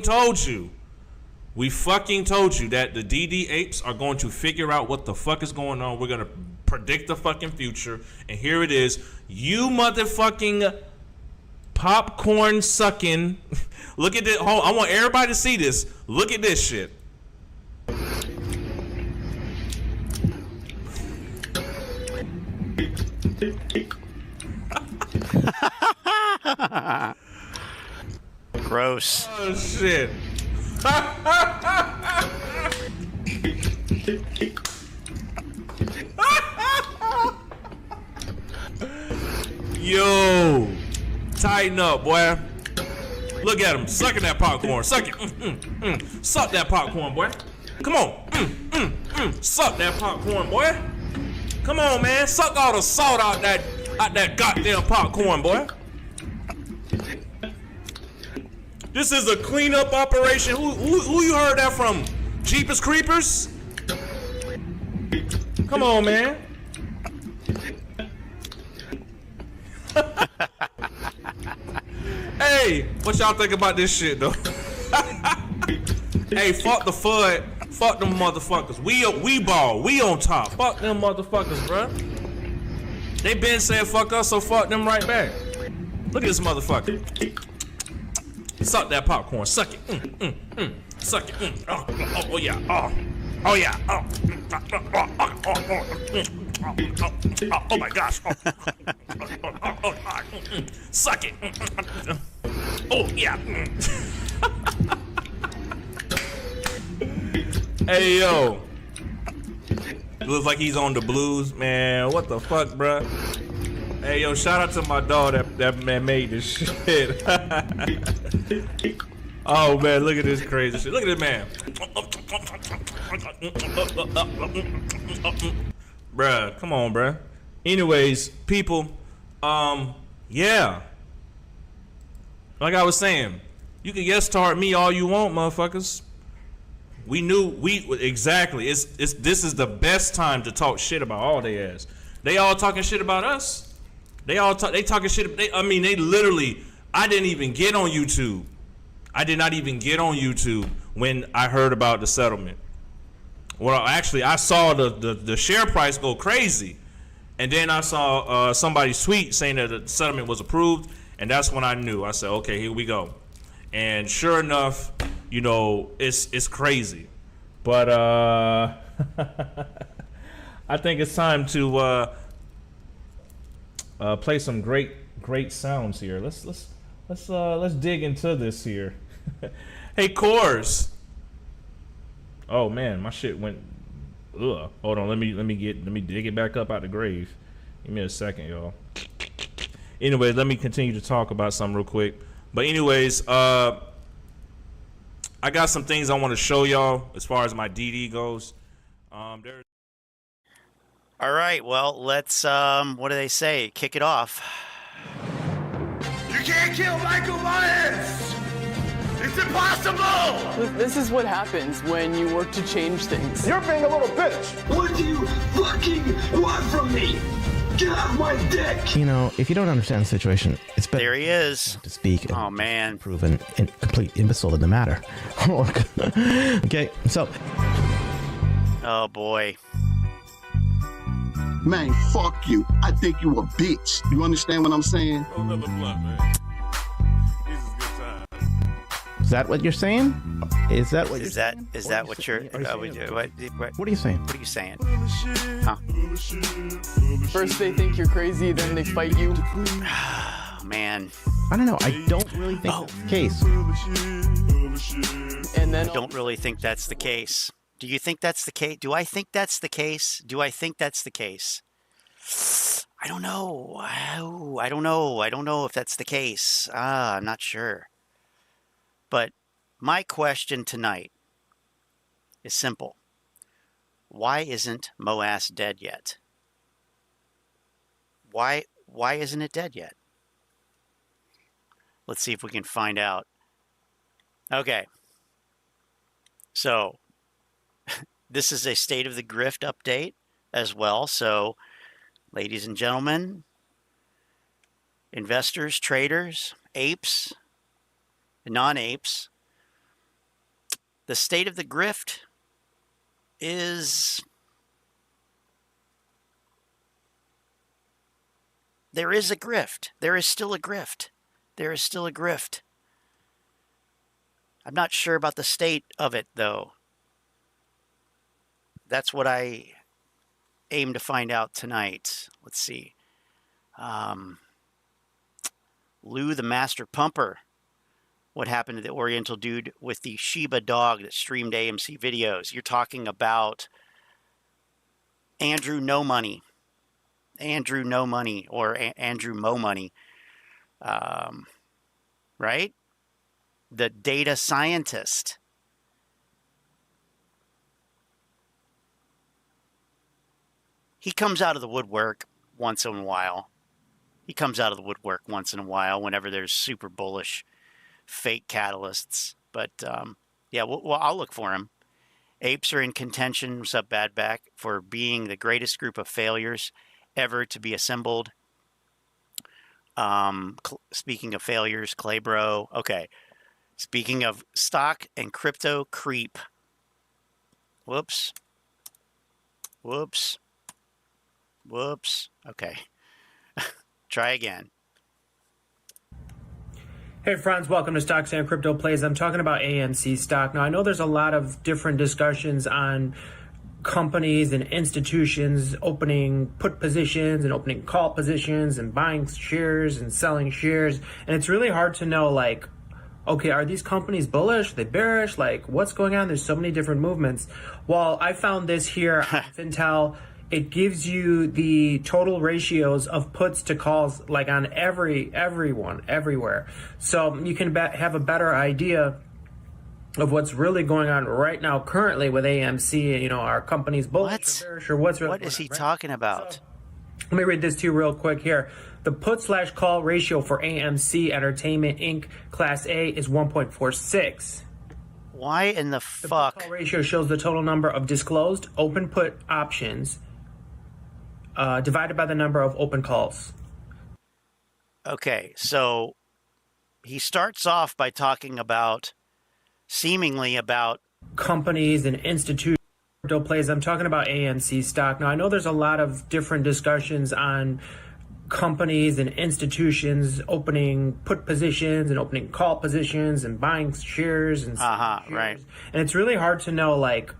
told you. We fucking told you that the DD apes are going to figure out what the fuck is going on. We're gonna predict the fucking future, and here it is. You motherfucking popcorn sucking. Look at this. I want everybody to see this. Look at this shit. Gross. Oh shit. Yo, tighten up, boy. Look at him sucking that popcorn. Suck it. Suck that popcorn, boy. Come on. Suck that popcorn, boy. Come on, man. Suck all the salt out that goddamn popcorn, boy. This is a cleanup operation. Who you heard that from? Jeepers Creepers? Come on, man. Hey, what y'all think about this shit, though? Hey, fuck the FUD. Fuck them motherfuckers. We ball. We on top. Fuck them motherfuckers, bruh. They been saying fuck us, so fuck them right back. Look at this motherfucker. Suck that popcorn. Suck it. Suck it. Oh yeah. Oh yeah. Oh my gosh. Suck it. Oh yeah. Hey yo. Looks like he's on the blues, man. What the fuck, bruh? Hey yo, shout out to my dog that man made this shit. Oh man, look at this crazy shit. Look at this man. Bruh, come on, bruh. Anyways, people, yeah. Like I was saying, you can yes start me all you want, motherfuckers. We knew exactly. This is the best time to talk shit about all they ass. They all talking shit about us. They talking shit. They literally. I didn't even get on YouTube. I did not even get on YouTube when I heard about the settlement. Well, actually, I saw the share price go crazy, and then I saw somebody's tweet saying that the settlement was approved, and that's when I knew. I said, okay, here we go. And sure enough, you know, it's crazy. But I think it's time to play some great sounds here. Let's dig into this here. Hey, kohrs. Oh man, my shit went. Ugh. Hold on, let me dig it back up out the grave. Give me a second, y'all. Anyways, let me continue to talk about something real quick. But anyways, I got some things I want to show y'all as far as my DD goes. All right, well, let's what do they say? Kick it off. You can't kill Michael Moass! It's impossible! This is what happens when you work to change things. You're being a little bitch! What do you fucking want from me? Get off my dick! You know, if you don't understand the situation, it's better. There he is. To speak. Oh man. Proven and complete imbecile in the matter. Okay, so. Oh boy. Man, fuck you. I think you a bitch. You understand what I'm saying? Another blunt, man. This is good time. Is that what you're saying? Is that what you're saying? Is that what you're what are you saying? what are you saying? Huh? First they think you're crazy, then they fight you. Oh, man. I don't know. I don't really think that's the case. And then I don't really think that's the case. Do you think that's the case? Do I think that's the case? Do I think that's the case? I don't know. I don't know. I don't know if that's the case. I'm not sure. But my question tonight is simple. Why isn't Moass dead yet? Why isn't it dead yet? Let's see if we can find out. Okay. So this is a state of the grift update as well. So ladies and gentlemen, investors, traders, apes, non-apes, The state of the grift is there is a grift. There is still a grift. There is still a grift. I'm not sure about the state of it, though. That's what I aim to find out tonight. Let's see. Lou the Master Pumper. What happened to the Oriental dude with the Shiba dog that streamed AMC videos? You're talking about Andrew No Money. Andrew No Money or Andrew Mo Money. Right? The data scientist. He comes out of the woodwork once in a while. He comes out of the woodwork once in a while whenever there's super bullish fake catalysts. But yeah, well, I'll look for him. Apes are in contention, what's up, Bad Back, for being the greatest group of failures ever to be assembled. Speaking of failures, Claybro. Okay. Speaking of stock and crypto creep. Whoops. Whoops. Whoops. Okay. Try again. Hey friends, welcome to Stocks and Crypto Plays. I'm talking about AMC stock. Now I know there's a lot of different discussions on companies and institutions opening put positions and opening call positions and buying shares and selling shares. And it's really hard to know, like, okay, are these companies bullish? Are they bearish? Like, what's going on? There's so many different movements. Well, I found this here on Fintel. It gives you the total ratios of puts to calls, like on everyone, everywhere. So you can have a better idea of what's really going on right now, currently with AMC. You know, are companies bullish or bearish, or what's really what going is he on, right? talking about? So, let me read this to you real quick here. The put/call ratio for AMC Entertainment Inc. Class A is 1.46. Why in the fuck? The put-call ratio shows the total number of disclosed open put options divided by the number of open calls. Okay, so he starts off by talking about, seemingly about companies and institutions. Plays. I'm talking about AMC stock. Now I know there's a lot of different discussions on companies and institutions opening put positions and opening call positions and buying shares and selling shares. Right. And it's really hard to know, like,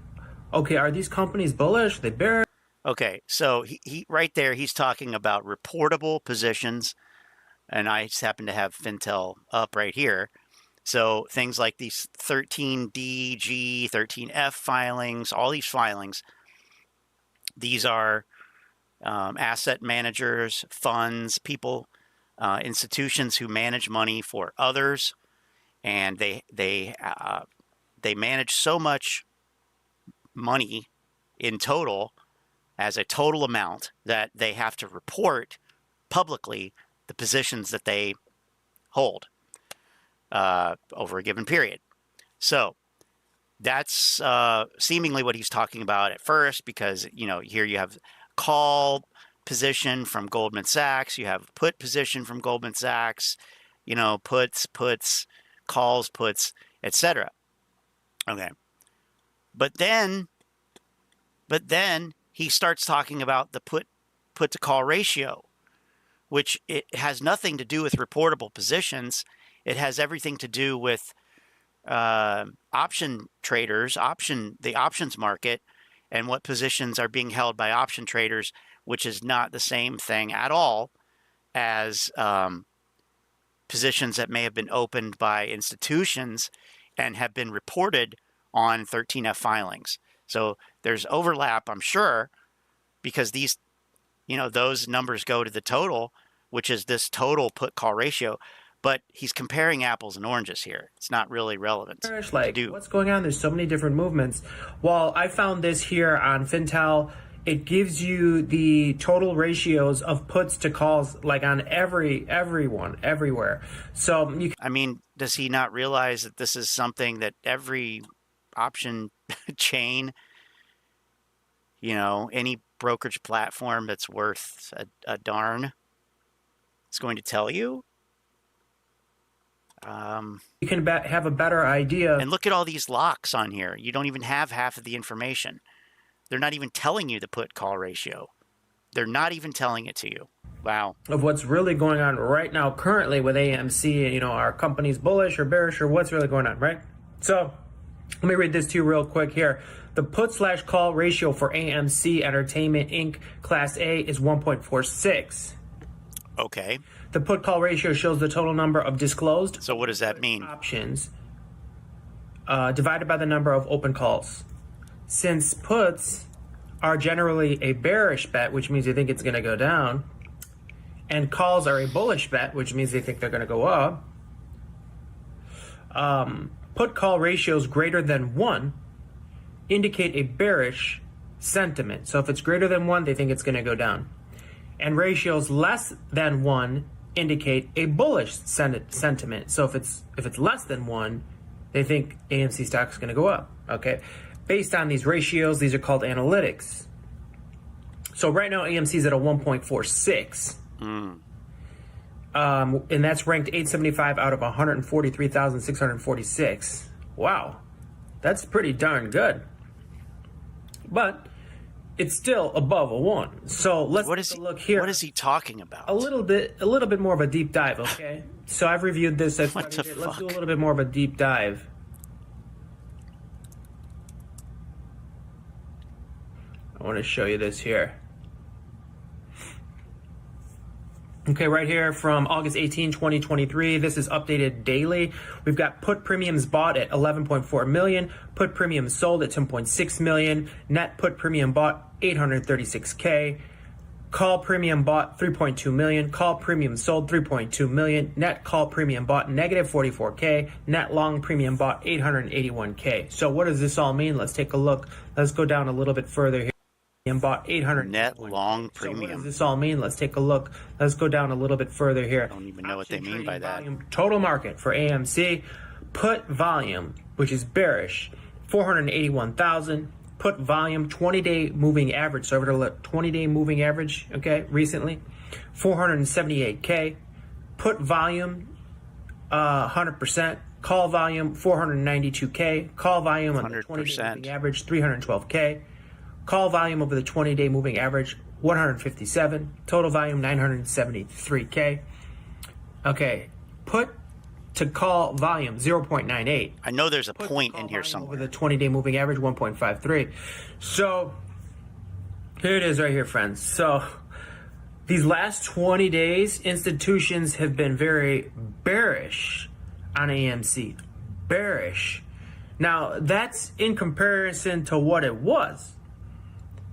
okay, are these companies bullish? Are they bearish? Okay, so he right there, he's talking about reportable positions, and I just happen to have Fintel up right here. So things like these 13DG, 13F filings, all these filings, these are asset managers, funds, people, institutions who manage money for others, and they manage so much money in total as a total amount that they have to report publicly the positions that they hold over a given period. So that's seemingly what he's talking about at first, because, you know, here you have call position from Goldman Sachs, you have put position from Goldman Sachs, you know, puts, calls, puts, etc. Okay. But then he starts talking about the put to call ratio, which it has nothing to do with reportable positions. It has everything to do with option traders, the options market, and what positions are being held by option traders, which is not the same thing at all as positions that may have been opened by institutions and have been reported on 13F filings. So there's overlap, I'm sure, because these, you know, those numbers go to the total, which is this total put call ratio. But he's comparing apples and oranges here. It's not really relevant. Like, what's going on? There's so many different movements. Well, I found this here on Fintel. It gives you the total ratios of puts to calls, like on everyone, everywhere. So you can, I mean, does he not realize that this is something that every option chain, you know, any brokerage platform that's worth a darn is going to tell you? you can have a better idea. And look at all these locks on here. You don't even have half of the information. They're not even telling you the put-call ratio. They're not even telling it to you. Wow. Of what's really going on right now currently with AMC, are companies bullish or bearish or what's really going on, right? So let me read this to you real quick here. The put/call ratio for AMC Entertainment Inc. Class A is 1.46. Okay. The put-call ratio shows the total number of disclosed So what does that mean? options divided by the number of open calls. Since puts are generally a bearish bet, which means they think it's going to go down, and calls are a bullish bet, which means they think they're going to go up, put-call ratios greater than 1 indicate a bearish sentiment. So if it's greater than 1, they think it's going to go down. And ratios less than 1 indicate a bullish sentiment. So if it's less than 1, they think AMC stock is going to go up. Okay, based on these ratios, these are called analytics. So right now AMC is at a 1.46, and that's ranked 875 out of 143,646. Wow, that's pretty darn good. But it's still above a 1. So let's take a look here. What is he talking about? A little bit more of a deep dive, okay? So I've reviewed this. I've studied it. Let's do a little bit more of a deep dive. I want to show you this here. Okay, right here from August 18, 2023. This is updated daily. We've got put premiums bought at 11.4 million, put premiums sold at 10.6 million, net put premium bought 836K, call premium bought 3.2 million, call premium sold 3.2 million, net call premium bought negative 44K, net long premium bought 881K. So what does this all mean? Let's take a look. Let's go down a little bit further here. And bought 800 net long premium. So what does this all mean? Let's take a look. Let's go down a little bit further here. I don't even know what they mean by that. Volume, total market for AMC. Put volume, which is bearish, 481,000. Put volume, 20-day moving average. So over to look, 20-day moving average, okay, recently, 478K. Put volume, 100%. Call volume, 492K. Call volume on the 20-day moving average, 312K. Call volume over the 20-day moving average, 157. Total volume, 973K. Okay, put to call volume, 0.98. I know there's a point in here somewhere. Over the 20-day moving average, 1.53. So here it is right here, friends. So these last 20 days, institutions have been very bearish on AMC. Bearish. Now, that's in comparison to what it was.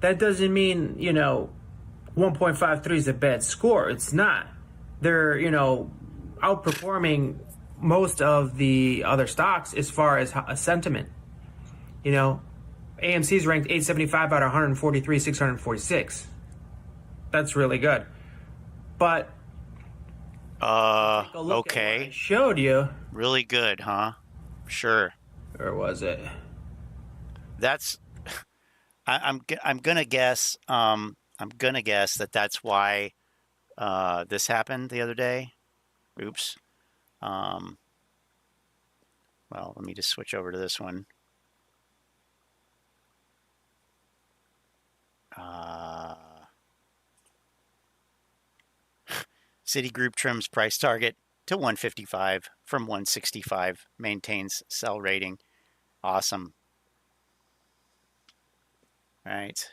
That doesn't mean, 1.53 is a bad score. It's not. They're, outperforming most of the other stocks as far as a sentiment. AMC is ranked 875 out of 143,646. That's really good. But okay. I showed you. Really good, huh? Sure. Or was it? That's I'm gonna guess that that's why this happened the other day. Oops. Well, let me just switch over to this one. Citigroup trims price target to 155 from 165. Maintains sell rating. Awesome. All right.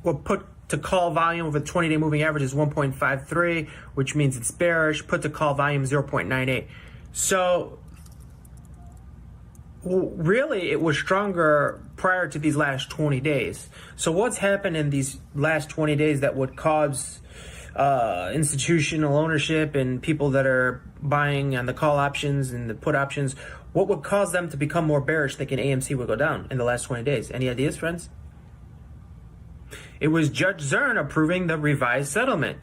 Well, put to call volume over the 20-day moving average is 1.53, which means it's bearish. Put to call volume 0.98. So really, it was stronger prior to these last 20 days. So what's happened in these last 20 days that would cause institutional ownership and people that are buying on the call options and the put options, what would cause them to become more bearish thinking AMC would go down in the last 20 days? Any ideas, friends? It was Judge Zern approving the revised settlement.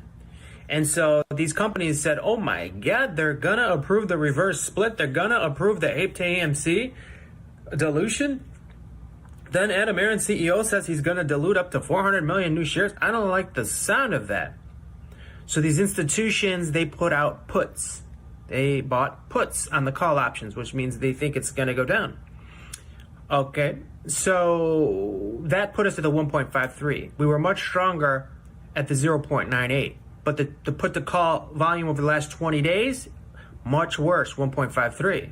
And so these companies said, oh my God, they're going to approve the reverse split. They're going to approve the APE to AMC dilution. Then Adam Aron, CEO, says he's going to dilute up to 400 million new shares. I don't like the sound of that. So these institutions, they put out puts. They bought puts on the call options, which means they think it's going to go down. Okay, so that put us at the 1.53. We were much stronger at the 0.98. But the put to call volume over the last 20 days, much worse, 1.53.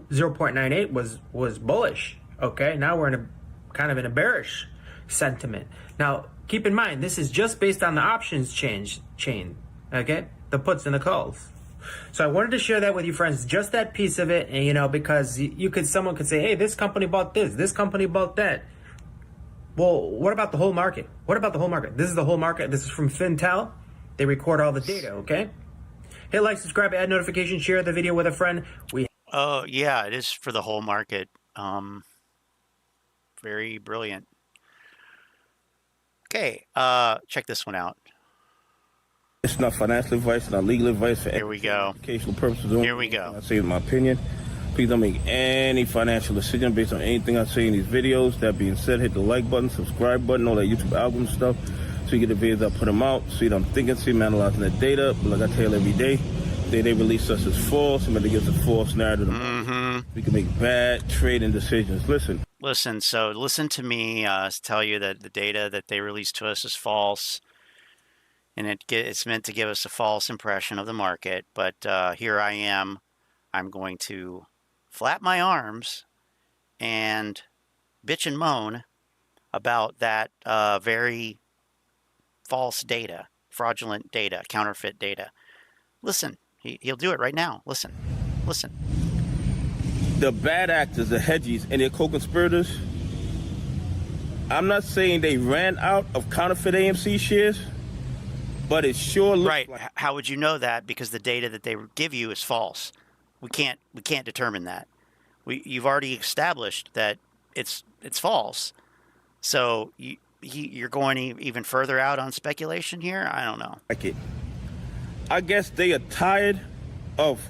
0.98 was bullish. Okay, now we're in a kind of in a bearish sentiment. Now, keep in mind, this is just based on the options chain, okay? The puts and the calls. So I wanted to share that with you, friends, just that piece of it, and, you know, because someone could say, hey, this company bought this company bought that. Well, what about the whole market? What about the whole market? This is the whole market. This is from Fintel. They record all the data, okay? Hit like, subscribe, add notification, share the video with a friend. Oh, yeah, it is for the whole market. Very brilliant. Okay, check this one out. It's not financial advice, not legal advice for Here we go. educational purposes. Here we go. I say in my opinion. Please don't make any financial decision based on anything I say in these videos. That being said, hit the like button, subscribe button, all that YouTube algorithm stuff, so you get the videos I put them out. See what I'm thinking, see I'm analyzing the data. But like I tell you every day, they release us as false. Somebody gives a false narrative. We can make bad trading decisions. Listen, so listen to me tell you that the data that they released to us is false, and it's meant to give us a false impression of the market. But here I am. I'm going to flap my arms and bitch and moan about that very false data, fraudulent data, counterfeit data. Listen, he'll do it right now. Listen. the bad actors, the hedgies, and their co-conspirators, I'm not saying they ran out of counterfeit AMC shares, but it sure looks right. like... How would you know that? Because the data that they give you is false. We can't determine that. You've already established that it's false. So you're going even further out on speculation here? I don't know. I guess they are tired of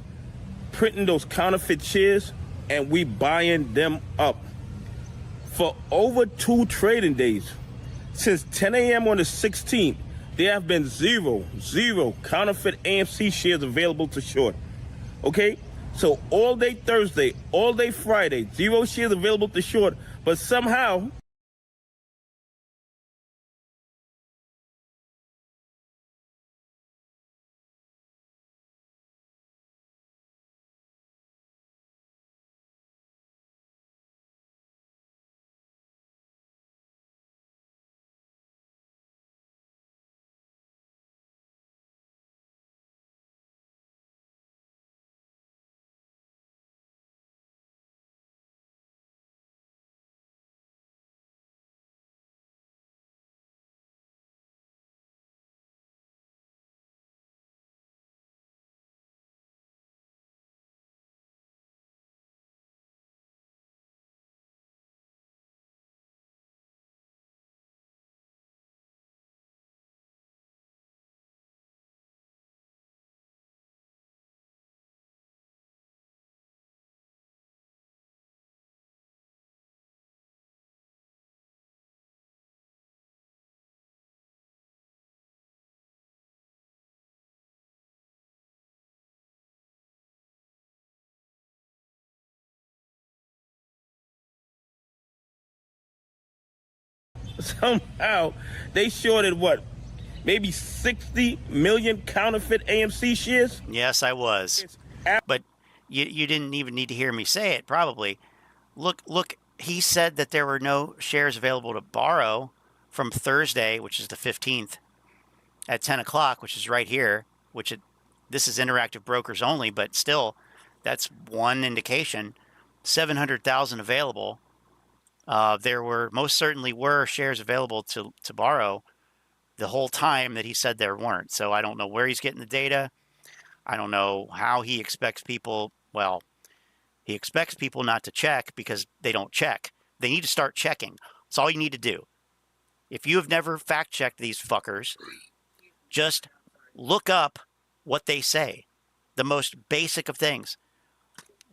printing those counterfeit shares and we buying them up. For over 2 trading days, since 10 a.m. on the 16th, there have been zero counterfeit AMC shares available to short. Okay? So all day Thursday, all day Friday, 0 shares available to short, but somehow... Somehow, they shorted what? Maybe 60 million counterfeit AMC shares? Yes, I was. But you didn't even need to hear me say it, probably. Look, he said that there were no shares available to borrow from Thursday, which is the 15th, at 10 o'clock, which is right here, this is interactive brokers only, but still, that's one indication. 700,000 available. There most certainly were shares available to borrow the whole time that he said there weren't. So I don't know where he's getting the data. I don't know how he expects people. Well, he expects people not to check because they don't check. They need to start checking. That's all you need to do. If you have never fact-checked these fuckers, just look up what they say. The most basic of things.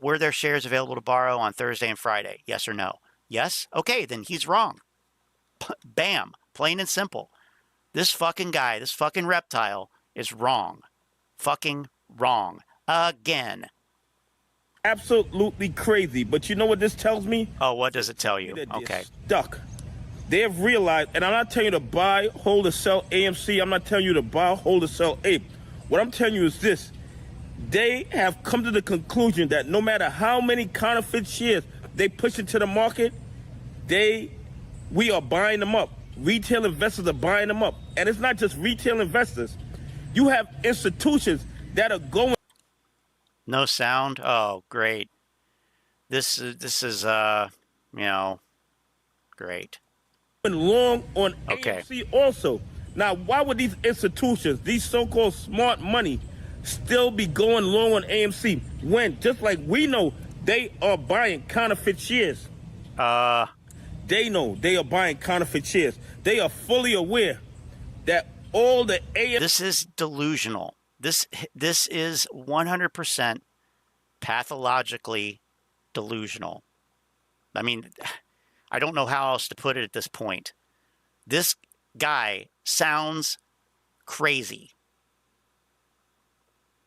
Were there shares available to borrow on Thursday and Friday? Yes or no? Yes? Okay, then he's wrong. Bam. Plain and simple. This fucking guy, this fucking reptile is wrong. Fucking wrong. Again. Absolutely crazy. But you know what this tells me? Oh, what does it tell you? That they're Okay. stuck. They have realized, and I'm not telling you to buy, hold, or sell AMC. I'm not telling you to buy, hold, or sell APE. What I'm telling you is this. They have come to the conclusion that no matter how many counterfeit shares they push into the market, we are buying them up. Retail investors are buying them up. And it's not just retail investors. You have institutions that are going. No sound? Oh, great. This is great. Long on Okay. AMC also. Now, why would these institutions, these so-called smart money, still be going long on AMC when, just like we know, they are buying counterfeit shares? They know they are buying counterfeit shares. They are fully aware that all the AMC... This is delusional. This is 100% pathologically delusional. I mean, I don't know how else to put it at this point. This guy sounds crazy.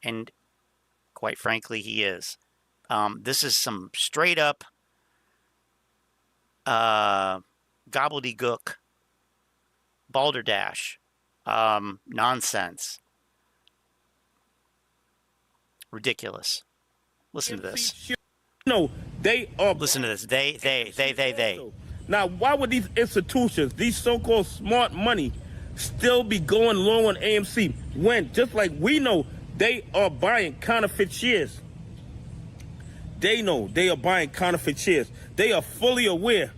And quite frankly, he is. This is some straight up gobbledygook, balderdash, nonsense. Ridiculous. Listen to this. No, they are... Listen to this. They. Now, why would these institutions, these so-called smart money, still be going long on AMC when, just like we know, they are buying counterfeit shares? They know they are buying counterfeit shares. They are fully aware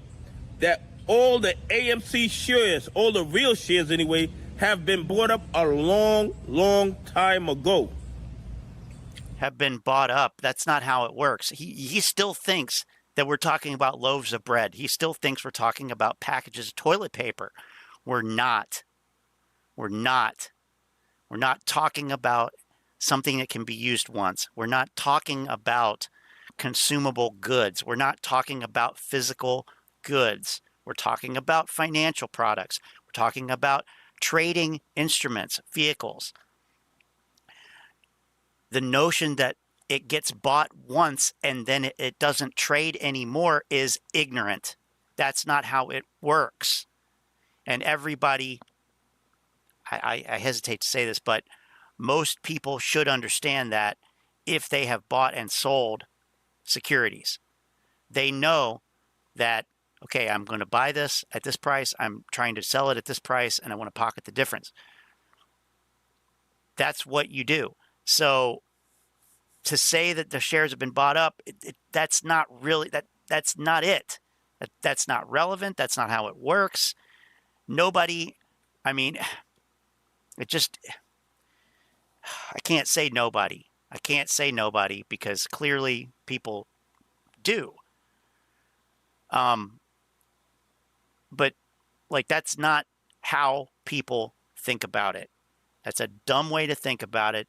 that all the AMC shares, all the real shares anyway, have been bought up a long, long time ago. Have been bought up. That's not how it works. He still thinks that we're talking about loaves of bread. He still thinks we're talking about packages of toilet paper. We're not. We're not. We're not talking about something that can be used once. We're not talking about consumable goods. We're not talking about physical goods. We're talking about financial products. We're talking about trading instruments, vehicles. The notion that it gets bought once and then it doesn't trade anymore is ignorant. That's not how it works. And everybody, I hesitate to say this, but most people should understand that if they have bought and sold securities. They know that, okay, I'm going to buy this at this price, I'm trying to sell it at this price, and I want to pocket the difference. That's what you do. So to say that the shares have been bought up, that's not really, that's not it. That's not relevant. That's not how it works. Nobody, I mean, it just, I can't say nobody. I can't say nobody because clearly people do. But like, that's not how people think about it. That's a dumb way to think about it.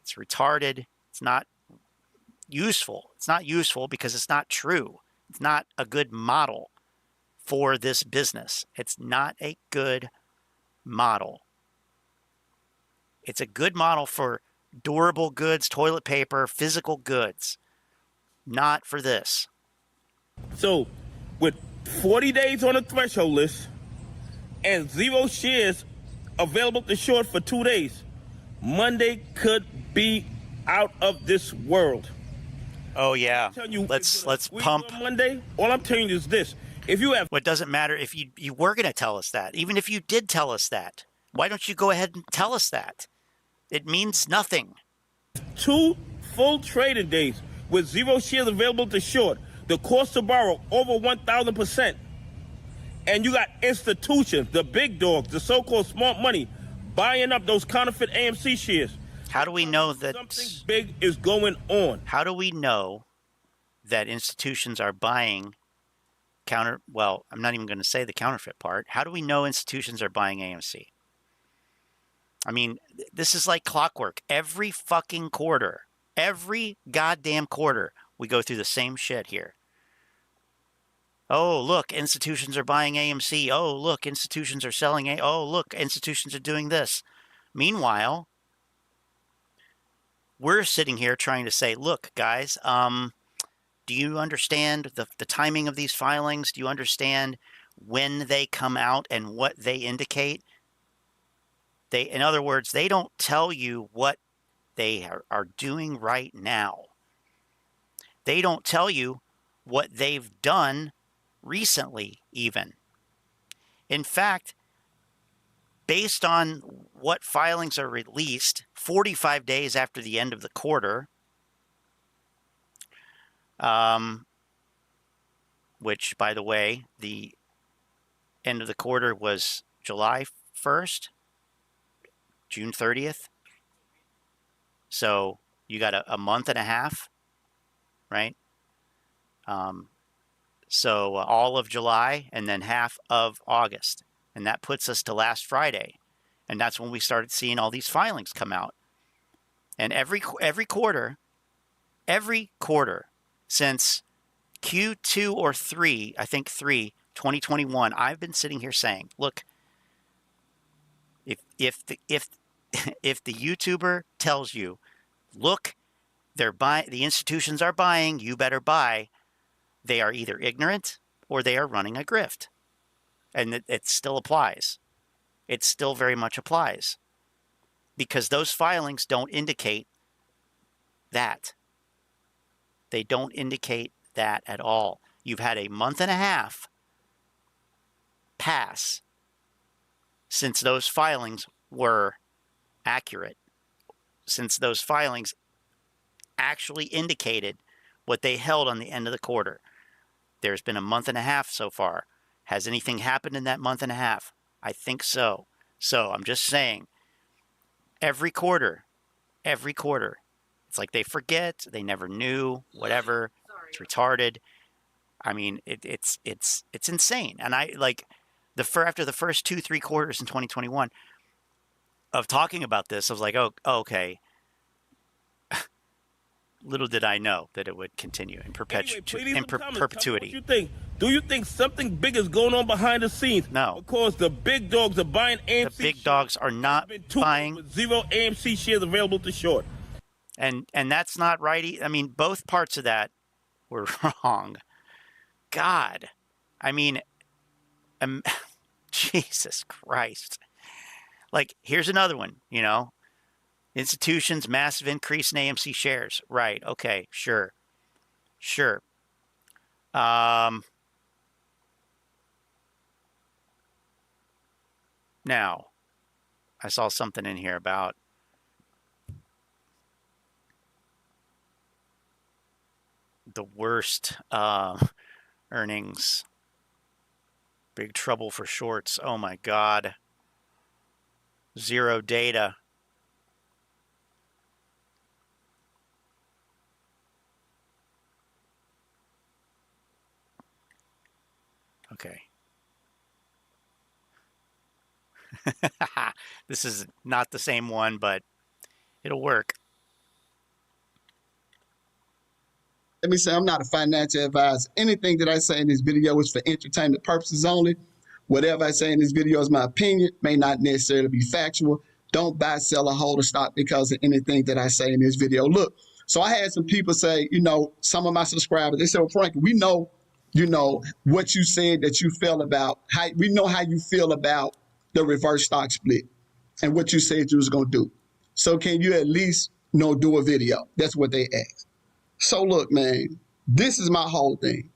It's retarded. It's not useful. It's not useful because it's not true. It's not a good model for this business. It's not a good model. It's a good model for durable goods, toilet paper, physical goods. Not for this. So, with 40 days on the threshold list and 0 shares available to short for 2 days, Monday could be out of this world. Oh yeah. Let's pump Monday. All I'm telling you is this: if you have, what doesn't matter if you were going to tell us that. Even if you did tell us that, why don't you go ahead and tell us that? It means nothing. 2 full trading days with 0 shares available to short, the cost to borrow over 1,000%, and you got institutions, the big dogs, the so-called smart money, buying up those counterfeit AMC shares. How do we know that something big is going on? How do we know that institutions are buying well, I'm not even going to say the counterfeit part. How do we know institutions are buying AMC? I mean, this is like clockwork. Every fucking quarter, every goddamn quarter, we go through the same shit here. Oh, look, institutions are buying AMC. Oh, look, institutions are selling. Oh, look, institutions are doing this. Meanwhile, we're sitting here trying to say, look, guys, do you understand the timing of these filings? Do you understand when they come out and what they indicate? In other words, they don't tell you what they are doing right now. They don't tell you what they've done recently, even. In fact, based on what filings are released 45 days after the end of the quarter, which, by the way, the end of the quarter was July 1st, June 30th. So you got a month and a half, right? So all of July and then half of August. And that puts us to last Friday. And that's when we started seeing all these filings come out. And every quarter since Q2 or 3, I think 3, 2021, I've been sitting here saying, look, if the YouTuber tells you, look, the institutions are buying, you better buy, they are either ignorant or they are running a grift. And it still applies. It still very much applies. Because those filings don't indicate that. They don't indicate that at all. You've had a month and a half pass since those filings were accurate, since those filings actually indicated what they held on the end of the quarter. There's been a month and a half so far. Has anything happened in that month and a half? I think so. So I'm just saying, every quarter, it's like they forget, they never knew, whatever. It's retarded. I mean, it's insane. And I like after the first 2-3 quarters in 2021 of talking about this, I was like, oh okay. Little did I know that it would continue in perpetuity. What you think? Do you think something big is going on behind the scenes? No. Because the big dogs are buying AMC. The big dogs are not buying. With 0 AMC shares available to short. And that's not right. I mean, both parts of that were wrong. God. I mean, Jesus Christ. Like, here's another one, you know. Institutions, massive increase in AMC shares. Right. Okay. Sure. Now, I saw something in here about the worst earnings. Big trouble for shorts. Oh my God. Zero data. Okay. This is not the same one, but it'll work. Let me say, I'm not a financial advisor. Anything that I say in this video is for entertainment purposes only. Whatever I say in this video is my opinion, may not necessarily be factual. Don't buy, sell, or hold a stock because of anything that I say in this video. Look, so I had some people say, you know, some of my subscribers, they said, well, Frank, we know, you know, what you said that you felt about, we know how you feel about the reverse stock split and what you said you was going to do. So can you at least, you know, do a video? That's what they asked. So look, man, this is my whole thing.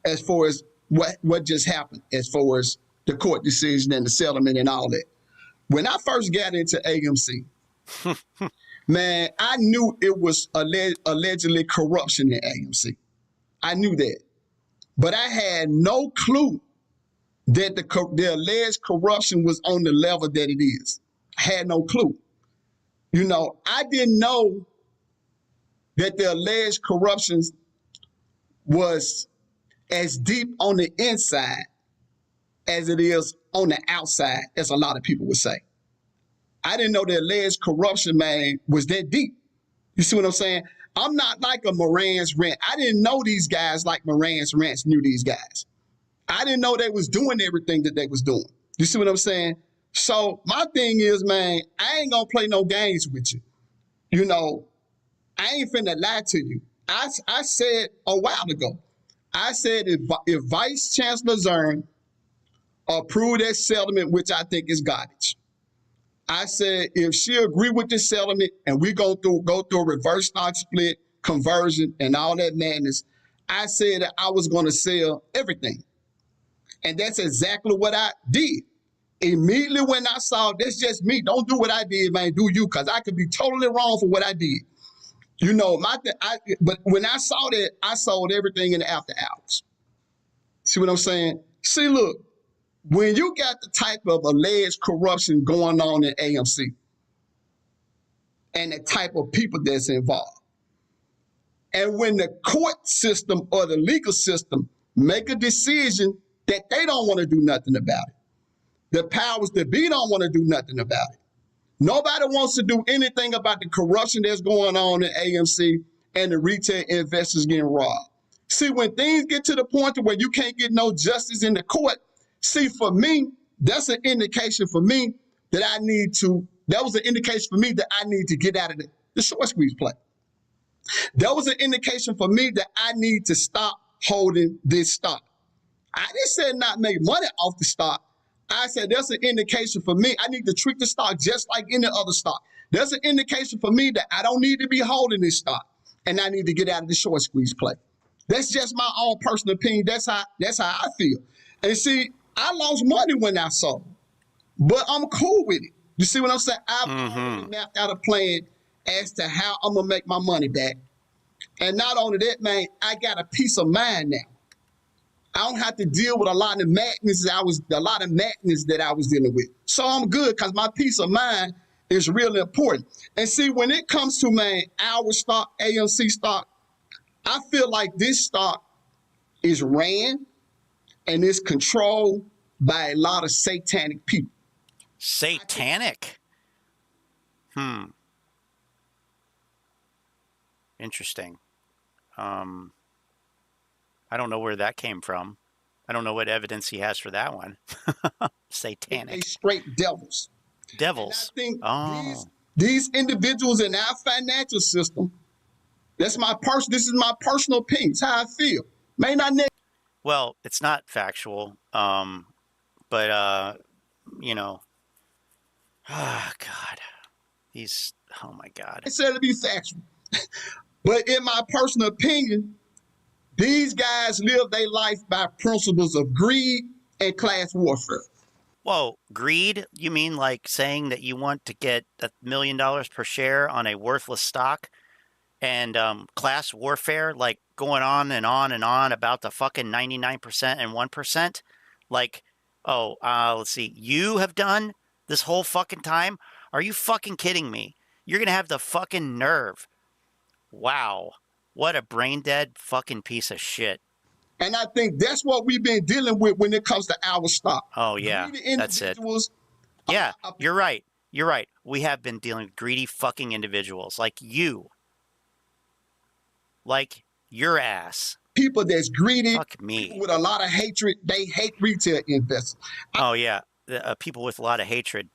As far as what just happened, as far as the court decision and the settlement and all that. When I first got into AMC, man, I knew it was allegedly corruption in AMC. I knew that. But I had no clue that the alleged corruption was on the level that it is. I had no clue. You know, I didn't know that the alleged corruption was as deep on the inside as it is on the outside, as a lot of people would say. I didn't know the alleged corruption, man, was that deep. You see what I'm saying? I'm not like a Moran's Ranch. I didn't know these guys like Moran's Ranch knew these guys. I didn't know they was doing everything that they was doing. You see what I'm saying? So my thing is, man, I ain't gonna play no games with you. You know, I ain't finna lie to you. I said a while ago, I said if Vice Chancellor Zern approved that settlement, which I think is garbage, I said if she agree with this settlement and we go through a reverse stock split, conversion, and all that madness, I said that I was gonna sell everything. And that's exactly what I did. Immediately when I saw, that's just me. Don't do what I did, man. Do you? Because I could be totally wrong for what I did. You know, but when I saw that, I sold everything in the after hours. See what I'm saying? See, look, when you got the type of alleged corruption going on in AMC and the type of people that's involved, and when the court system or the legal system make a decision that they don't want to do nothing about it, the powers that be don't want to do nothing about it. Nobody wants to do anything about the corruption that's going on in AMC and the retail investors getting robbed. See, when things get to the point to where you can't get no justice in the court, see, for me, that's an indication for me that that was an indication for me that I need to get out of the short squeeze play. That was an indication for me that I need to stop holding this stock. I didn't say not make money off the stock. I said that's an indication for me. I need to treat the stock just like any other stock. There's an indication for me that I don't need to be holding this stock, and I need to get out of the short squeeze play. That's just my own personal opinion. That's how I feel. And see, I lost money when I sold, but I'm cool with it. You see what I'm saying? I've already mapped out a plan as to how I'm gonna make my money back. And not only that, man, I got a peace of mind now. I don't have to deal with a lot of madness that I was dealing with. So I'm good because my peace of mind is really important. And see, when it comes to, man, our stock, AMC stock, I feel like this stock is ran and is controlled by a lot of satanic people. Satanic? Interesting. I don't know where that came from. I don't know what evidence he has for that one. Satanic. They straight devils. Devils. And I think these individuals in our financial system, this is my personal opinion. It's how I feel. May not Well, it's not factual. But you know, oh God. Oh my God. I said to be factual. But in my personal opinion, these guys live their life by principles of greed and class warfare. Whoa, greed? You mean like saying that you want to get $1 million per share on a worthless stock? And class warfare, like going on and on and on about the fucking 99% and 1%? Like, let's see, you have done this whole fucking time? Are you fucking kidding me? You're gonna have the fucking nerve. Wow. What a brain dead fucking piece of shit. And I think that's what we've been dealing with when it comes to our stock. Oh, yeah, that's it. Yeah, you're right. You're right. We have been dealing with greedy fucking individuals like you. Like your ass. People that's greedy. Fuck me. People with a lot of hatred. They hate retail investors. Oh, yeah. People with a lot of hatred.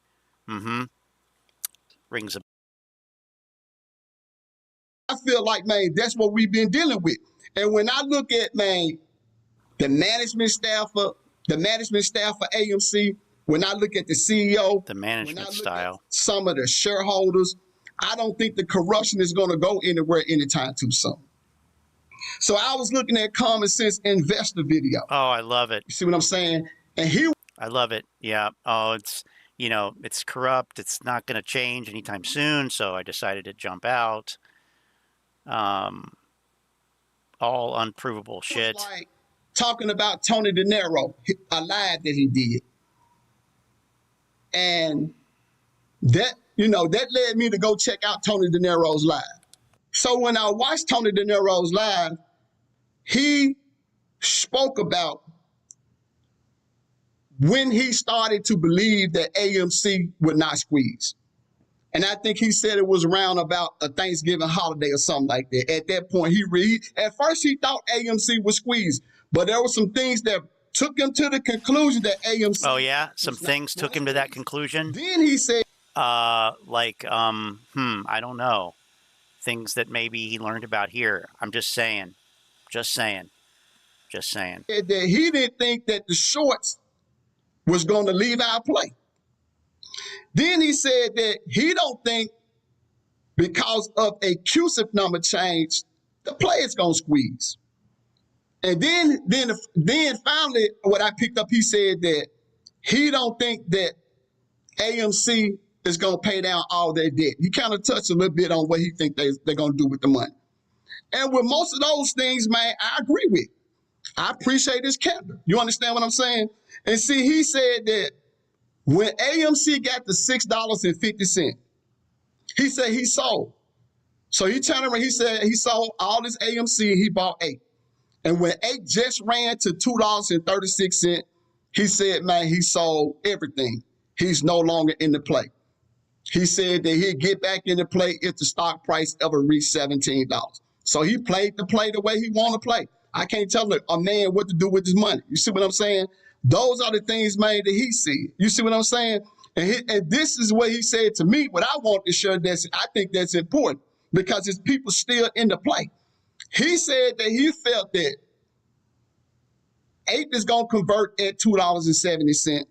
Rings a I feel like, man, that's what we've been dealing with. And when I look at, man, the management staff of AMC, when I look at the CEO, the management style, some of the shareholders, I don't think the corruption is going to go anywhere anytime too soon. So I was looking at Common Sense Investor video. Oh, I love it. You see what I'm saying? And I love it. Yeah. Oh, it's corrupt. It's not going to change anytime soon. So I decided to jump out. All unprovable shit. Like talking about Tony De Niro, a live that he did. And that led me to go check out Tony De Niro's live. So when I watched Tony De Niro's live, he spoke about when he started to believe that AMC would not squeeze. And I think he said it was around about a Thanksgiving holiday or something like that. At that point, at first he thought AMC was squeezed, but there were some things that took him to the conclusion that AMC. Oh yeah, some things took him to that conclusion. Then he said, I don't know. Things that maybe he learned about here. I'm just saying. that he didn't think that the shorts was going to leave our play. Then he said that he don't think because of a CUSIP number change, the play is going to squeeze. And then finally, what I picked up, he said that he don't think that AMC is going to pay down all their debt. He kind of touched a little bit on what he think they're going to do with the money. And with most of those things, man, I agree with. I appreciate his candor. You understand what I'm saying? And see, he said that when AMC got to $6.50, he said he sold. So he turned around, he said he sold all this AMC and he bought 8. And when 8 just ran to $2.36, he said, man, he sold everything. He's no longer in the play. He said that he'd get back in the play if the stock price ever reached $17. So he played the play the way he want to play. I can't tell a man what to do with his money. You see what I'm saying? Those are the things, man, that he see. You see what I'm saying? And this is what he said to me, what I want to share, I think that's important because it's people still in the play. He said that he felt that 8 is going to convert at $2.70,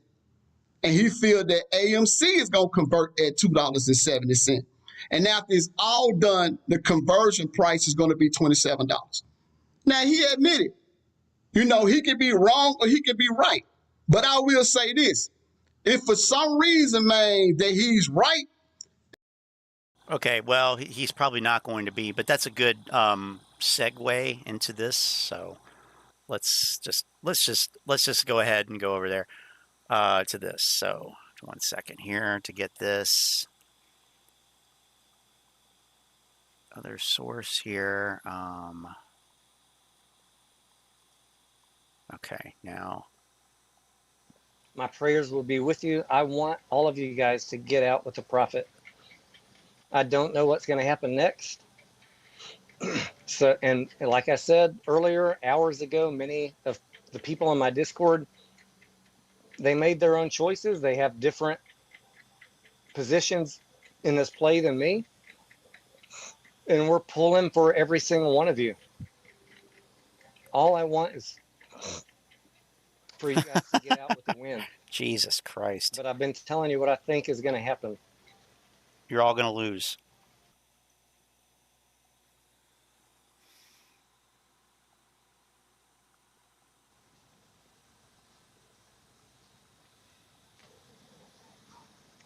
and he feel that AMC is going to convert at $2.70. And after it's all done, the conversion price is going to be $27. Now, he admitted, he could be wrong or he could be right. But I will say this. If for some reason, man, that he's right. Okay, well, he's probably not going to be, but that's a good segue into this. So let's just go ahead and go over there to this. So 1 second here to get this other source here. Okay, now. My prayers will be with you. I want all of you guys to get out with a profit. I don't know what's going to happen next. So, and like I said earlier, hours ago, many of the people on my Discord, they made their own choices. They have different positions in this play than me. And we're pulling for every single one of you. All I want is for you guys to get out with the win. Jesus Christ. But I've been telling you what I think is going to happen. You're all going to lose.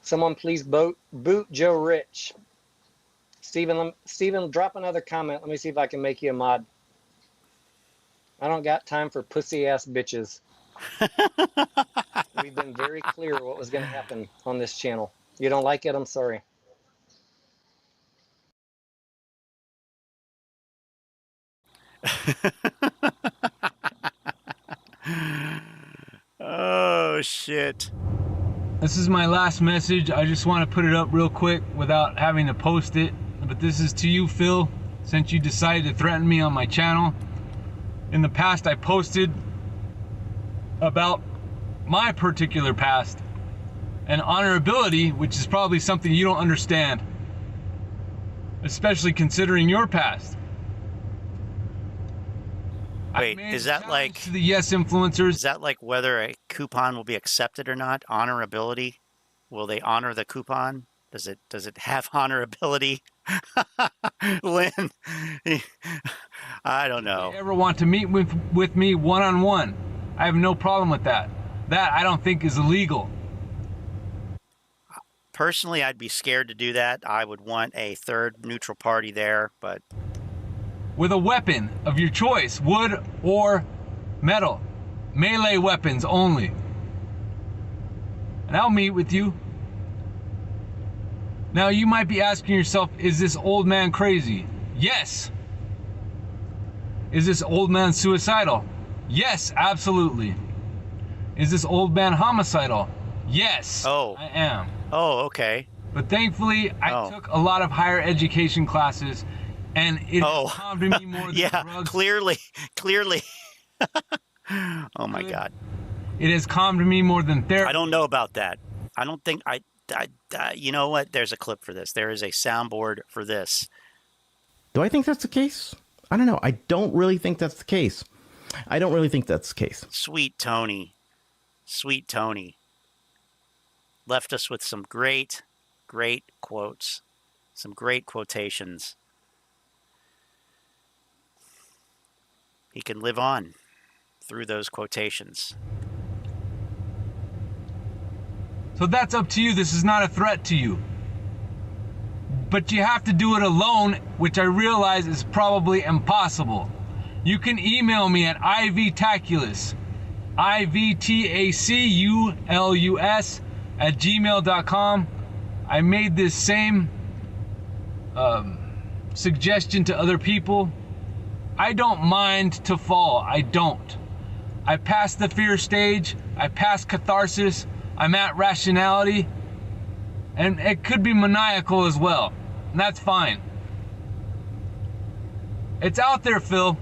Someone please boot Joe Rich. Steven, drop another comment. Let me see if I can make you a mod. I don't got time for pussy ass bitches. We've been very clear what was going to happen on this channel. You don't like it? I'm sorry. Oh, shit. This is my last message. I just want to put it up real quick without having to post it. But this is to you, Phil, since you decided to threaten me on my channel. In the past, I posted about my particular past and honorability, which is probably something you don't understand, especially considering your past. Wait, is that like to the yes influencers? Is that like whether a coupon will be accepted or not? Honorability? Will they honor the coupon? Does it have honorability? Lynn, I don't know. If you ever want to meet with me one-on-one, I have no problem with that. That I don't think is illegal. Personally, I'd be scared to do that. I would want a third neutral party there, but with a weapon of your choice, wood or metal. Melee weapons only. And I'll meet with you. Now you might be asking yourself, is this old man crazy? Yes. Is this old man suicidal? Yes, absolutely. Is this old man homicidal? Yes, I am. Oh, okay. But thankfully, I took a lot of higher education classes, and it calmed me more than drugs. Clearly. Oh my God. It has calmed me more than therapy. I don't know about that. I don't think you know what? There's a clip for this. There is a soundboard for this. Do I think that's the case? I don't know. I don't really think that's the case. I don't really think that's the case. Sweet Tony left us with some great quotes, some great quotations. He can live on through those quotations. So that's up to you. This is not a threat to you. But you have to do it alone, which I realize is probably impossible. You can email me at ivtaculus, ivtaculus @gmail.com. I made this same suggestion to other people. I don't mind to fall. I don't. I passed the fear stage. I passed catharsis. I'm at rationality. And it could be maniacal as well. And that's fine. It's out there, Phil.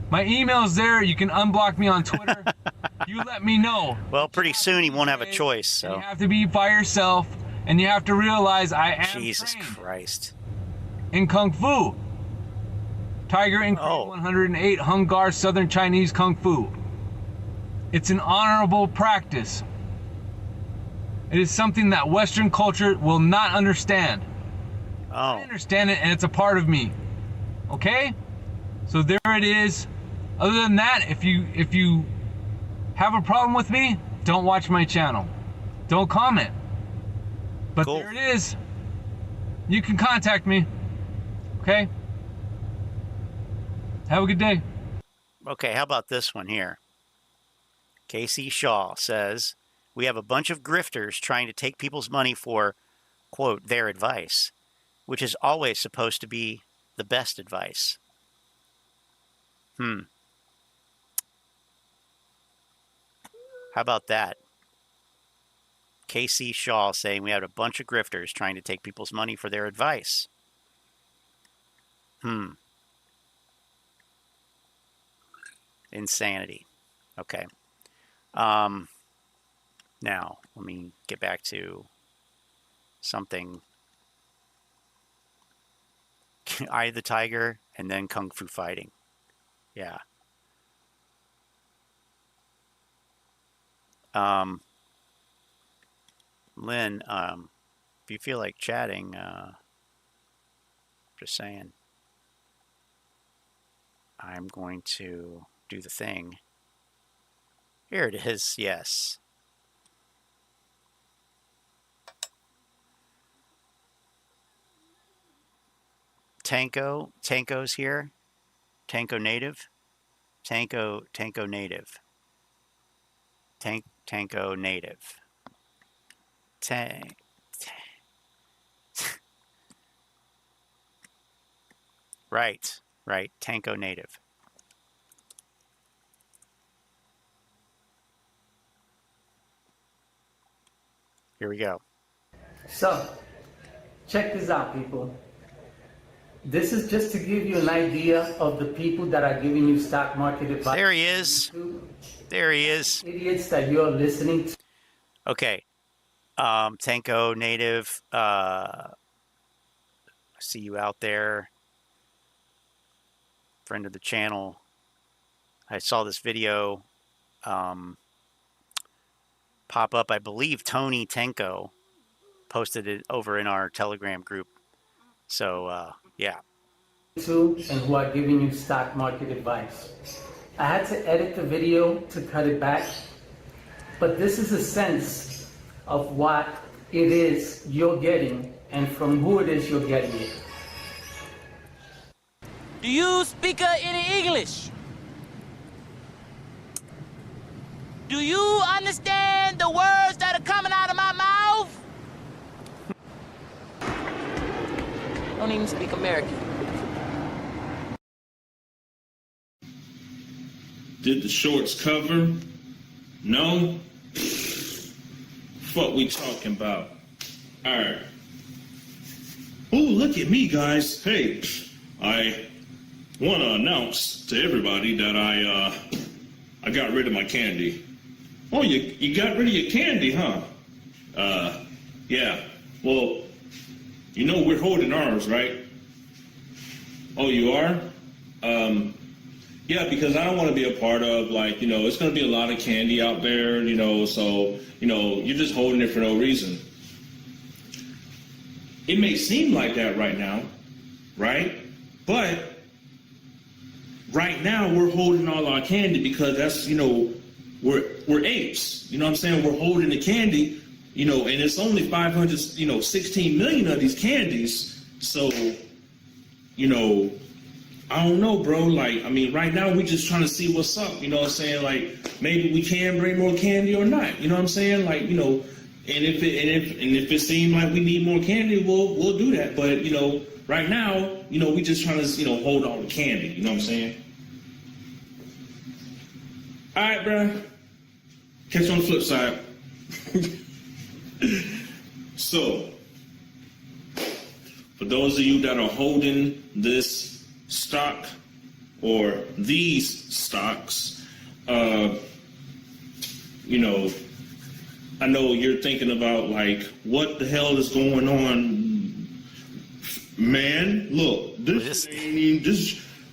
My email's there. You can unblock me on Twitter. You let me know. Well, pretty soon he won't have a choice. So you have to be by yourself, and you have to realize I am Jesus Christ. In Kung Fu. Tiger in Grade 108, Hungar Southern Chinese Kung Fu. It's an honorable practice. It is something that Western culture will not understand. I understand it, and it's a part of me. Okay? So there it is. Other than that, if you have a problem with me, don't watch my channel. Don't comment. But there it is. You can contact me. Okay? Have a good day. Okay, how about this one here? Casey Shaw says, we have a bunch of grifters trying to take people's money for, quote, their advice, which is always supposed to be the best advice. How about that? KC Shaw saying we had a bunch of grifters trying to take people's money for their advice. Insanity. Okay. Now, let me get back to something. Eye of the Tiger and then Kung Fu fighting. Yeah. Lynn, if you feel like chatting, just saying, I'm going to do the thing. Here it is, yes. Tanko's here. Tanko native. Tanko native. Tanko native. Right. Tanko native. Here we go. So, check this out, people. This is just to give you an idea of the people that are giving you stock market advice. There he is. There he is. Idiots that you're listening to. Okay. Tanko native. I see you out there. Friend of the channel. I saw this video pop up. I believe Tony Tanko posted it over in our Telegram group. So, yeah. And who are giving you stock market advice. I had to edit the video to cut it back, but this is a sense of what it is you're getting and from who it is you're getting it. Do you speak any English? Do you understand the words that are coming out of my mouth? Don't even speak American. Did the shorts cover? No? What we talking about? Alright. oh, look at me, guys. Hey, I want to announce to everybody that I got rid of my candy. Oh, you got rid of your candy, huh? Yeah. Well, you know we're holding ours, right? Oh, you are? Yeah, because I don't want to be a part of, like, you know, it's going to be a lot of candy out there, you know, so, you know, you're just holding it for no reason. It may seem like that right now, right? But right now we're holding all our candy because that's, you know, we're apes. You know what I'm saying? We're holding the candy, you know, and it's only 16 million of these candies. So, you know, I don't know, bro. Like, I mean, right now we just trying to see what's up. You know what I'm saying? Like, maybe we can bring more candy or not. You know what I'm saying? Like, you know, and if it seems like we need more candy, we'll do that. But you know, right now, you know, we just trying to, you know, hold all the candy. You know what I'm saying? All right, bro. Catch you on the flip side. So, for those of you that are holding this stock or these stocks, you know, I know you're thinking about, like, what the hell is going on, man? Look, this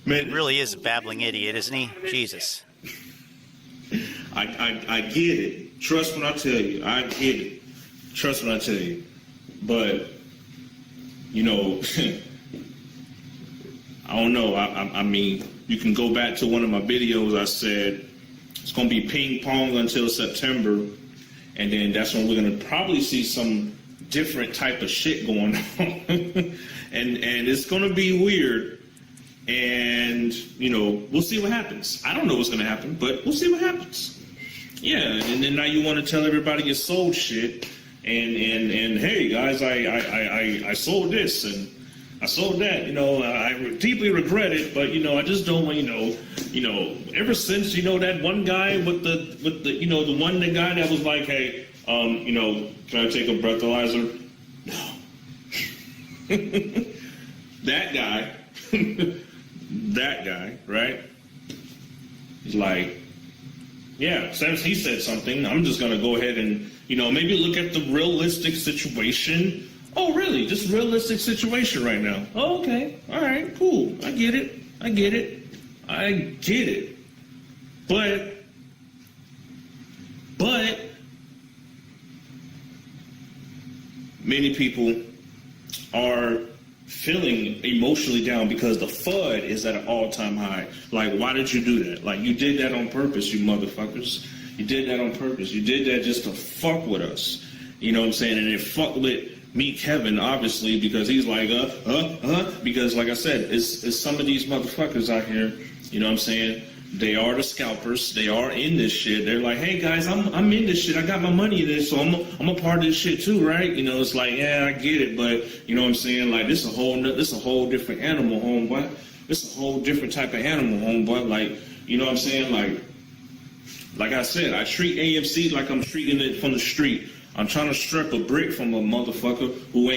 man really is a babbling idiot, isn't he? Jesus. I get it. Trust when I tell you. I get it. Trust when I tell you. But, you know, I don't know. I mean, you can go back to one of my videos. I said it's going to be ping pong until September. And then that's when we're going to probably see some different type of shit going on. and it's going to be weird. And, you know, we'll see what happens. I don't know what's going to happen, but we'll see what happens. Yeah, and then now you want to tell everybody you sold shit. And hey, guys, I sold this and I sold that. You know, I deeply regret it, but, you know, I just don't want, you know, ever since, you know, that one guy with the you know, the one guy that was like, hey, you know, can I take a breathalyzer? No. That guy, right? He's like, yeah, since he said something, I'm just going to go ahead and, you know, maybe look at the realistic situation. Oh, really? Just realistic situation right now. Oh, okay. All right, cool. I get it. But many people are feeling emotionally down because the FUD is at an all-time high. Like, why did you do that? Like, you did that on purpose, you motherfuckers. You did that on purpose. You did that just to fuck with us. You know what I'm saying? And it fucked with me, Kevin, obviously, because he's like, because like I said, it's some of these motherfuckers out here, you know what I'm saying? They are the scalpers. They are in this shit. They're like, hey guys, I'm in this shit. I got my money in this, so I'm a part of this shit too, right? You know, it's like, yeah, I get it, but you know what I'm saying? Like, this a whole different animal, homeboy. This a whole different type of animal, homeboy. Like, you know what I'm saying? Like I said, I treat AMC like I'm treating it from the street. I'm trying to strip a brick from a motherfucker who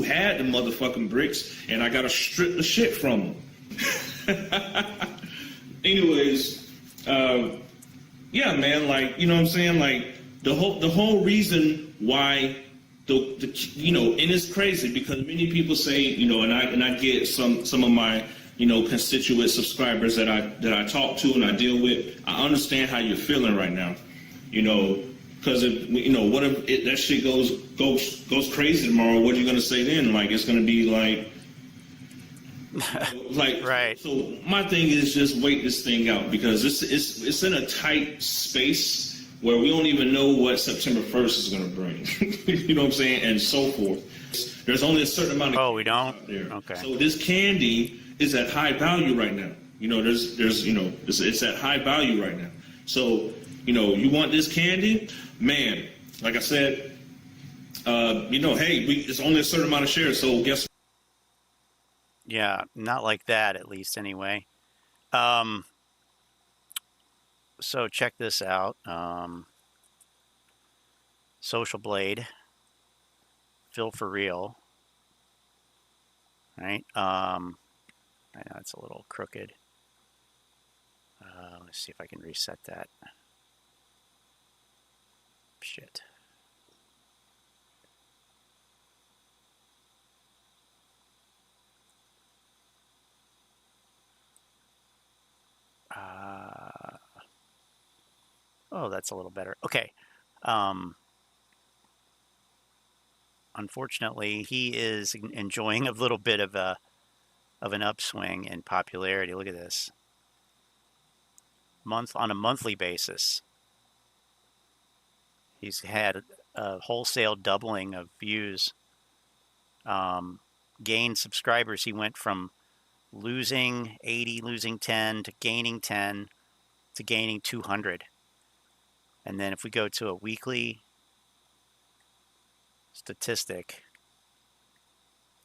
had the motherfucking bricks, and I gotta strip the shit from him. Anyways, yeah, man, like, you know what I'm saying? Like, the whole reason why you know, and it's crazy because many people say, you know, and I get some of my, you know, constituent subscribers that I talk to and I deal with. I understand how you're feeling right now, you know, because if, you know, what if that shit goes crazy tomorrow? What are you gonna say then? Like, it's gonna be like. Like, right. So my thing is just wait this thing out because it's in a tight space where we don't even know what September 1st is going to bring. You know what I'm saying? And so forth. There's only a certain amount of. Oh, we don't. Out there. Okay. So this candy is at high value right now. You know, there's you know, it's at high value right now. So, you know, you want this candy, man. Like I said, you know, hey, it's only a certain amount of shares. So guess. Yeah, not like that, at least, anyway. So check this out. Social Blade, Phil for Real, right? I know it's a little crooked. Let's see if I can reset that. Shit. Oh, that's a little better. Okay. Unfortunately, he is enjoying a little bit of an upswing in popularity. Look at this. On a monthly basis, he's had a wholesale doubling of views. Gained subscribers. He went from losing 80, losing 10 to gaining 10 to gaining 200. And then if we go to a weekly statistic,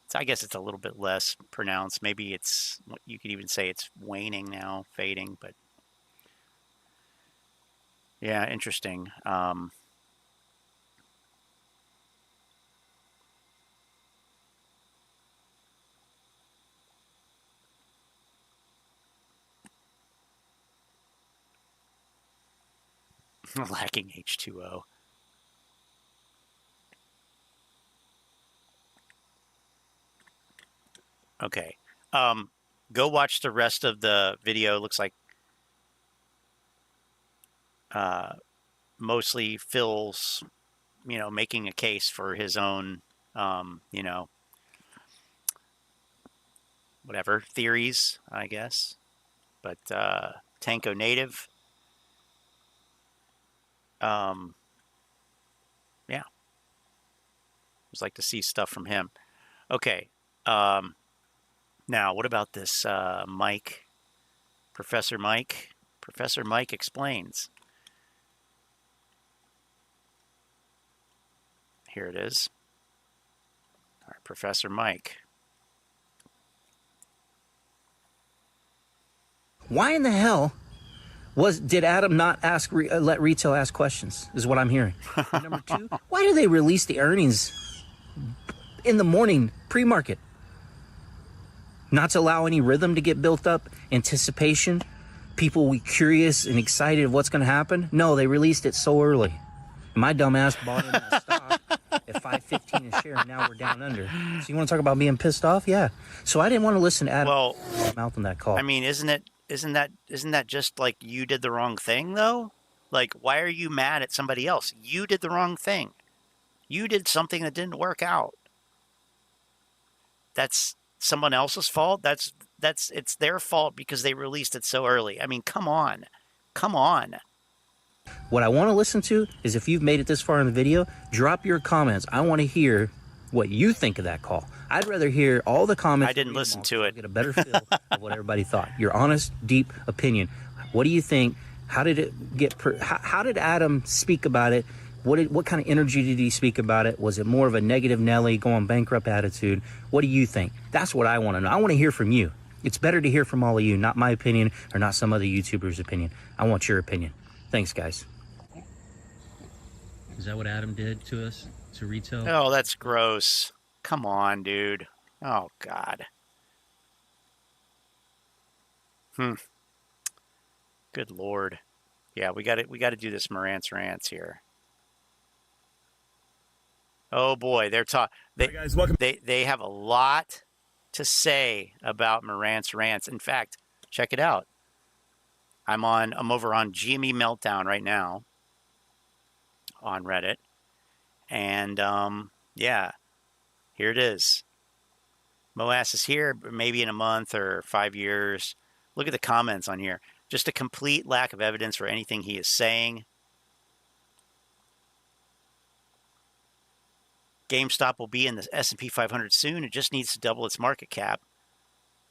so I guess it's a little bit less pronounced. Maybe it's, you could even say it's waning now, fading, but yeah, interesting. Lacking H2O. Okay. Go watch the rest of the video. Looks like mostly Phil's, making a case for his own, whatever, theories, I guess. But Tanko native. Yeah. Just like to see stuff from him. Okay. Now, what about this Mike? Professor Mike? Professor Mike explains. Here it is. All right, Professor Mike. Why in the hell did Adam not let retail ask questions, is what I'm hearing. And number two, why do they release the earnings in the morning pre-market? Not to allow any rhythm to get built up, anticipation, people will be curious and excited of what's going to happen. No, they released it so early. My dumb ass bought in that stock at $5.15 a share, and now we're down under. So you want to talk about being pissed off? Yeah. So I didn't want to listen to Adam mouth on that call. I mean, isn't that just like you did the wrong thing though? Like, why are you mad at somebody else? You did the wrong thing. You did something that didn't work out. That's someone else's fault. It's their fault because they released it so early. I mean, come on. Come on. What I want to listen to is, if you've made it this far in the video, drop your comments. I want to hear what you think of that call. I'd rather hear all the comments. I didn't listen to it. Get a better feel of what everybody thought. Your honest, deep opinion. What do you think? How did it get? How did Adam speak about it? What kind of energy did he speak about it? Was it more of a negative Nelly, going bankrupt attitude? What do you think? That's what I want to know. I want to hear from you. It's better to hear from all of you, not my opinion or not some other YouTuber's opinion. I want your opinion. Thanks, guys. Is that what Adam did to us, to retail? Oh, that's gross. Come on, dude. Oh, God. Good Lord. Yeah, we got to do this Marantz rants here. Oh boy, they're they have a lot to say about Marantz rants. In fact, check it out. I'm over on GME Meltdown right now on Reddit. And yeah, here it is. Moass is here, maybe in a month or 5 years. Look at the comments on here. Just a complete lack of evidence for anything he is saying. GameStop will be in the S&P 500 soon. It just needs to double its market cap.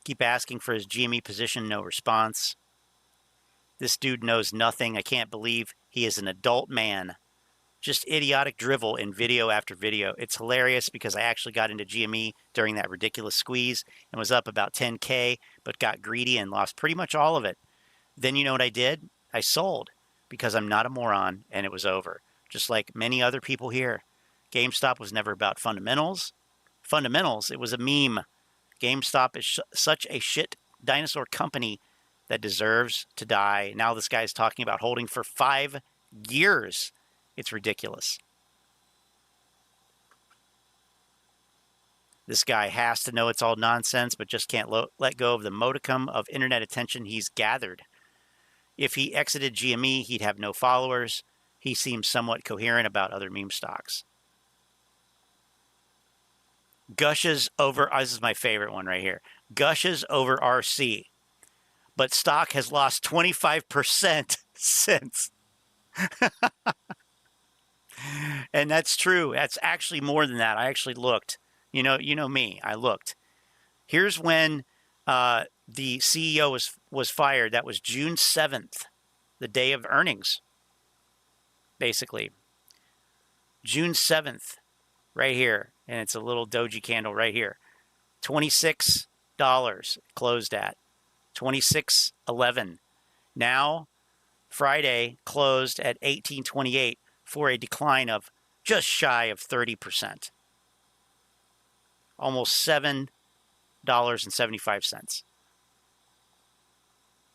Keep asking for his GME position, no response. This dude knows nothing. I can't believe he is an adult man. Just idiotic drivel in video after video. It's hilarious because I actually got into GME during that ridiculous squeeze and was up about 10K, but got greedy and lost pretty much all of it. Then you know what I did? I sold because I'm not a moron, and it was over. Just like many other people here. GameStop was never about fundamentals. Fundamentals, it was a meme. GameStop is such a shit dinosaur company that deserves to die. Now this guy's talking about holding for 5 years. It's ridiculous. This guy has to know it's all nonsense, but just can't let go of the modicum of internet attention he's gathered. If he exited GME, he'd have no followers. He seems somewhat coherent about other meme stocks. Gushes over, this is my favorite one right here. Gushes over RC. But stock has lost 25% since. And that's true. That's actually more than that. I actually looked. You know me. I looked. Here's when the CEO was fired. That was June 7th, the day of earnings. Basically, June 7th, right here, and it's a little doji candle right here. $26 closed at $26.11. Now, Friday closed at $18.28 for a decline of just shy of 30%. Almost $7.75.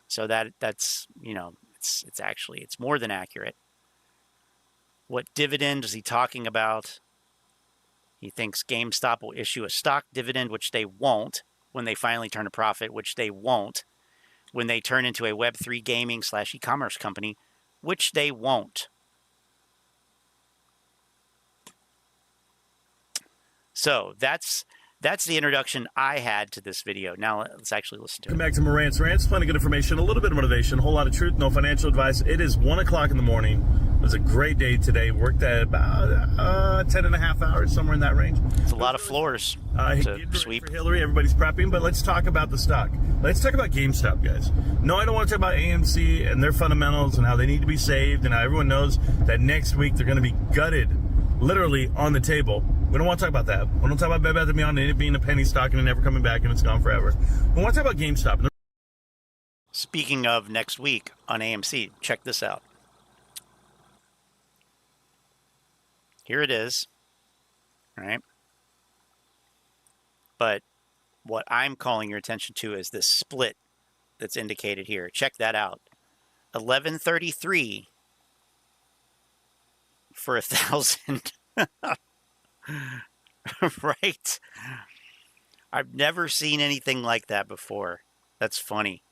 So that's it's more than accurate. What dividend is he talking about? He thinks GameStop will issue a stock dividend, which they won't when they finally turn a profit, which they won't when they turn into a Web3 gaming / e-commerce company, which they won't. So that's the introduction I had to this video. Now let's actually listen to it. Welcome back to Morant's Rants. Plenty of good information, a little bit of motivation, a whole lot of truth, no financial advice. It is 1 o'clock in the morning. It was a great day today. Worked at about 10 and a half hours, somewhere in that range. It's a lot of floors to sweep. For Hillary, everybody's prepping, but let's talk about the stock. Let's talk about GameStop, guys. No, I don't want to talk about AMC and their fundamentals and how they need to be saved and how everyone knows that next week they're going to be gutted, literally on the table. We don't want to talk about that. We don't talk about Bed Bath & Beyond and it being a penny stock and it never coming back and it's gone forever. We want to talk about GameStop. Speaking of next week on AMC, check this out. Here it is. All right. But what I'm calling your attention to is this split that's indicated here. Check that out. 1133 for 1,000. Right? I've never seen anything like that before. That's funny.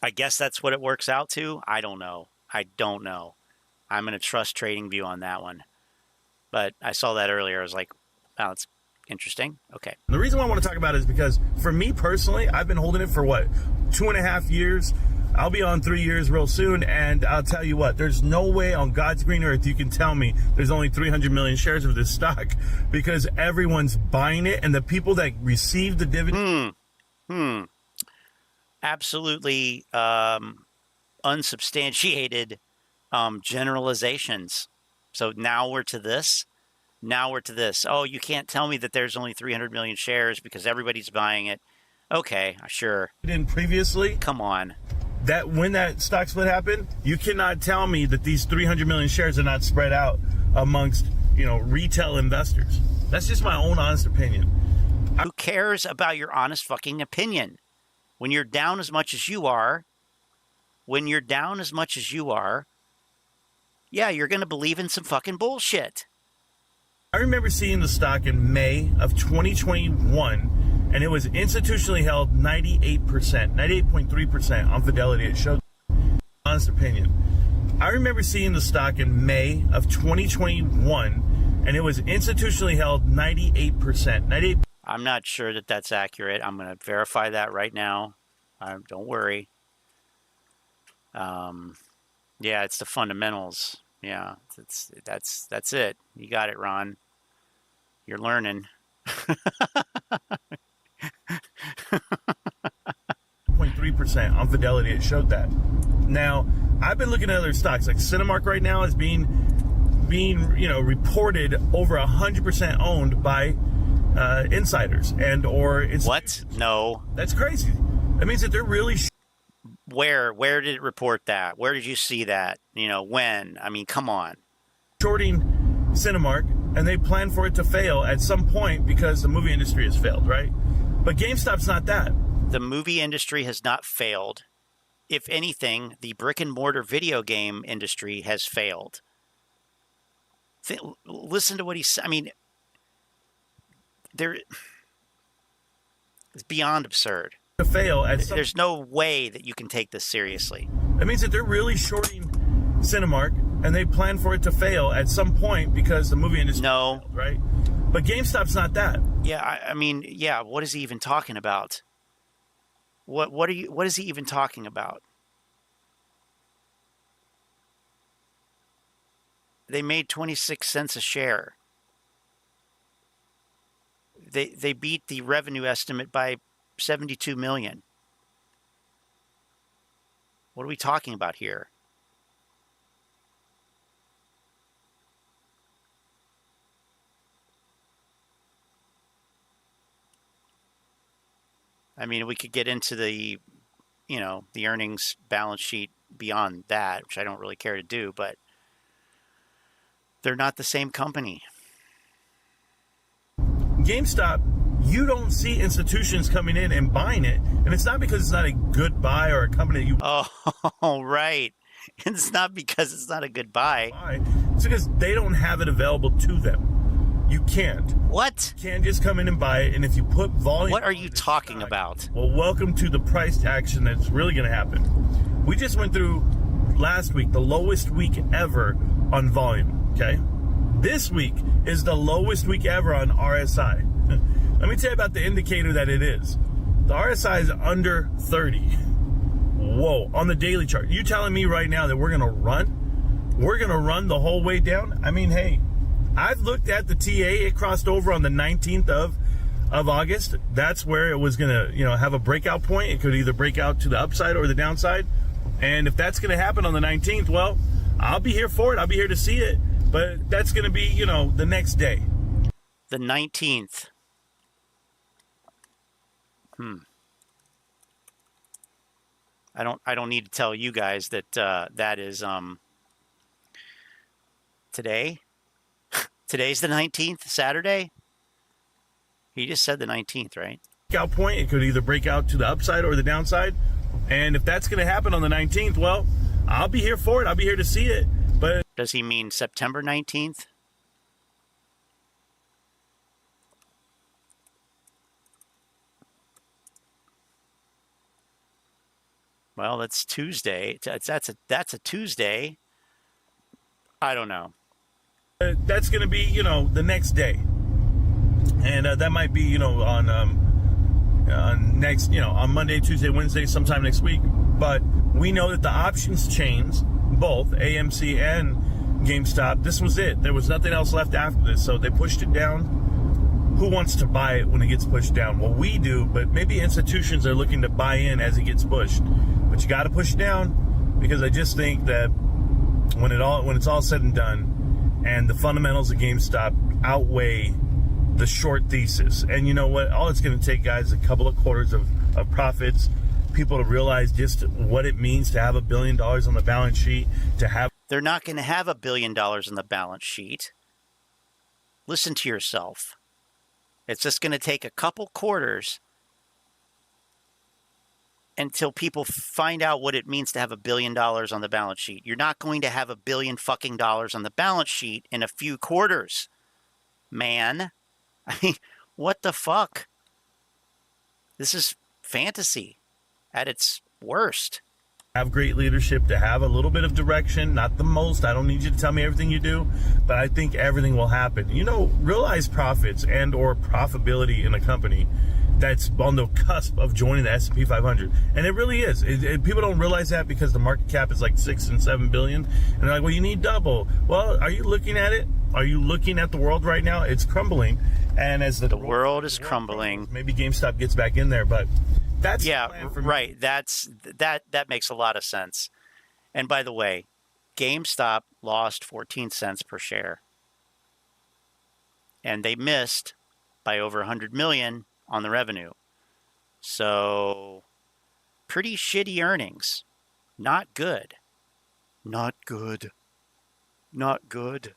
I guess that's what it works out to. I don't know. I'm going to trust TradingView on that one. But I saw that earlier. I was like, wow, that's interesting. Okay. The reason why I want to talk about it is because for me personally, I've been holding it for what, 2.5 years? I'll be on 3 years real soon, and I'll tell you what, there's no way on God's green earth you can tell me there's only 300 million shares of this stock because everyone's buying it, and the people that receive the dividend... Absolutely unsubstantiated generalizations. So now we're to this. Oh, you can't tell me that there's only 300 million shares because everybody's buying it. Okay, sure. Previously, come on. That when that stock split happened, you cannot tell me that these 300 million shares are not spread out amongst, retail investors. That's just my own honest opinion. Who cares about your honest fucking opinion? When you're down as much as you are, yeah, you're going to believe in some fucking bullshit. I remember seeing the stock in May of 2021, and it was institutionally held 98.3% on Fidelity. It showed honest opinion. I remember seeing the stock in May of 2021, and it was institutionally held 98%. I'm not sure that that's accurate. I'm going to verify that right now. Don't worry. Yeah, it's the fundamentals. Yeah, that's it. You got it, Ron. You're learning. 0.3% on Fidelity. It showed that. Now, I've been looking at other stocks like Cinemark right now is being reported over 100% owned by insiders or it's what? No, that's crazy. That means that they're really. Where did it report that? Where did you see that? When? I mean, come on. Shorting Cinemark, and they plan for it to fail at some point because the movie industry has failed, right? But GameStop's not that. The movie industry has not failed. If anything, the brick and mortar video game industry has failed. Listen to what he said. I mean, it's beyond absurd. To fail There's no way that you can take this seriously. That means that they're really shorting Cinemark, and they plan for it to fail at some point because the movie industry failed, right? But GameStop's not that. Yeah, I mean, yeah. What is he even talking about? What is he even talking about? They made 26 cents a share. They beat the revenue estimate by 72 million. What are we talking about here? I mean, we could get into the, the earnings balance sheet beyond that, which I don't really care to do, but they're not the same company. GameStop, you don't see institutions coming in and buying it, and it's not because it's not a good buy or a company that you... Oh, right. It's not because it's not a good buy. It's because they don't have it available to them. You can't. What? You can't just come in and buy it, and if you put volume... What are you talking about? Well, welcome to the price action that's really going to happen. We just went through last week, the lowest week ever on volume, okay? This week is the lowest week ever on RSI. Let me tell you about the indicator that it is. The RSI is under 30. Whoa, on the daily chart. You telling me right now that we're going to run? We're going to run the whole way down? I mean, hey, I've looked at the TA. It crossed over on the 19th of August. That's where it was going to, have a breakout point. It could either break out to the upside or the downside. And if that's going to happen on the 19th, well, I'll be here for it. I'll be here to see it. But that's going to be, the next day. The 19th. I don't need to tell you guys that that is today. Today's the 19th, Saturday. He just said the 19th, right? Breakout point. It could either break out to the upside or the downside. And if that's going to happen on the 19th, well, I'll be here for it. I'll be here to see it. But does he mean September 19th? Well, that's Tuesday. That's a Tuesday. I don't know. That's going to be, the next day. And that might be, on next, on Monday, Tuesday, Wednesday, sometime next week. But we know that the options chains, both AMC and GameStop, this was it. There was nothing else left after this. So they pushed it down. Who wants to buy it when it gets pushed down? Well, we do, but maybe institutions are looking to buy in as it gets pushed. But you got to push it down, because I just think that when it's all said and done, and the fundamentals of GameStop outweigh the short thesis. And you know what? All it's going to take, guys, is a couple of quarters of profits, people to realize just what it means to have $1 billion on the balance sheet, to have... They're not going to have $1 billion on the balance sheet. Listen to yourself. It's just going to take a couple quarters until people find out what it means to have $1 billion on the balance sheet. You're not going to have $1 billion fucking dollars on the balance sheet in a few quarters, man. I mean, what the fuck? This is fantasy at its worst. Have great leadership, to have a little bit of direction, not the most. I don't need you to tell me everything you do, but I think everything will happen. Realized profits and or profitability in a company that's on the cusp of joining the S&P 500. And it really is. People don't realize that because the market cap is like 6 and 7 billion. And they're like, well, you need double. Well, are you looking at it? Are you looking at the world right now? It's crumbling. And as the world is crumbling, maybe GameStop gets back in there, but that's right. That makes a lot of sense. And by the way, GameStop lost 14 cents per share, and they missed by over 100 million on the revenue. So pretty shitty earnings. Not good. Not good. Not good.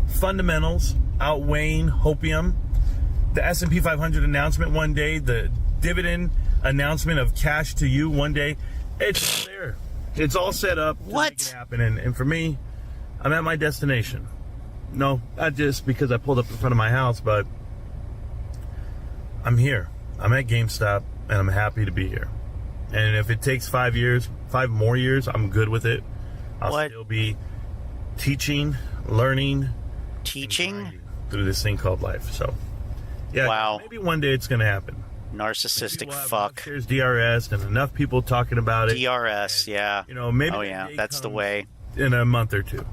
Fundamentals outweighing hopium. the S&P 500 announcement one day, the dividend announcement of cash to you one day. It's there. It's all set up to make it happen. And for me, I'm at my destination. No, not just because I pulled up in front of my house, but I'm here. I'm at GameStop, and I'm happy to be here. And if it takes 5 more years, I'm good with it. I'll still be teaching, learning, through this thing called life. So, yeah, maybe one day it's going to happen. Narcissistic fuck. There's DRS and enough people talking about it. DRS, yeah. You know, maybe. Oh yeah, that's the way. In a month or two,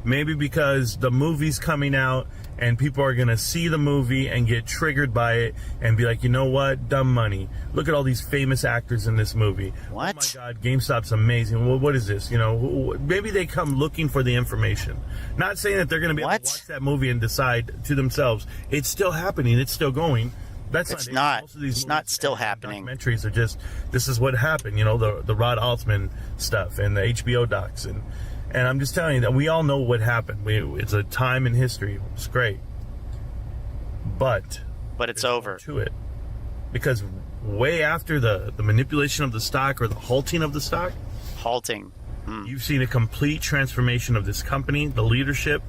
maybe because the movie's coming out and people are gonna see the movie and get triggered by it and be like, you know what, dumb money. Look at all these famous actors in this movie. What? Oh my God, GameStop's amazing. Well, what is this? You know, maybe they come looking for the information. Not saying that they're gonna be able to watch that movie and decide to themselves. It's still happening. It's still going. It's not. It's not still happening. Documentaries are just, this is what happened. You know, the Rod Altman stuff and the HBO docs, and I'm just telling you that we all know what happened. It's a time in history. It's great, but it's over. To it, because way after the manipulation of the stock or the halting of the stock, you've seen a complete transformation of this company, the leadership,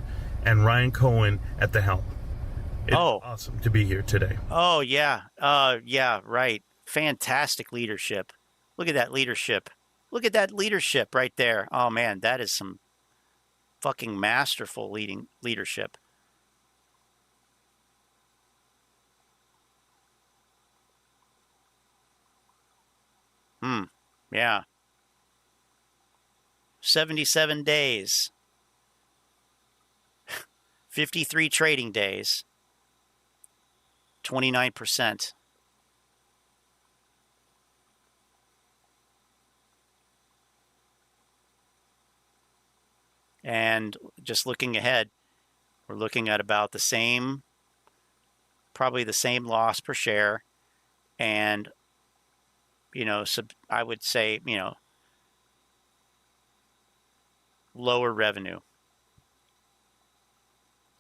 and Ryan Cohen at the helm. It's awesome to be here today. Oh, yeah. Yeah, right. Fantastic leadership. Look at that leadership. Look at that leadership right there. Oh, man, that is some fucking masterful leadership. Yeah. 77 days. 53 trading days. 29%. And just looking ahead, we're looking at about the same, probably the same loss per share. And, you know, I would say, you know, lower revenue.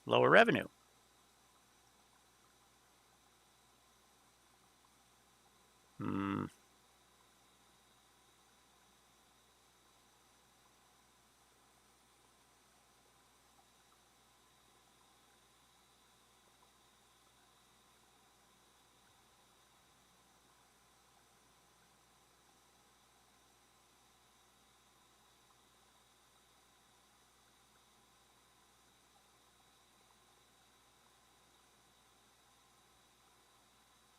Lower revenue.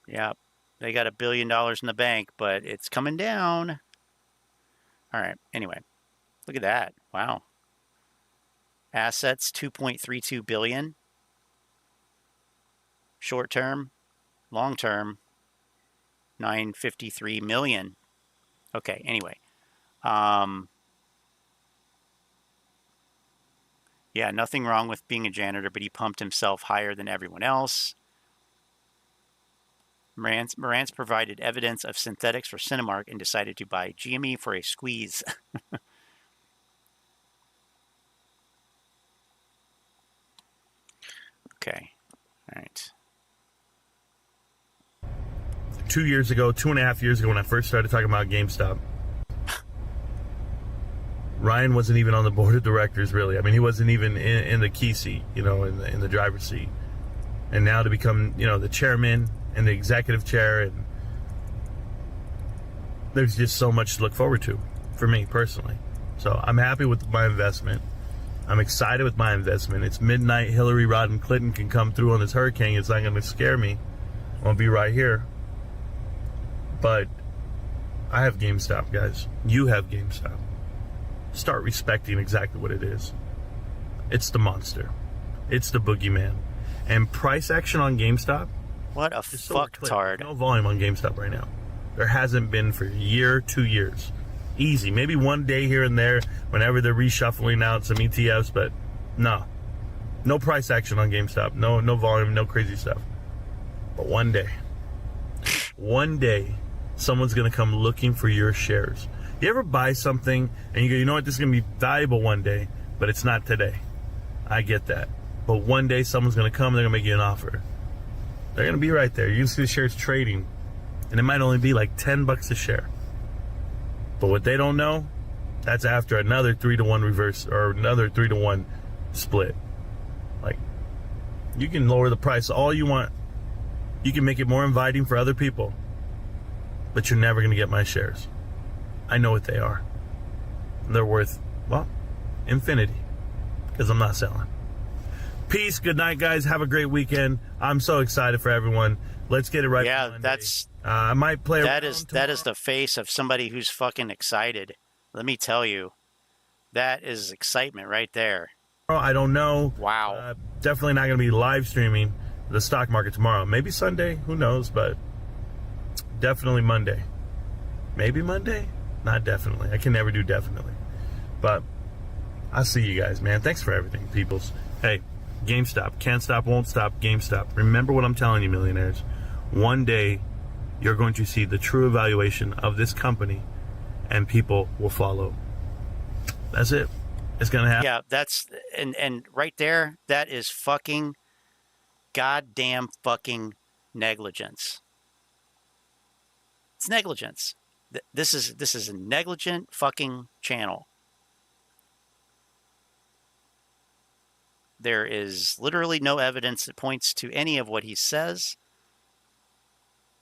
Yeah, they got $1 billion in the bank, but it's coming down. All right, anyway, look at that. Wow. Assets, $2.32 billion. Short term, long term, $953 million. Okay, anyway. Yeah, nothing wrong with being a janitor, but he pumped himself higher than everyone else. Marantz provided evidence of synthetics for Cinemark and decided to buy GME for a squeeze. Okay. All right. 2 years ago, 2.5 years ago, when I first started talking about GameStop, Ryan wasn't even on the board of directors, really. I mean, he wasn't even in the key seat, you know, in the driver's seat. And now to become, you know, the chairman and the executive chair, and there's just so much to look forward to for me personally. So I'm happy with my investment. I'm excited with my investment. It's midnight. Hillary Rodham Clinton can come through on this hurricane. It's not going to scare me. I'm going to be right here. But I have GameStop, guys. You have GameStop. Start respecting exactly what it is. It's the monster. It's the boogeyman. And price action on GameStop, what a fucktard. No volume on GameStop right now. There hasn't been for a year, 2 years. Easy. Maybe one day here and there whenever they're reshuffling out some ETFs, but no. No price action on GameStop. No volume, no crazy stuff. But one day, someone's going to come looking for your shares. You ever buy something and you go, you know what, this is going to be valuable one day, but it's not today. I get that. But one day someone's going to come and they're going to make you an offer. They're going to be right there. You can see the shares trading, and it might only be like $10 a share. But what they don't know, that's after another 3-to-1 reverse or another 3-to-1 split. Like, you can lower the price all you want. You can make it more inviting for other people, but you're never going to get my shares. I know what they are. They're worth, well, infinity, because I'm not selling. Peace. Good night, guys. Have a great weekend. I'm so excited for everyone. Let's get it right. Yeah, that's. I might play. That is the face of somebody who's fucking excited. Let me tell you, that is excitement right there. I don't know. Wow. Definitely not going to be live streaming the stock market tomorrow. Maybe Sunday. Who knows? But definitely Monday. Maybe Monday. Not definitely. I can never do definitely. But I'll see you guys, man. Thanks for everything, peoples. Hey, GameStop. Can't stop, won't stop. GameStop. Remember what I'm telling you, millionaires. One day, you're going to see the true evaluation of this company, and people will follow. That's it. It's going to happen. Yeah, that's... And right there, that is fucking... goddamn fucking negligence. It's negligence. This is a negligent fucking channel. There is literally no evidence that points to any of what he says,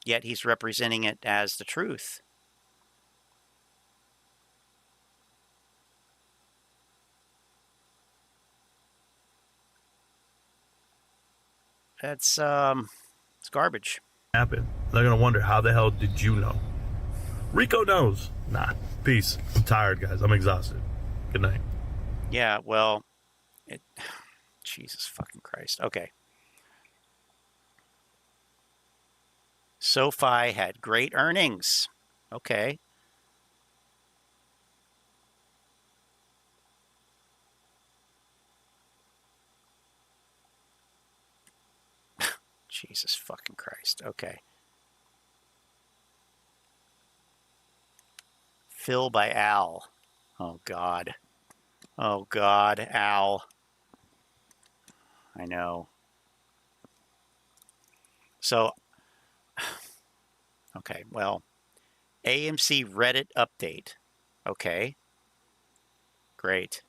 yet he's representing it as the truth. That's it's garbage. Happen. They're gonna wonder, how the hell did you know? Rico knows. Nah. Peace. I'm tired, guys. I'm exhausted. Good night. Yeah, well, Jesus fucking Christ. Okay. SoFi had great earnings. Okay. Jesus fucking Christ. Okay. Phil by Al. Oh, God. Oh, God, Al. I know. So, okay, well, AMC Reddit update. Okay. Great.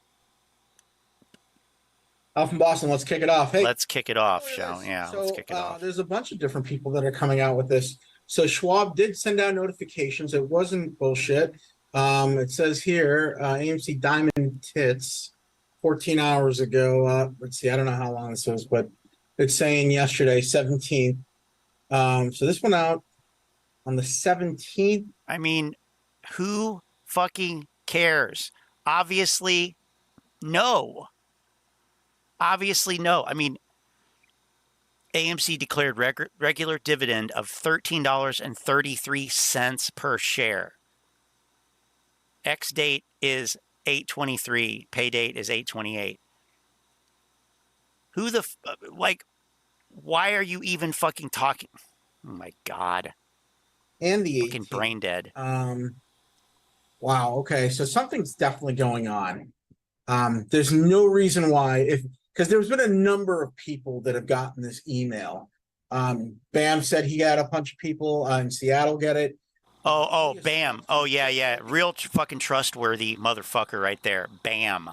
Al from Boston, let's kick it off. Hey, let's kick it off, shall we? Yeah, let's kick it off. There's a bunch of different people that are coming out with this. So Schwab did send out notifications. It wasn't bullshit. It says here, AMC Diamond Tits, 14 hours ago. Let's see, I don't know how long this was, but it's saying yesterday, 17th. So this went out on the 17th. I mean, who fucking cares? Obviously, no. Obviously, no. I mean, AMC declared regular dividend of $13.33 per share. X date is 8/23. Pay date is 8/28. Who the like? Why are you even fucking talking? Oh my God! And the fucking brain dead. Wow. Okay, so something's definitely going on. There's no reason why because there's been a number of people that have gotten this email. Bam said he had a bunch of people in Seattle get it. Oh, Bam. Oh, yeah. Real fucking trustworthy motherfucker right there. Bam.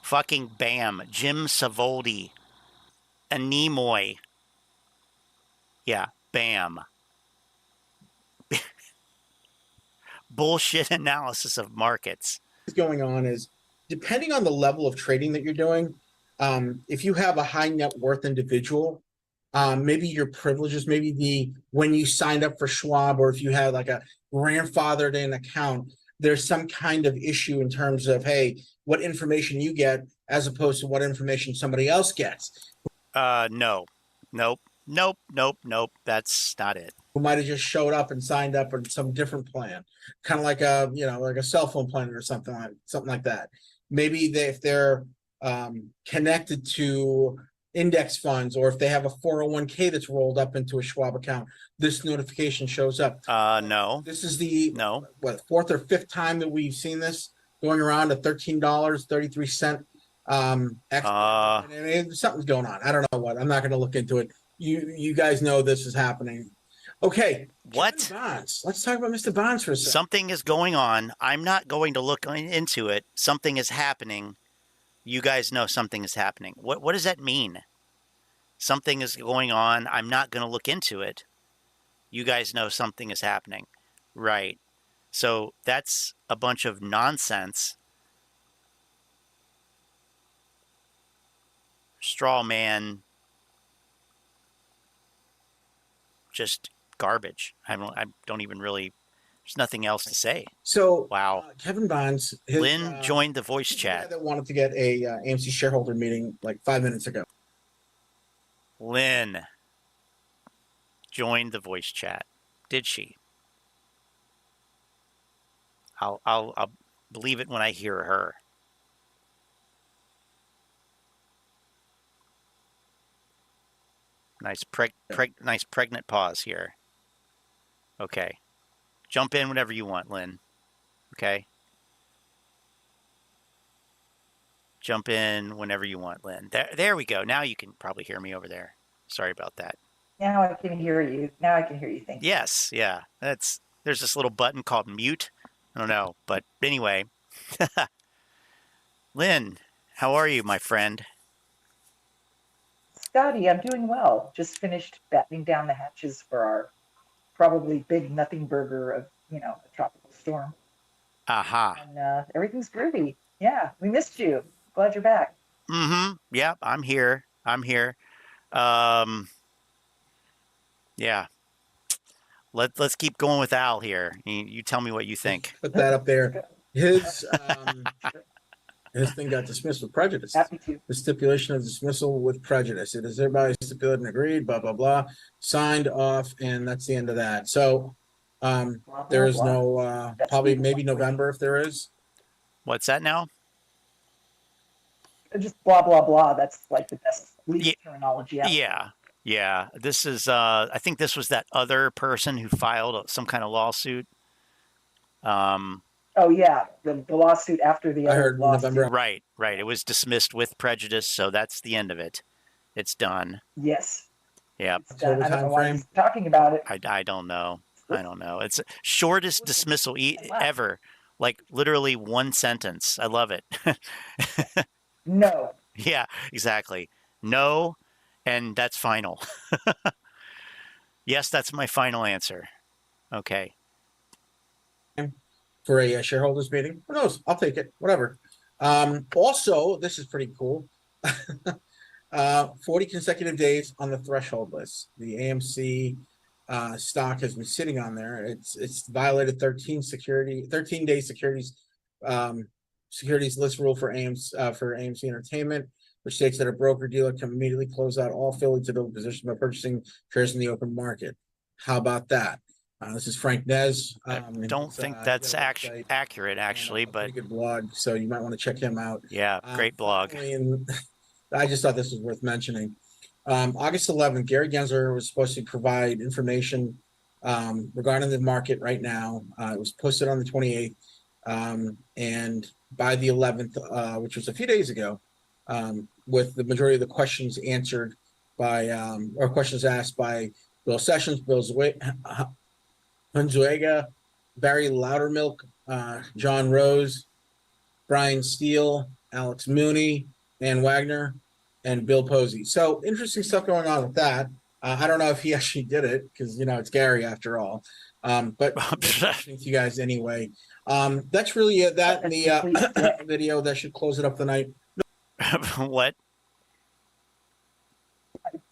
Fucking Bam. Jim Savoldi. Animoy. Yeah, Bam. Bullshit analysis of markets. What's going on is, depending on the level of trading that you're doing, if you have a high net worth individual, maybe your privileges, maybe when you signed up for Schwab, or if you had like a grandfathered in account, there's some kind of issue in terms of, hey, what information you get as opposed to what information somebody else gets. No. Nope. That's not it. Who might have just showed up and signed up on some different plan, kind of like a cell phone plan or something like that. Maybe if they're connected to index funds, or if they have a 401k that's rolled up into a Schwab account, this notification shows up. No. This is the fourth or fifth time that we've seen this going around at $13.33. Something's going on. I don't know what. I'm not going to look into it. you guys know this is happening. Okay. What? Kevin Bonds. Let's talk about Mr. Bonds for a second. Something is going on. I'm not going to look into it. Something is happening. You guys know something is happening. What does that mean? Something is going on. I'm not going to look into it. You guys know something is happening. Right. So that's a bunch of nonsense. Straw man. Just garbage. I don't even really, there's nothing else to say. So wow. Kevin Bonds, Lynn joined the voice chat. That wanted to get a AMC shareholder meeting like 5 minutes ago. Lynn joined the voice chat. Did she? I'll believe it when I hear her. Nice nice pregnant pause here. Okay. Jump in whenever you want, Lynn. Okay. Jump in whenever you want, Lynn. There we go. Now you can probably hear me over there. Sorry about that. Now I can hear you. Now I can hear you. Thank you. Yes, yeah. There's this little button called mute. I don't know, but anyway. Lynn, how are you, my friend? Scotty, I'm doing well. Just finished battening down the hatches for our probably big nothing burger of, a tropical storm. Aha. And everything's groovy. Yeah, we missed you. Glad you're back. Mm-hmm. Yep, I'm here. Yeah. Let's keep going with Al here. You tell me what you think. Put that up there. His thing got dismissed with prejudice. Happy to. The stipulation of dismissal with prejudice. It is thereby stipulated and agreed, blah, blah, blah, signed off, and that's the end of that. So there is no, probably maybe November if there is. What's that now? Just blah, blah, blah. That's like the best legal terminology out there. Yeah. This is, I think this was that other person who filed some kind of lawsuit. Oh, yeah. The lawsuit after the other lawsuit. November. Right. It was dismissed with prejudice, so that's the end of it. It's done. Yes. Yeah. It's done. I don't know why he's talking about it. I don't know. It's the shortest dismissal ever. Like literally one sentence. I love it. No. Yeah, exactly. No, and that's final. Yes, that's my final answer. Okay. For a shareholders meeting. Who knows? I'll take it. Whatever. Also, this is pretty cool. 40 consecutive days on the threshold list. The AMC stock has been sitting on there. It's violated 13-day securities list rule for AMC Entertainment, which states that a broker dealer can immediately close out all affiliates to build position by purchasing shares in the open market. How about that? This is Frank Nez. I don't think that's accurate, actually, but pretty good blog, so you might want to check him out. Yeah, great blog. I just thought this was worth mentioning. August 11th, Gary Gensler was supposed to provide information regarding the market right now. It was posted on the 28th, and by the 11th, which was a few days ago, with the majority of the questions answered by, or questions asked by Bill Sessions, Bill Hunzuega, Barry Loudermilk, John Rose, Brian Steele, Alex Mooney, Ann Wagner, and Bill Posey. So interesting stuff going on with that. I don't know if he actually did it because, it's Gary after all. But thank you guys anyway. That's really it. That and the video that should close it up tonight. What?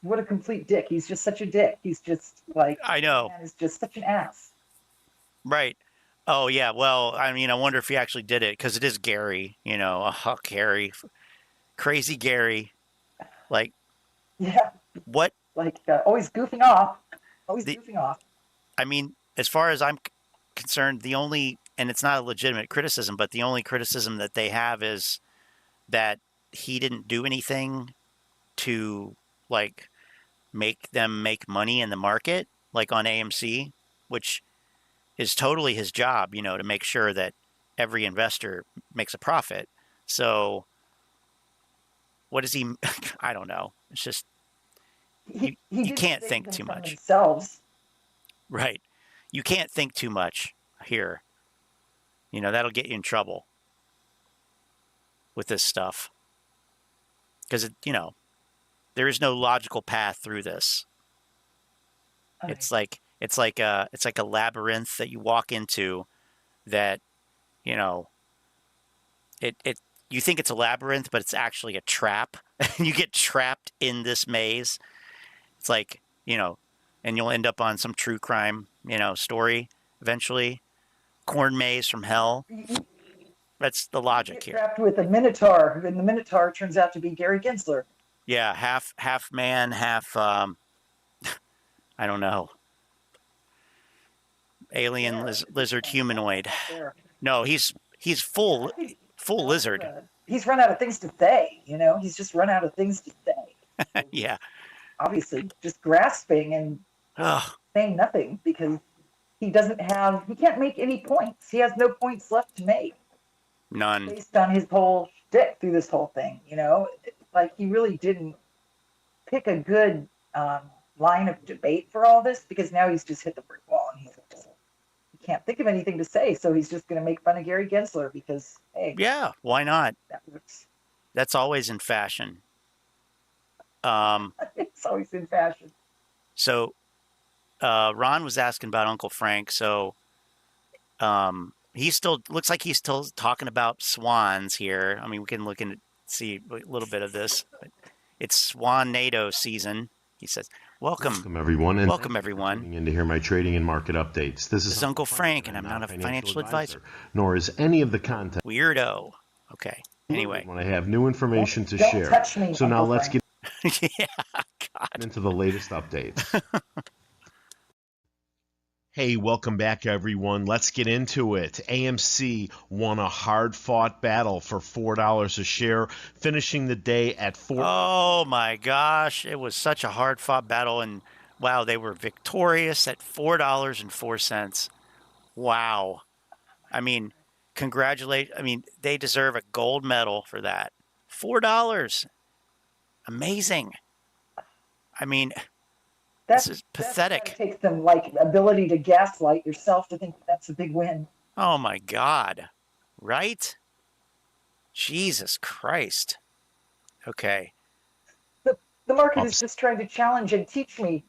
What a complete dick. He's just such a dick. He's just like, I know. Man, he's just such an ass. Right. Oh, yeah. Well, I mean, I wonder if he actually did it because it is Gary, Gary. Crazy Gary. Like, yeah. What? Like, always goofing off. Goofing off. I mean, as far as I'm concerned, and it's not a legitimate criticism, but the only criticism that they have is that he didn't do anything to, like, make them make money in the market, like on AMC, which is totally his job, to make sure that every investor makes a profit. So what is he? I don't know. It's just You can't think too much. Themselves. Right. You can't think too much here. You know, that'll get you in trouble with this stuff. Because, you know, there is no logical path through this. Okay. It's like a labyrinth that you walk into that, you know, you think it's a labyrinth, but it's actually a trap. And you get trapped in this maze. It's like, you know, and you'll end up on some true crime, you know, story eventually. Corn maze from hell. That's the logic here. Trapped with a minotaur, and the minotaur turns out to be Gary Gensler. Yeah, half man, half I don't know, alien lizard humanoid. No, he's full lizard. He's run out of things to say. You know, he's just run out of things to say. Yeah. Obviously, just grasping and saying nothing because he can't make any points. He has no points left to make. None. Based on his whole shtick through this whole thing, you know, like he really didn't pick a good line of debate for all this because now he's just hit the brick wall and he can't think of anything to say, so he's just going to make fun of Gary Gensler because, hey. Yeah, why not? That works. That's always in fashion. It's always in fashion. So, Ron was asking about Uncle Frank. So, looks like he's still talking about swans here. I mean, we can look and see a little bit of this. But it's Swan-nado season. He says, Welcome everyone. And welcome everyone. In to hear my trading and market updates. This is Uncle Frank, and I'm not a financial advisor. Nor is any of the content. Weirdo. Okay. Anyway. When I have new information to Don't share. touch me, so now Uncle let's Frank. get yeah, God. into the latest updates. Hey, welcome back, everyone. Let's get into it. AMC won a hard-fought battle for $4 a share, finishing the day at $4. Oh, my gosh. It was such a hard-fought battle, and, wow, they were victorious at $4.04. Wow. I mean, they deserve a gold medal for that. $4. Amazing. I mean... This is pathetic. It takes some ability to gaslight yourself to think that's a big win. Oh my God. Right? Jesus Christ. Okay. The market is just trying to challenge and teach me.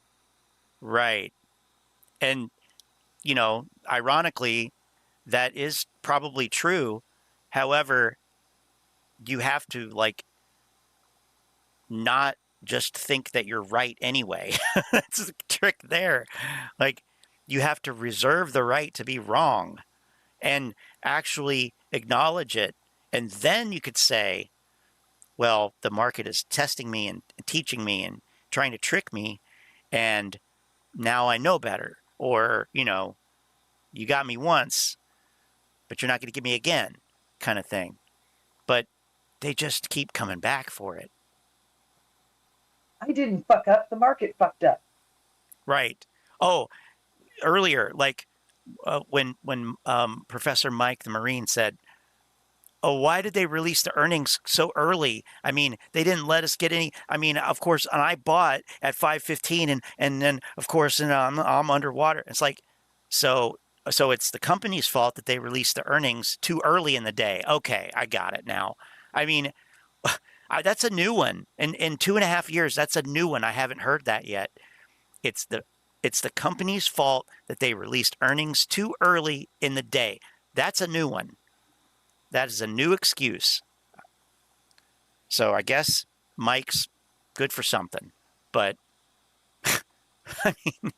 Right. And, you know, ironically, that is probably true. However, you have to, not just think that you're right anyway. That's the trick there. You have to reserve the right to be wrong and actually acknowledge it. And then you could say, well, the market is testing me and teaching me and trying to trick me. And now I know better. Or, you know, you got me once, but you're not going to get me again, kind of thing. But they just keep coming back for it. I didn't fuck up. The market fucked up. Right. Oh, earlier, when Professor Mike the Marine said, oh, why did they release the earnings so early? I mean, they didn't let us get any. I mean, of course, and I bought at 5:15, and then of course, and I'm underwater. It's like, so it's the company's fault that they released the earnings too early in the day. Okay, I got it now. I mean. That's a new one. In 2.5 years, that's a new one. I haven't heard that yet. It's the company's fault that they released earnings too early in the day. That's a new one. That is a new excuse. So I guess Mike's good for something. But I mean,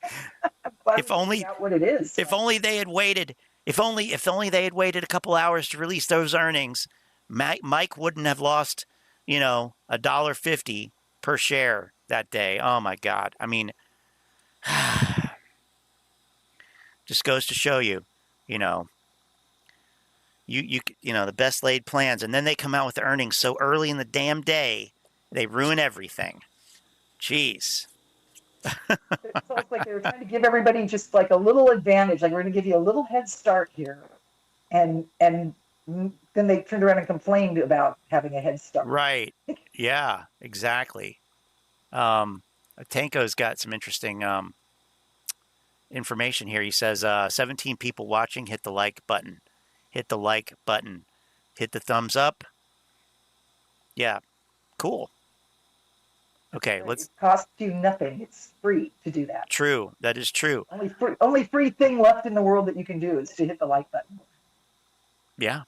if only what it is. If only they had waited. If only they had waited a couple hours to release those earnings, Mike wouldn't have lost, you know, $1.50 per share that day. Oh my God. I mean, just goes to show you, you know, you know, the best laid plans. And then they come out with the earnings so early in the damn day, they ruin everything. Jeez. It's almost like they were trying to give everybody just a little advantage. Like, we're going to give you a little head start here. And then they turned around and complained about having a head start. Right. Yeah, exactly. Tanko's got some interesting information here. He says 17 people watching. Hit the like button. Hit the like button. Hit the thumbs up. Yeah, cool. Okay, let's. It costs you nothing. It's free to do that. True, that is true. Only free thing left in the world that you can do is to hit the like button. Yeah.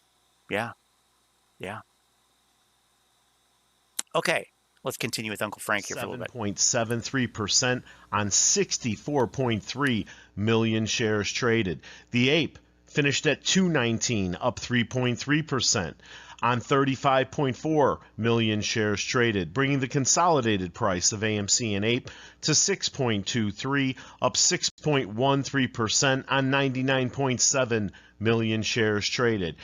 Okay, let's continue with Uncle Frank here for a little bit. 7.73% on 64.3 million shares traded. The ape finished at 219, up 3.3% on 35.4 million shares traded, bringing the consolidated price of AMC and ape to 6.23, up 6.13% on 99.7 million shares traded.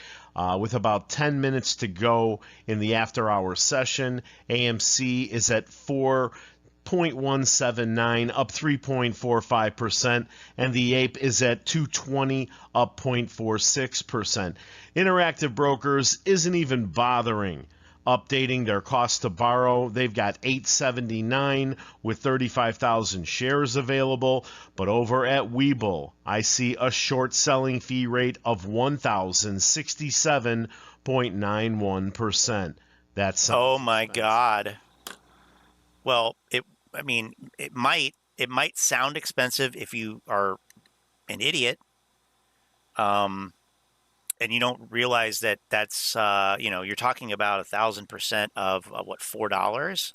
With about 10 minutes to go in the after-hour session, AMC is at 4.179, up 3.45%, and the ape is at 220, up 0.46%. Interactive Brokers isn't even bothering updating their cost to borrow. They've got 879 with 35,000 shares available, but over at Webull, I see a short selling fee rate of 1,067.91%. That's oh my God. Well, it might sound expensive if you are an idiot, and you don't realize that that's you're talking about 1,000% of what, $4.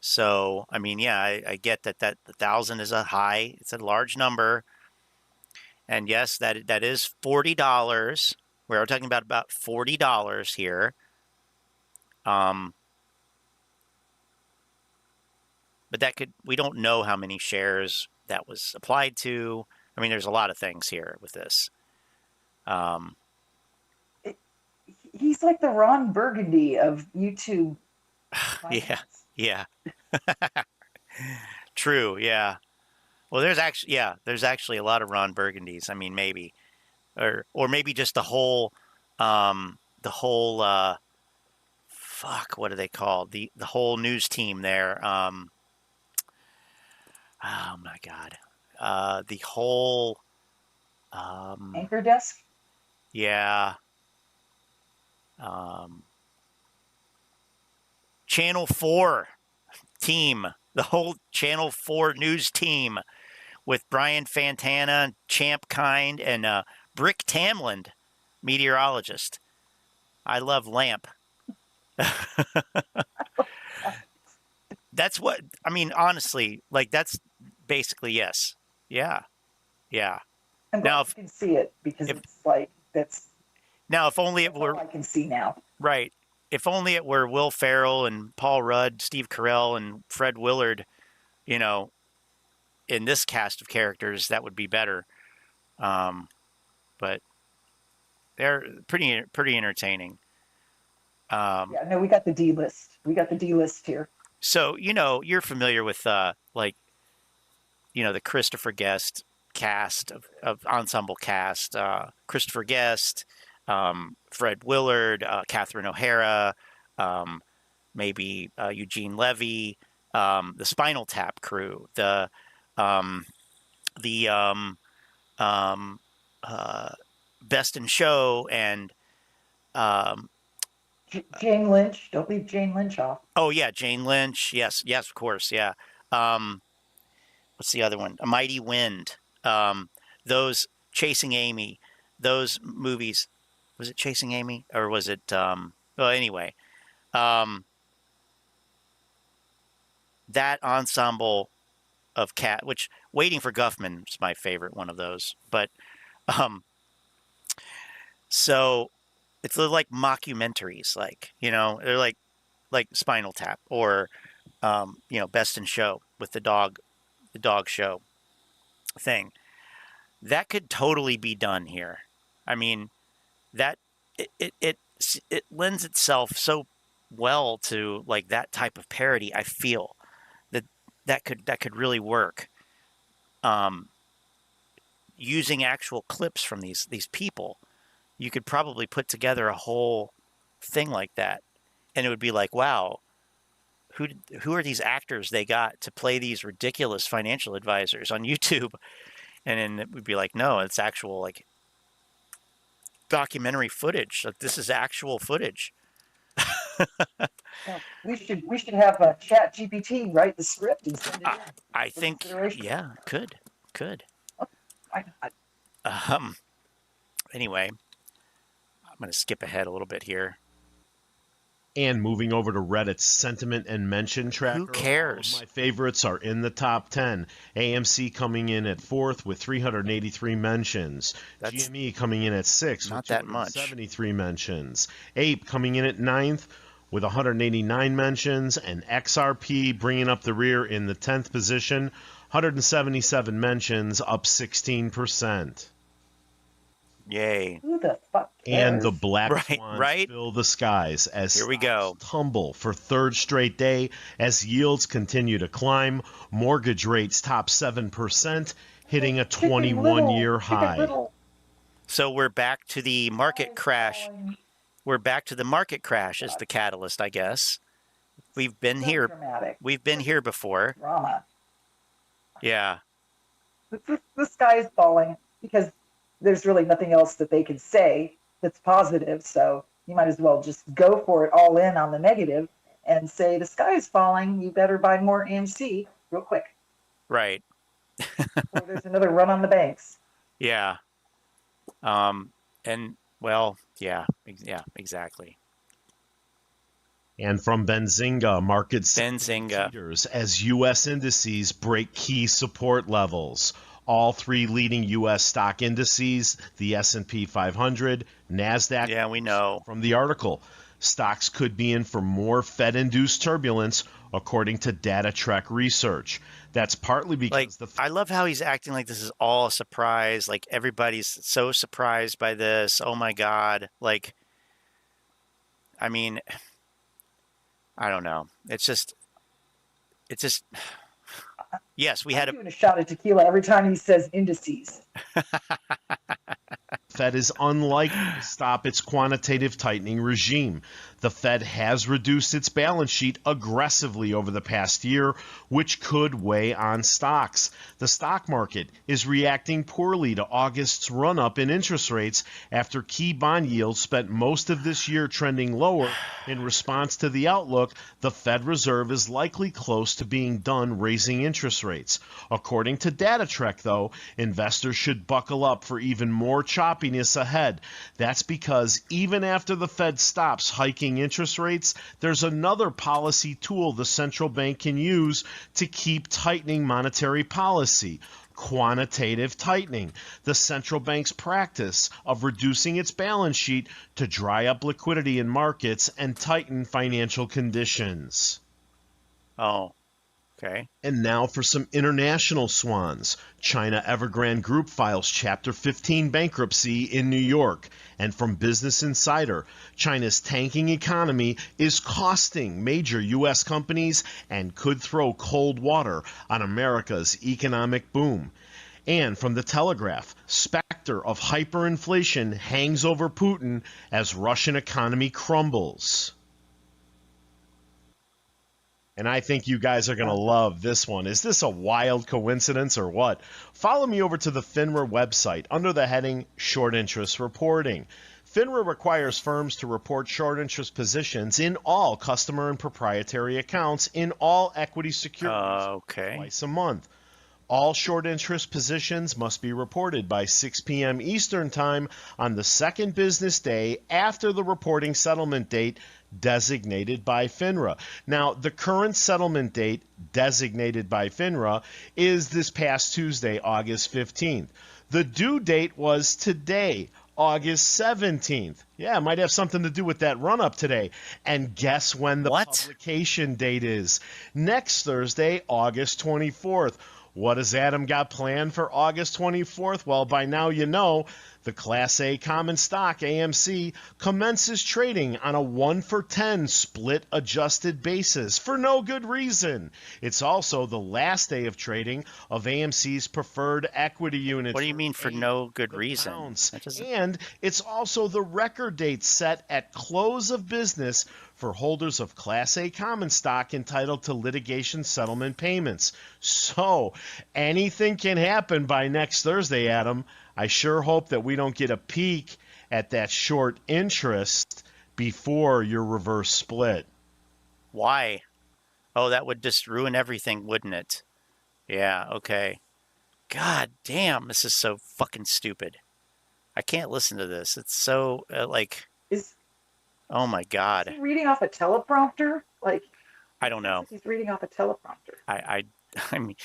So I mean, yeah, I get that 1,000 is a high, it's a large number, and yes, that is $40. We're talking about $40 here. But we don't know how many shares that was applied to. I mean, there's a lot of things here with this. He's like the Ron Burgundy of YouTube. Yeah. True. Yeah. Well, there's actually a lot of Ron Burgundys. I mean, maybe, or maybe just the whole, fuck, what are they called? The whole news team there. Oh my God. The whole, Anchor desk. Yeah. Channel 4 team, the whole Channel 4 news team with Brian Fantana, Champ Kind, and Brick Tamland, meteorologist. I love Lamp. That's what, I mean, honestly, like that's basically, yes. Yeah. I'm glad you can see it because it's like, that's. Now, if only it were. All I can see now. Right. If only it were Will Ferrell and Paul Rudd, Steve Carell, and Fred Willard, in this cast of characters, that would be better. But they're pretty entertaining. No, we got the D list. We got the D list here. So, you're familiar with, the Christopher Guest cast of ensemble cast, Christopher Guest, Fred Willard, Catherine O'Hara, maybe Eugene Levy, the Spinal Tap crew, the Best in Show, and Jane Lynch. Don't leave Jane Lynch off. Oh yeah, Jane Lynch. Yes, of course. Yeah. What's the other one? A Mighty Wind. Those Chasing Amy. Those movies. Was it Chasing Amy or was it? Well, anyway, that ensemble of which Waiting for Guffman is my favorite one of those. But so it's like mockumentaries, they're like Spinal Tap or Best in Show with the dog show thing. That could totally be done here. I mean, that it lends itself so well to like that type of parody. I feel that could really work. Using actual clips from these people, you could probably put together a whole thing like that, and it would be like, wow, who are these actors they got to play these ridiculous financial advisors on YouTube? And then it would be like, no, it's actual like documentary footage. Like this is actual footage. Well, we should have a Chat GPT write the script and send it in. I think, yeah, could. Anyway, I'm going to skip ahead a little bit here. And moving over to Reddit's sentiment and mention tracker. Who cares? All of my favorites are in the top 10. AMC coming in at 4th with 383 mentions. GME coming in at 6th with 273 mentions. Ape coming in at 9th with 189 mentions. And XRP bringing up the rear in the 10th position. 177 mentions, up 16%. Yay. Who the fuck cares? And the black swans fill the skies as here we go. Tumble for third straight day as yields continue to climb. Mortgage rates top 7%, hitting a 21-year high. So we're back to the market crash. We're back to the market crash as the catalyst, I guess. We've been here. Dramatic. We've been here before. Drama. Yeah. The sky is falling because there's really nothing else that they can say that's positive. So you might as well just go for it all in on the negative and say the sky is falling. You better buy more AMC real quick. Right. Or there's another run on the banks. Yeah. And well, yeah, exactly. And from Benzinga, markets as U.S. indices break key support levels. All three leading U.S. stock indices, the S&P 500, NASDAQ. Yeah, we know. From the article, stocks could be in for more Fed-induced turbulence, according to DataTrek research. That's partly because I love how he's acting like this is all a surprise. Like everybody's so surprised by this. Oh my God. Like, I mean, I don't know. It's just. Yes, we had doing a shot of tequila every time he says indices. Fed is unlikely to stop its quantitative tightening regime. The Fed has reduced its balance sheet aggressively over the past year, which could weigh on stocks. The stock market is reacting poorly to August's run-up in interest rates after key bond yields spent most of this year trending lower. In response to the outlook, the Fed Reserve is likely close to being done raising interest rates. According to DataTrek, though, investors should buckle up for even more choppiness ahead. That's because even after the Fed stops hiking interest rates, there's another policy tool the central bank can use to keep tightening monetary policy: quantitative tightening, the central bank's practice of reducing its balance sheet to dry up liquidity in markets and tighten financial conditions. Oh, okay. And now for some international swans. China Evergrande Group files Chapter 15 bankruptcy in New York. And from Business Insider, China's tanking economy is costing major U.S. companies and could throw cold water on America's economic boom. And from The Telegraph, specter of hyperinflation hangs over Putin as Russian economy crumbles. And I think you guys are going to love this one. Is this a wild coincidence or what? Follow me over to the FINRA website under the heading Short Interest Reporting. FINRA requires firms to report short interest positions in all customer and proprietary accounts in all equity securities twice a month. All short interest positions must be reported by 6 p.m. Eastern Time on the second business day after the reporting settlement date designated by FINRA. Now, the current settlement date designated by FINRA is this past Tuesday, August 15th. The due date was today, August 17th. Yeah, it might have something to do with that run-up today. And guess when the publication date is? Next Thursday, August 24th. What has Adam got planned for August 24th? Well, by now you know The Class A common stock, AMC, commences trading on a 1-for-10 split adjusted basis for no good reason. It's also the last day of trading of AMC's preferred equity units. What do you mean for no good reason? And it's also the record date set at close of business for holders of Class A common stock entitled to litigation settlement payments. So anything can happen by next Thursday, Adam. I sure hope that we don't get a peek at that short interest before your reverse split. Why? Oh, that would just ruin everything, wouldn't it? Yeah, okay. God damn, this is so fucking stupid. I can't listen to this. It's so, oh my God. Is he reading off a teleprompter? Like, I don't know. he's reading off a teleprompter. I mean,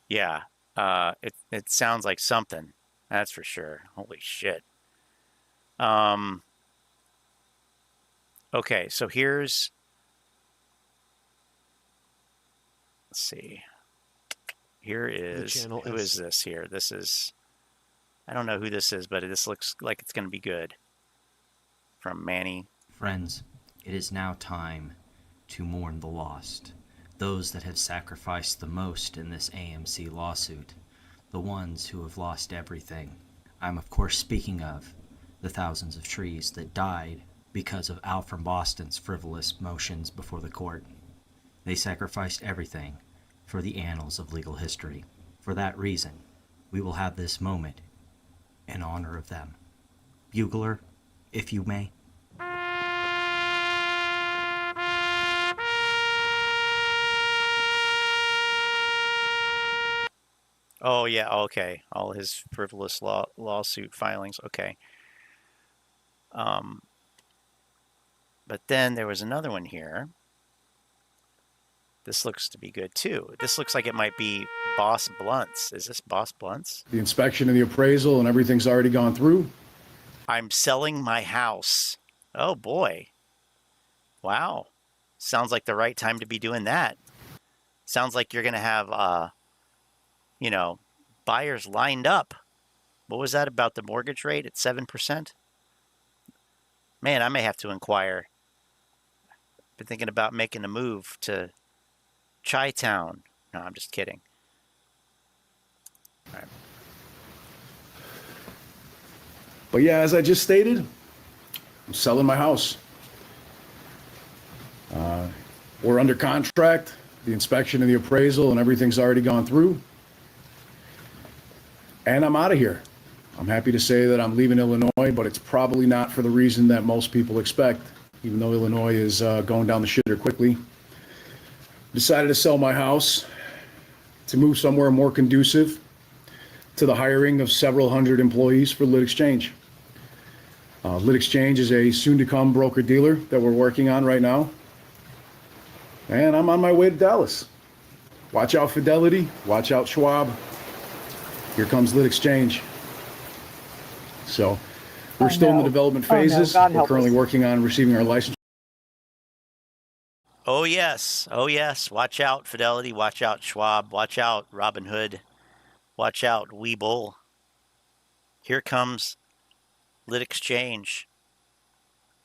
yeah. It sounds like something. That's for sure. Holy shit. Okay, so here's, let's see. Here is, who is this here? This is, I don't know who this is, but this looks like it's going to be good. From Manny. Friends, it is now time to mourn the lost. Those that have sacrificed the most in this AMC lawsuit. The ones who have lost everything. I'm of course speaking of the thousands of trees that died because of Al from Boston's frivolous motions before the court. They sacrificed everything for the annals of legal history. For that reason, we will have this moment in honor of them. Bugler, if you may. Oh, yeah, okay. All his frivolous lawsuit filings, okay. But then there was another one here. This looks to be good, too. This looks like it might be Boss Blunt's. Is this Boss Blunt's? The inspection and the appraisal and everything's already gone through. I'm selling my house. Oh, boy. Wow. Sounds like the right time to be doing that. Sounds like you're going to have... you know, buyers lined up. What was that about the mortgage rate at 7%? Man, I may have to inquire. Been thinking about making a move to Chi-Town. No, I'm just kidding. All right. But yeah, as I just stated, I'm selling my house. We're under contract. The inspection and the appraisal and everything's already gone through. And I'm out of here. I'm happy to say that I'm leaving Illinois, but it's probably not for the reason that most people expect, even though Illinois is going down the shitter quickly. Decided to sell my house to move somewhere more conducive to the hiring of several hundred employees for Lit Exchange. Lit Exchange is a soon-to-come broker-dealer that we're working on right now. And I'm on my way to Dallas. Watch out Fidelity, watch out Schwab. Here comes Lit Exchange. So we're still in the development phases. We're currently working on receiving our license. Oh, yes. Oh, yes. Watch out, Fidelity. Watch out, Schwab. Watch out, Robinhood. Watch out, Webull. Here comes Lit Exchange.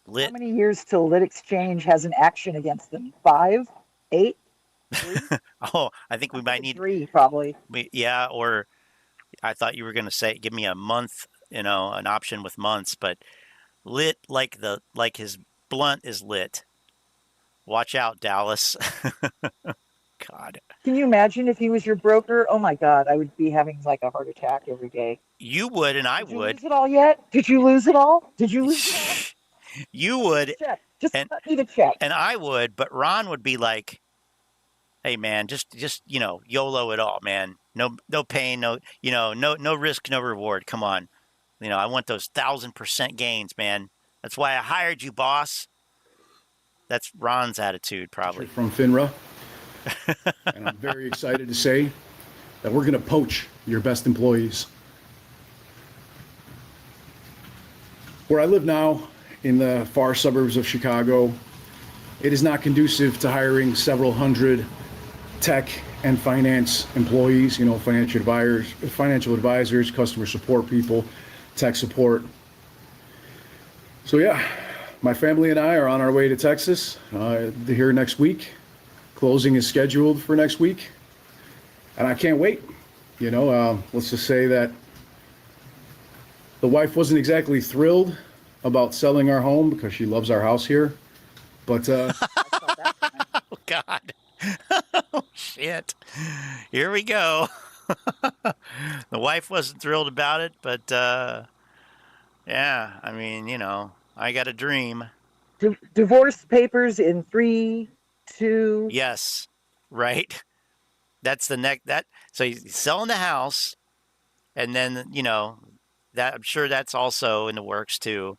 How many years till Lit Exchange has an action against them? 5? 8? 3? Oh, I think we might need 3, probably. Yeah, or I thought you were going to say, give me a month, you know, an option with months, but lit like his blunt is lit. Watch out, Dallas. God. Can you imagine if he was your broker? Oh my God, I would be having like a heart attack every day. You would, and I would. Did you lose it all yet? Did you lose it all? Did you lose it all? You would. Check. Just let me the check. And I would, but Ron would be like, hey man, just you know, YOLO it all, man. No pain, no risk, no reward. Come on. You know, I want those 1,000% gains, man. That's why I hired you, boss. That's Ron's attitude, probably. From FINRA. And I'm very excited to say that we're going to poach your best employees. Where I live now, in the far suburbs of Chicago, it is not conducive to hiring several hundred tech and finance employees, you know, financial advisors, customer support people, tech support. So yeah, my family and I are on our way to Texas here next week. Closing is scheduled for next week, and I can't wait. You know, let's just say that the wife wasn't exactly thrilled about selling our home because she loves our house here, but oh God. Oh shit. Here we go. The wife wasn't thrilled about it, but yeah, I mean, you know, I got a dream. Divorce papers in 3, 2. Yes, right. That's the next. So he's selling the house, and then you know that I'm sure that's also in the works too.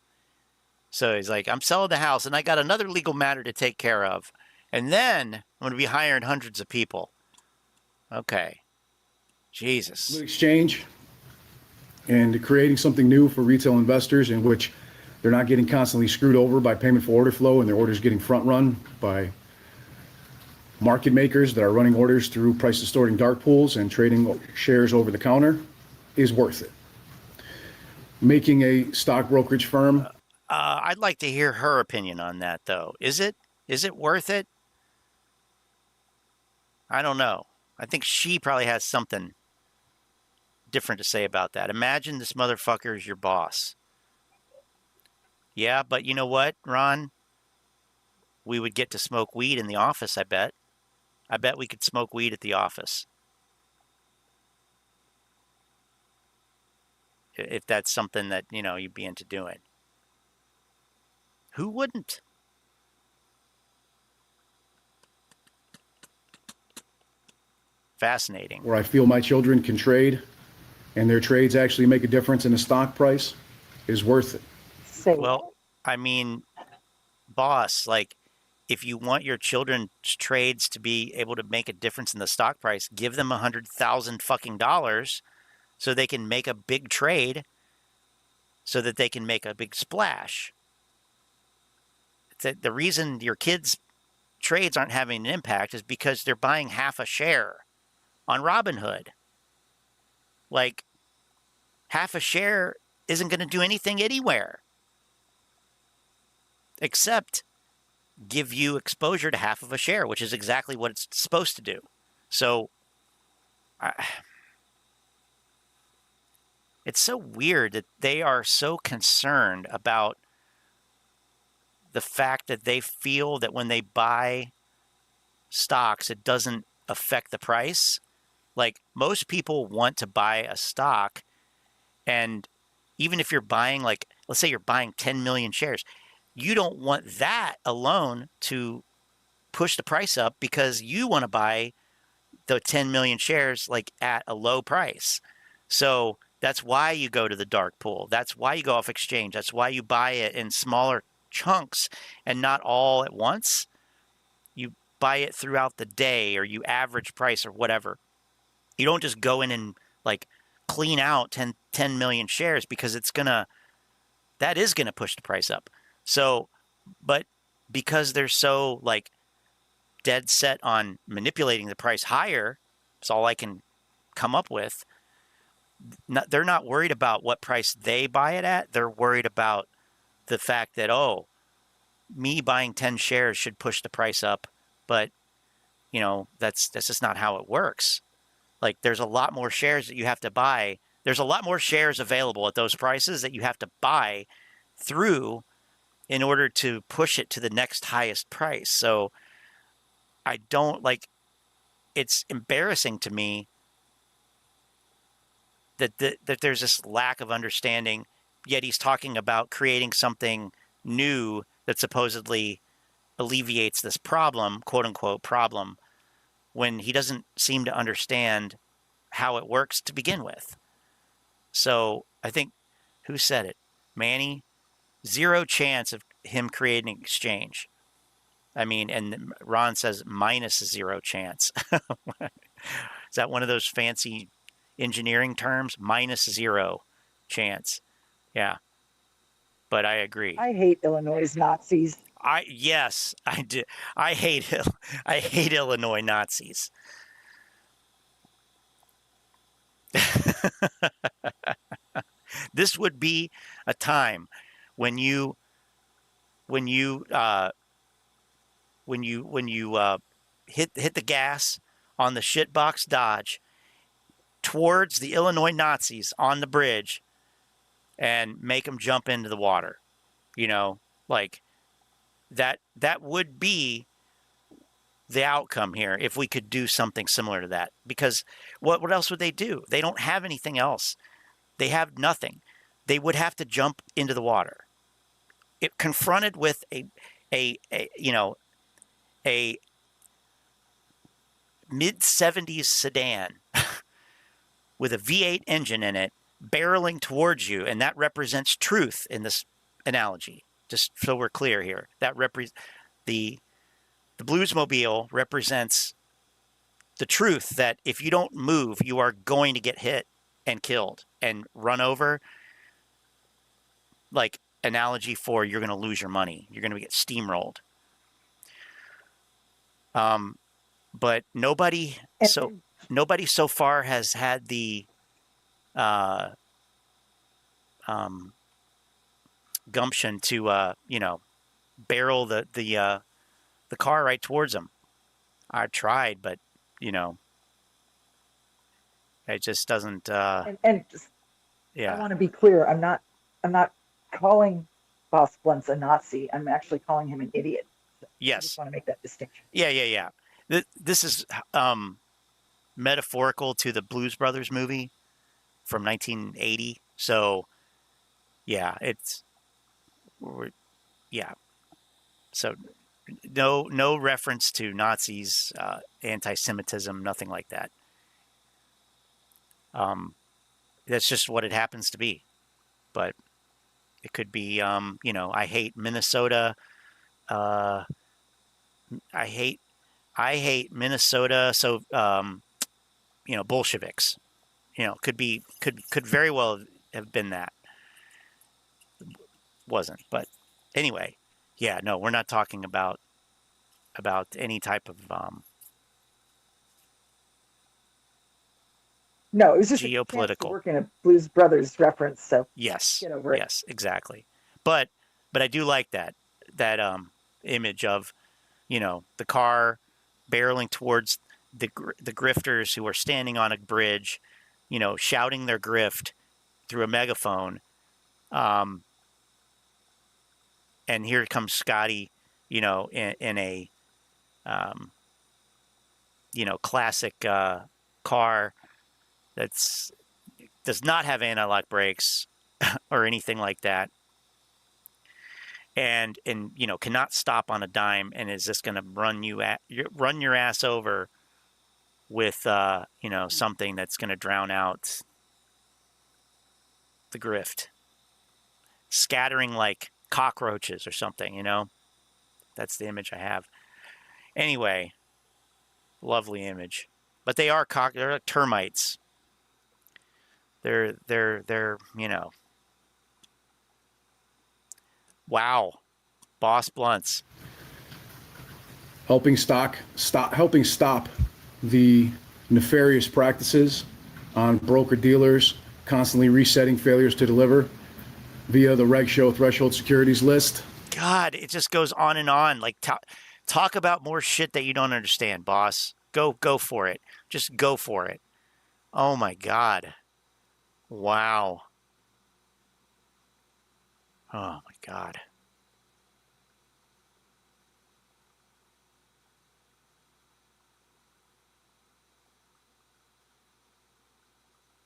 So he's like, I'm selling the house, and I got another legal matter to take care of, and then I'm going to be hiring hundreds of people. Okay, Jesus. Exchange and creating something new for retail investors in which they're not getting constantly screwed over by payment for order flow and their orders getting front run by market makers that are running orders through price distorting dark pools and trading shares over the counter is worth it. Making a stock brokerage firm. I'd like to hear her opinion on that, though. Is it worth it? I don't know. I think she probably has something different to say about that. Imagine this motherfucker is your boss. Yeah, but you know what, Ron? We would get to smoke weed in the office, I bet. I bet we could smoke weed at the office. If that's something that, you know, you'd be into doing. Who wouldn't? Fascinating. Where I feel my children can trade and their trades actually make a difference in the stock price is worth it. Well, I mean, boss, like, if you want your children's trades to be able to make a difference in the stock price, give them $100,000 fucking dollars so they can make a big trade so that they can make a big splash. The reason your kids' trades aren't having an impact is because they're buying half a share on Robinhood. Like, half a share isn't going to do anything anywhere except give you exposure to half of a share, which is exactly what it's supposed to do. So it's so weird that they are so concerned about the fact that they feel that when they buy stocks, it doesn't affect the price. Like, most people want to buy a stock, and even if you're buying, like, let's say you're buying 10 million shares, you don't want that alone to push the price up because you want to buy the 10 million shares like at a low price. So that's why you go to the dark pool. That's why you go off exchange. That's why you buy it in smaller chunks and not all at once. You buy it throughout the day, or you average price or whatever. You don't just go in and like clean out 10 million shares because that is going to push the price up. So, but because they're so like dead set on manipulating the price higher, that's all I can come up with. They're not worried about what price they buy it at. They're worried about the fact that, oh, me buying 10 shares should push the price up. But, you know, that's just not how it works. Like, there's a lot more shares that you have to buy. There's a lot more shares available at those prices that you have to buy through in order to push it to the next highest price. So I don't like, it's embarrassing to me that there's this lack of understanding, yet he's talking about creating something new that supposedly alleviates this problem, quote unquote problem, when he doesn't seem to understand how it works to begin with. So I think, who said it? Manny? Zero chance of him creating an exchange. I mean, and Ron says minus 0 chance. Is that one of those fancy engineering terms? Minus 0 chance. Yeah. But I agree. I hate Illinois Nazis. Yes, I do. I hate Illinois Nazis. This would be a time when you hit the gas on the shitbox Dodge towards the Illinois Nazis on the bridge and make them jump into the water. You know, like that would be the outcome here if we could do something similar to that. Because what else would they do? They don't have anything else. They have nothing. They would have to jump into the water. It confronted with a mid-70s sedan with a V8 engine in it barreling towards you, and that represents truth in this analogy. Just so we're clear here, that the Bluesmobile represents the truth that if you don't move, you are going to get hit and killed and run over. Like analogy for you're going to lose your money. You're going to get steamrolled. But nobody so far has had the gumption to barrel the car right towards them. I tried, but it just doesn't. And just, yeah, I want to be clear. I'm not calling Boss Blunts a Nazi. I'm actually calling him an idiot. Yes. I just want to make that distinction. Yeah. This is metaphorical to the Blues Brothers movie from 1980. So, yeah, So, no reference to Nazis, anti-Semitism, nothing like that. That's just what it happens to be. But it could be, I hate Minnesota. I hate Minnesota. So, Bolsheviks, could very well have been that. Wasn't, but anyway, yeah, no, we're not talking about any type of no, it was just geopolitical. Working a Blues Brothers reference, so yes, get over it. Yes, exactly. But I do like that image of the car barreling towards the grifters who are standing on a bridge, shouting their grift through a megaphone. And here comes Scotty, in a classic car does not have anti-lock brakes or anything like that, and cannot stop on a dime, and is just going to run your ass over with something that's going to drown out the grift, scattering like cockroaches or something. That's the image I have. Anyway, lovely image, but they're like termites. They're wow, Boss Blunts helping stop the nefarious practices on broker dealers constantly resetting failures to deliver via the Reg Show threshold securities list. God, it just goes on and on. Like talk about more shit that you don't understand, boss. Go for it. Just go for it. Oh my God. Wow. Oh my God.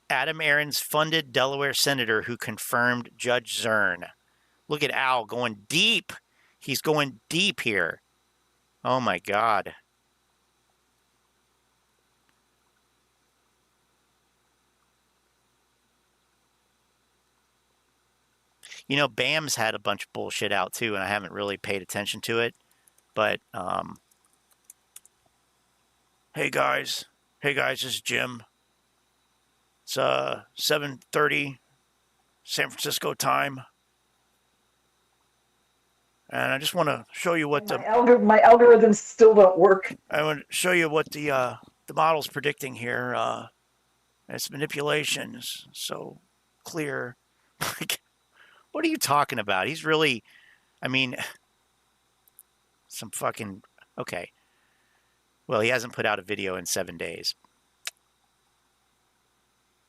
Adam Aaron's funded Delaware senator who confirmed Judge Zern. Look at Al going deep. He's going deep here. Oh my God. BAM's had a bunch of bullshit out too, and I haven't really paid attention to it. But, hey guys, this is Jim. It's 7:30 San Francisco time. And I just want to show you what my algorithms still don't work. I want to show you what the model's predicting here. It's manipulations, so clear Like, what are you talking about? He's really, I mean, some fucking, okay. Well, he hasn't put out a video in 7 days.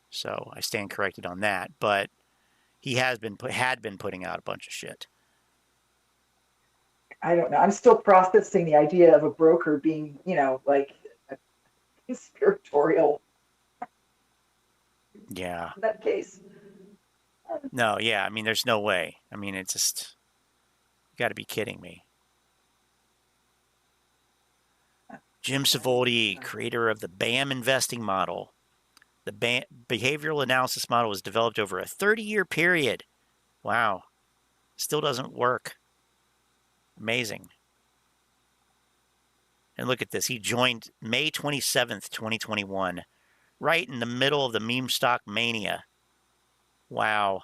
So I stand corrected on that. But he had been putting out a bunch of shit. I don't know. I'm still processing the idea of a broker being, you know, like a conspiratorial. Yeah. In that case. No, yeah. I mean, there's no way. I mean, it's just, you got to be kidding me. Jim Savoldi, creator of the BAM investing model. The behavioral analysis model was developed over a 30-year period. Wow. Still doesn't work. Amazing. And look at this. He joined May 27th, 2021. Right in the middle of the meme stock mania. Wow.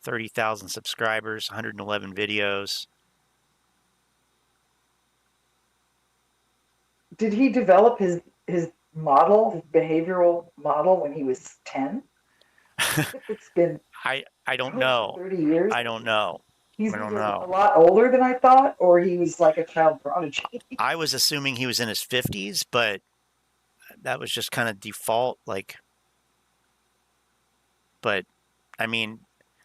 30,000 subscribers, 111 videos. Did he develop his model, his behavioral model, when he was 10? It's been I don't know. 30 years. I don't know. He's I don't either know. a lot older than I thought, or he was like a child prodigy. I was assuming he was in his 50s, but that was just kind of default, like. But I mean,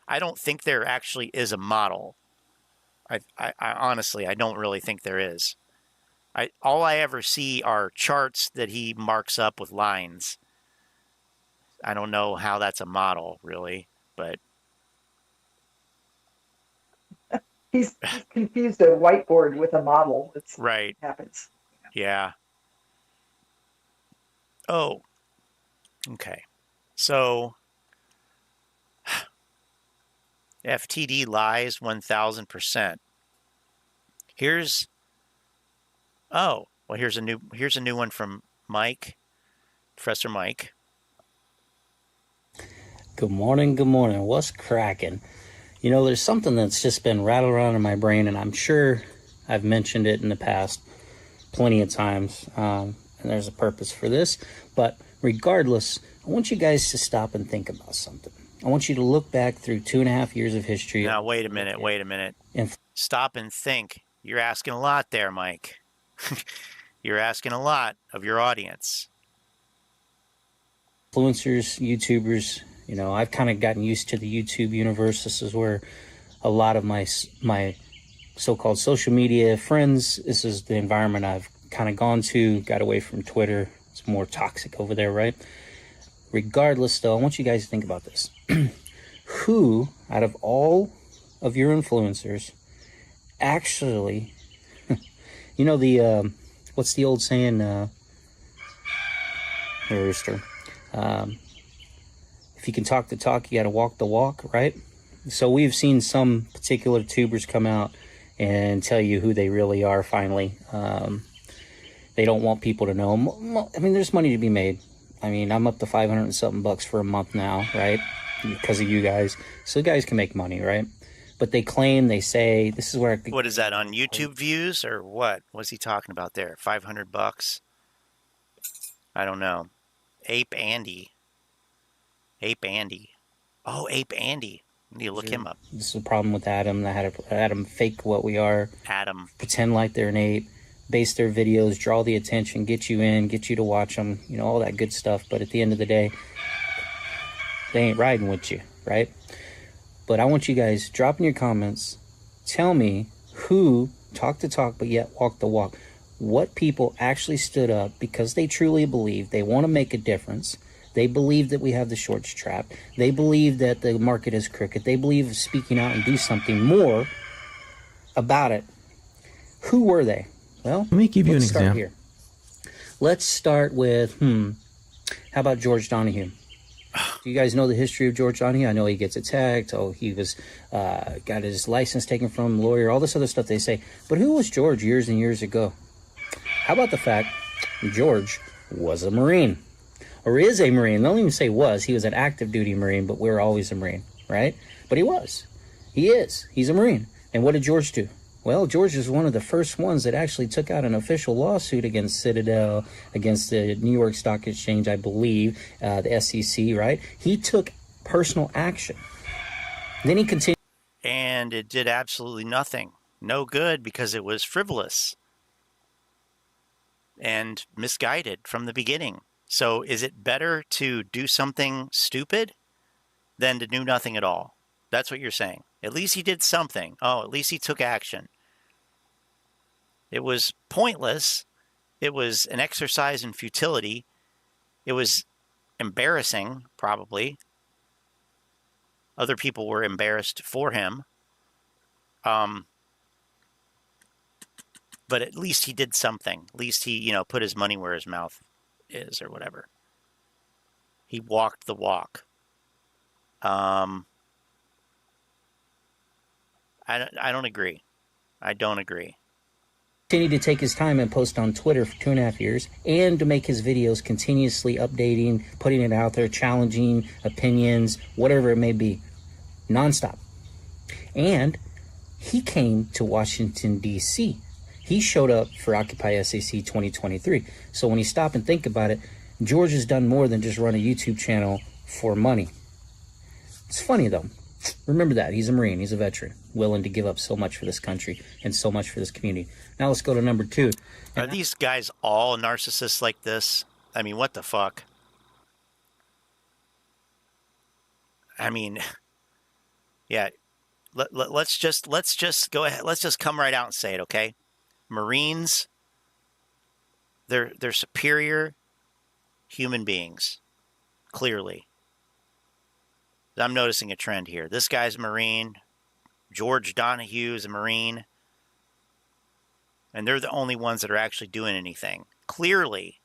I don't think there actually is a model. I honestly, I don't really think there is. All I ever see are charts that he marks up with lines. I don't know how that's a model, really, but He's confused a whiteboard with a model. It's right. Happens. Yeah. Oh. Okay. So FTD lies 1,000%. Here's well, here's a new one from Mike, Professor Mike. Good morning, what's cracking? You know, there's something that's just been rattling around in my brain, and I'm sure I've mentioned it in the past plenty of times, and there's a purpose for this, but regardless, I want you guys to stop and think about something. I want you to look back through 2.5 years of history. Now, wait a minute. Stop and think. You're asking a lot there, Mike. You're asking a lot of your audience. Influencers, YouTubers, you know, I've kind of gotten used to the YouTube universe. This is where a lot of my so-called social media friends, this is the environment I've kind of gone to, got away from Twitter. It's more toxic over there, right? Regardless, though, I want you guys to think about this. Who, out of all of your influencers, actually, you know, the, what's the old saying, Rooster? If you can talk the talk, you got to walk the walk, right? So we've seen some particular tubers come out and tell you who they really are finally. They don't want people to know. I mean, there's money to be made. I mean, I'm up to 500 and something bucks for a month now, right? Because of you guys. So you guys can make money, right? But they claim, they say, this is where... What is that, on YouTube views or what? What's he talking about there? 500 bucks? I don't know. Ape Andy. Oh, Ape Andy. I need to look him up. This is the problem with Adam. I had Adam fake what we are. Adam. Pretend like they're an ape. Base their videos, draw the attention, get you in, get you to watch them, you know, all that good stuff. But at the end of the day, they ain't riding with you, right? But I want you guys, drop in your comments, tell me who talked the talk but yet walked the walk. What people actually stood up because they truly believe they want to make a difference. They believe that we have the shorts trapped. They believe that the market is crooked. They believe in speaking out and do something more about it. Who were they? Well, let me give you an example. Here. Let's start with, how about George Donahue? Do you guys know the history of George Donahue? I know he gets attacked. Oh, he was got his license taken from him, lawyer, all this other stuff they say. But who was George years and years ago? How about the fact George was a Marine? Or is a Marine? They don't even say was. He was an active duty Marine, but we're always a Marine, right? But he was. He is. He's a Marine. And what did George do? Well, George is one of the first ones that actually took out an official lawsuit against Citadel, against the New York Stock Exchange, I believe, the SEC, right? He took personal action. Then he continued. And it did absolutely nothing. No good, because it was frivolous and misguided from the beginning. So is it better to do something stupid than to do nothing at all? That's what you're saying. At least he did something. Oh, at least he took action. It was pointless. It was an exercise in futility. It was embarrassing, probably. Other people were embarrassed for him. But at least he did something. At least he, put his money where his mouth is, or whatever. He walked the walk. I don't agree. I don't agree. Continued to take his time and post on Twitter for 2.5 years, and to make his videos continuously updating, putting it out there, challenging opinions, whatever it may be, nonstop. And he came to Washington, D.C. He showed up for Occupy SAC 2023. So when you stop and think about it, George has done more than just run a YouTube channel for money. It's funny, though. Remember that. He's a Marine. He's a veteran, willing to give up so much for this country and so much for this community. Now let's go to number 2. Are these guys all narcissists like this? I mean, what the fuck? I mean, yeah. Let's just go ahead. Let's just come right out and say it, okay? Marines, they're superior human beings, clearly. I'm noticing a trend here. This guy's a Marine. George Donahue is a Marine. And they're the only ones that are actually doing anything. Clearly,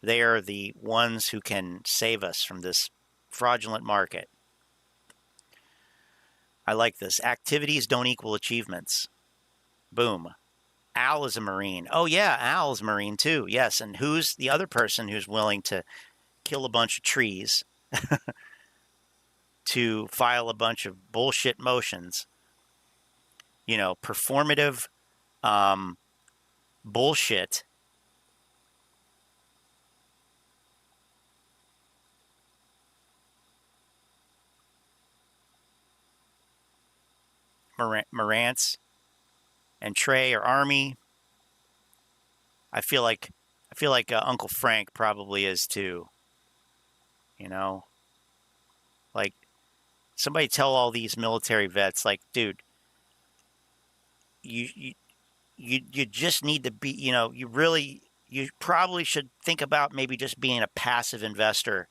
they are the ones who can save us from this fraudulent market. I like this. Activities don't equal achievements. Boom. Al is a Marine. Oh, yeah, Al is a Marine too. Yes, and who's the other person who's willing to kill a bunch of trees to file a bunch of bullshit motions? Performative bullshit. Marantz and Trey are Army. I feel like Uncle Frank probably is too. Like, somebody tell all these military vets, like, dude, you just need to be, you probably should think about maybe just being a passive investor.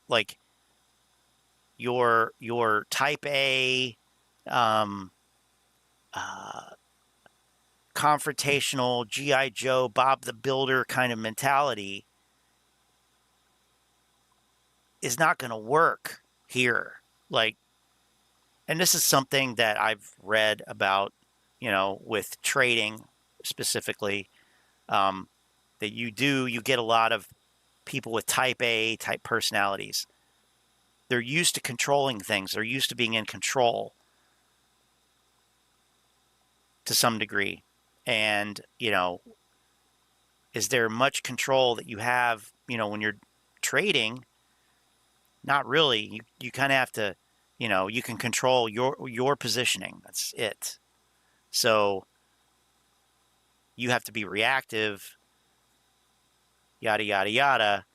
Like your type A, confrontational G.I. Joe, Bob the Builder kind of mentality is not going to work here. Like, and this is something that I've read about, with trading specifically, that you get a lot of people with type A type personalities. They're used to controlling things. They're used to being in control to some degree. And, is there much control that you have, when you're trading? Not really. You kind of have to, you can control your positioning. That's it. So you have to be reactive, yada, yada, yada.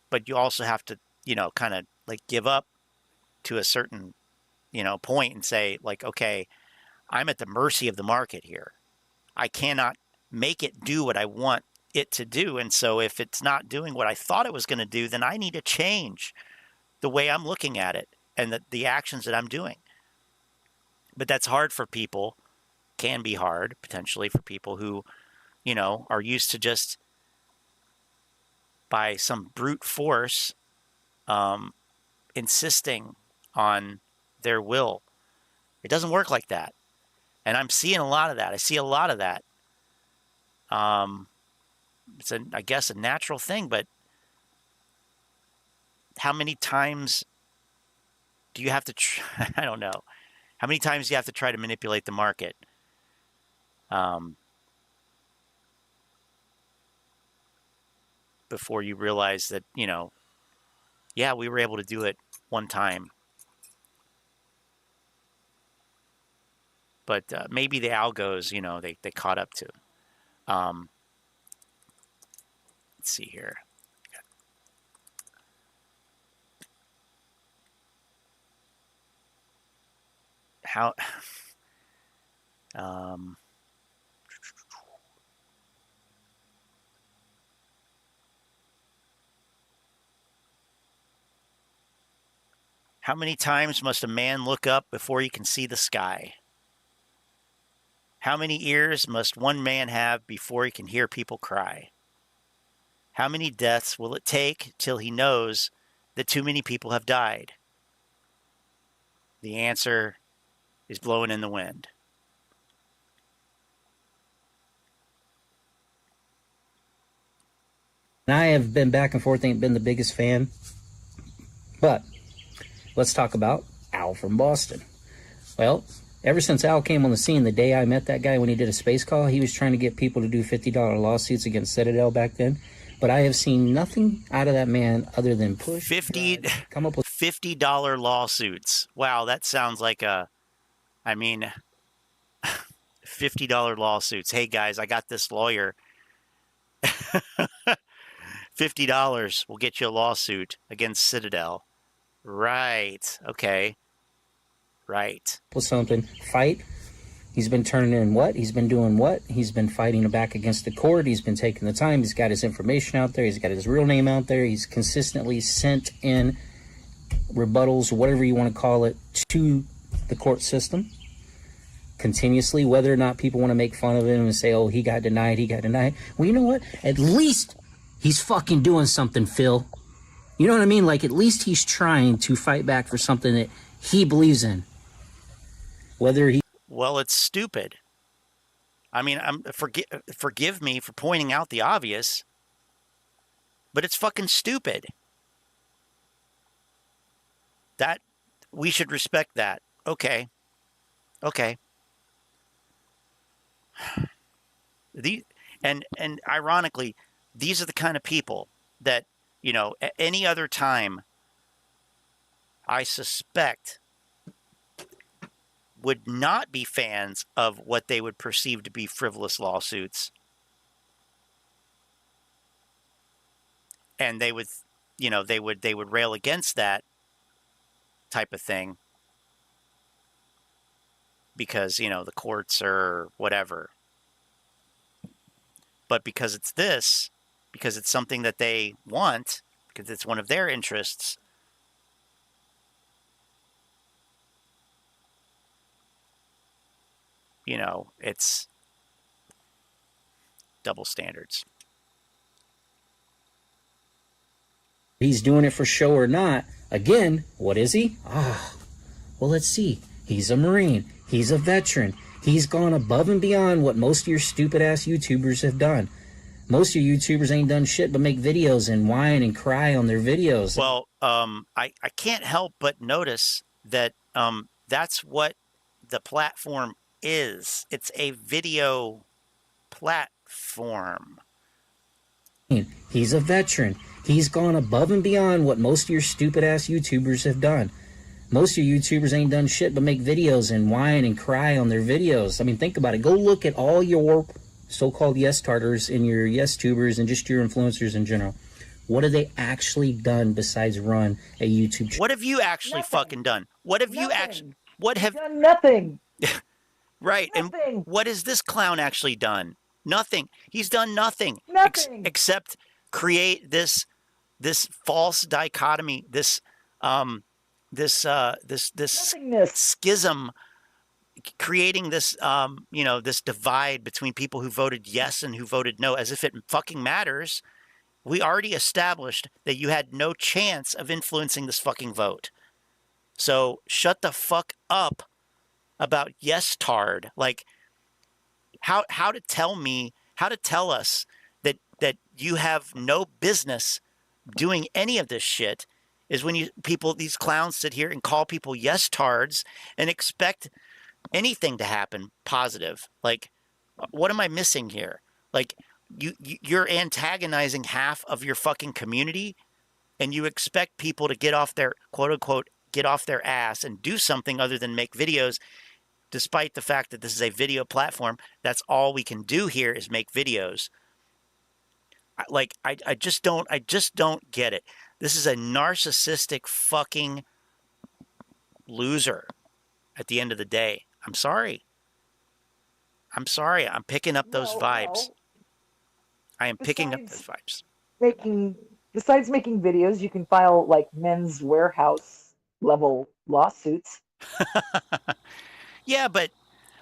But you also have to, kind of like give up to a certain, point and say, like, okay, I'm at the mercy of the market here. I cannot make it do what I want it to do. And so if it's not doing what I thought it was going to do, then I need to change the way I'm looking at it and the actions that I'm doing. But that's hard for people, can be hard potentially for people who, are used to just by some brute force insisting on their will. It doesn't work like that. And I'm seeing a lot of that. I see a lot of that. It's I guess a natural thing, but how many times do you have to I don't know. How many times do you have to try to manipulate the market? before you realize that, you know, yeah, we were able to do it one time. But maybe the algos, you know, they caught up to. Let's see here. How how many times must a man look up before he can see the sky? How many ears must one man have before he can hear people cry? How many deaths will it take till he knows that too many people have died? The answer is blowing in the wind. And I have been back and forth, ain't been the biggest fan. But let's talk about Al from Boston. Well, ever since Al came on the scene, the day I met that guy when he did a space call, he was trying to get people to do $50 lawsuits against Citadel back then. But I have seen nothing out of that man other than push, come up with $50 lawsuits. Wow, that sounds like $50 lawsuits. Hey guys, I got this lawyer. $50 will get you a lawsuit against Citadel. Right. Okay. Right. Something. Fight. He's been turning in what? He's been doing what? He's been fighting back against the court. He's been taking the time. He's got his information out there. He's got his real name out there. He's consistently sent in rebuttals, whatever you want to call it, to the court system continuously, whether or not people want to make fun of him and say, oh, he got denied, he got denied. Well, you know what? At least he's fucking doing something, Phil. You know what I mean? Like, at least he's trying to fight back for something that he believes in. Whether he... Well, it's stupid. I mean, forgive me for pointing out the obvious, but it's fucking stupid. That, we should respect that. Okay. Okay. And ironically, these are the kind of people that, you know, at any other time, I suspect would not be fans of what they would perceive to be frivolous lawsuits. And they would, you know, they would rail against that type of thing because, you know, the courts are whatever. But because it's this, because it's something that they want, because it's one of their interests, you know, it's double standards. He's doing it for show or not. Again, what is he? Well, let's see. He's a Marine. He's a veteran. He's gone above and beyond what most of your stupid-ass YouTubers have done. Most of your YouTubers ain't done shit but make videos and whine and cry on their videos. Well, I can't help but notice that that's what the platform is. It's a video platform. He's a veteran. He's gone above and beyond what most of your stupid-ass YouTubers have done. Most of your YouTubers ain't done shit but make videos and whine and cry on their videos. I mean, think about it. Go look at all your so-called yes-tarters and your yes-tubers and just your influencers in general. What have they actually done besides run a YouTube channel? What have you actually fucking done? What have you actually... What have... done nothing. Right. Nothing. And what has this clown actually done? Nothing. He's done nothing. Nothing. Except create this false dichotomy, this schism, creating this you know, this divide between people who voted yes and who voted no, as if it fucking matters. We already established that you had no chance of influencing this fucking vote. So shut the fuck up about yes tard. Like, how to tell us that you have no business doing any of this shit is when these clowns sit here and call people yes tards and expect anything to happen positive. Like, what am I missing here? Like, you're antagonizing half of your fucking community, and you expect people to get off their quote unquote get off their ass and do something other than make videos, despite the fact that this is a video platform. That's all we can do here is make videos. I just don't get it. This is a narcissistic fucking loser at the end of the day. I'm sorry. I'm picking up those vibes. I am picking up those vibes. Besides making videos, you can file like Men's Warehouse level lawsuits. Yeah, but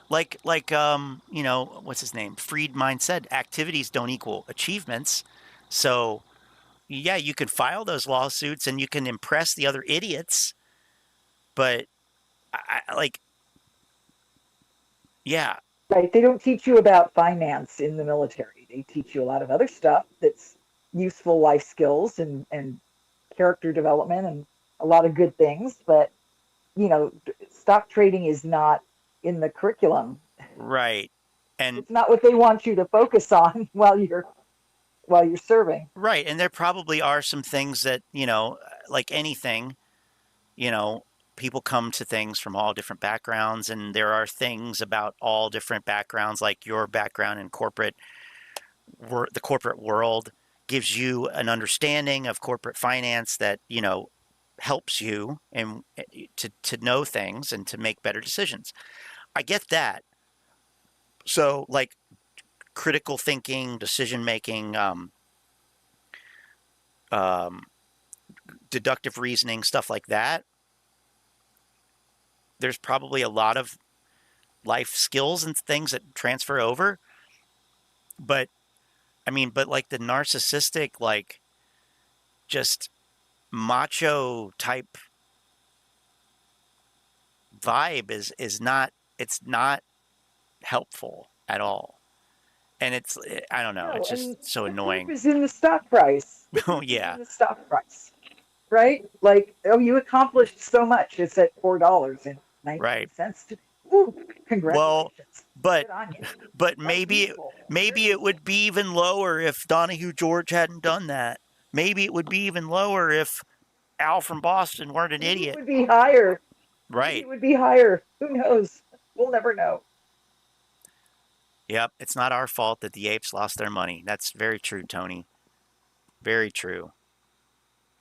like you know, what's his name? Friedman said, activities don't equal achievements. So yeah, you can file those lawsuits and you can impress the other idiots, but yeah. Right. They don't teach you about finance in the military. They teach you a lot of other stuff that's useful life skills and character development and a lot of good things. But, you know, stock trading is not in the curriculum. Right. And it's not what they want you to focus on while you're serving. Right. And there probably are some things that, you know, like anything, you know, people come to things from all different backgrounds, and there are things about all different backgrounds, like your background in the corporate world gives you an understanding of corporate finance that, you know, helps you and to know things and to make better decisions. I get that. So like critical thinking, decision making, deductive reasoning, stuff like that. There's probably a lot of life skills and things that transfer over. But I mean, but like the narcissistic, like just macho type vibe is not, it's not helpful at all. And it's, I don't know, it's just so annoying. It's in the stock price. Oh yeah. In the stock price. Right? Like, oh, you accomplished so much. It's at $4.19 today. Ooh, congratulations. Well, but maybe it would be even lower if Donahue George hadn't done that. Maybe it would be even lower if Al from Boston weren't an idiot. It would be higher. Right. It would be higher. Who knows? We'll never know. Yep, it's not our fault that the apes lost their money. That's very true, Tony. Very true.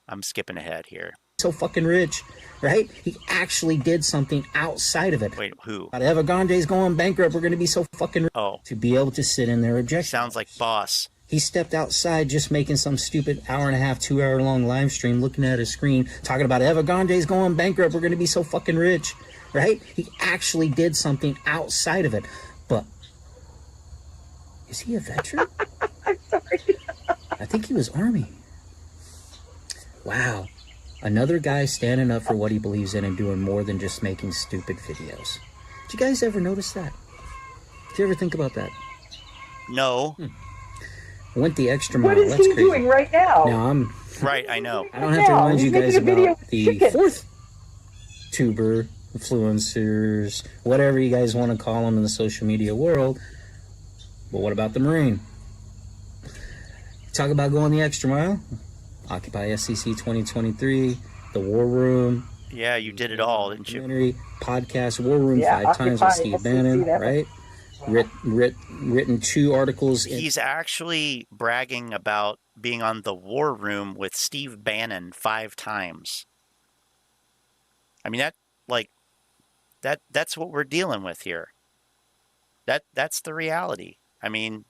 I'm skipping ahead here. So fucking rich, right? He actually did something outside of it. Wait, who? Evergrande's going bankrupt. We're going to be so fucking rich. Oh. To be able to sit in their objections. Sounds like boss. He stepped outside just making some stupid hour and a half, 2 hour long live stream, looking at his screen, talking about Evergrande's going bankrupt. We're going to be so fucking rich, right? He actually did something outside of it. But is he a veteran? I'm sorry. I think he was Army. Wow. Another guy standing up for what he believes in and doing more than just making stupid videos. Did you guys ever notice that? Did you ever think about that? No. Went the extra mile. What is That's he crazy. doing right now? Now Right, I know. I don't have to remind you guys about the chickens. fourth tuber, influencers, whatever you guys want to call them in the social media world. But what about the Marine? Talk about going the extra mile. Occupy SCC 2023, the War Room. Yeah, you did it all, didn't you? Podcast, War Room 5 times with Steve Bannon, right? Written 2 articles. He's actually bragging about being on the War Room with Steve Bannon 5 times. I mean, that's what we're dealing with here. That's the reality. I mean,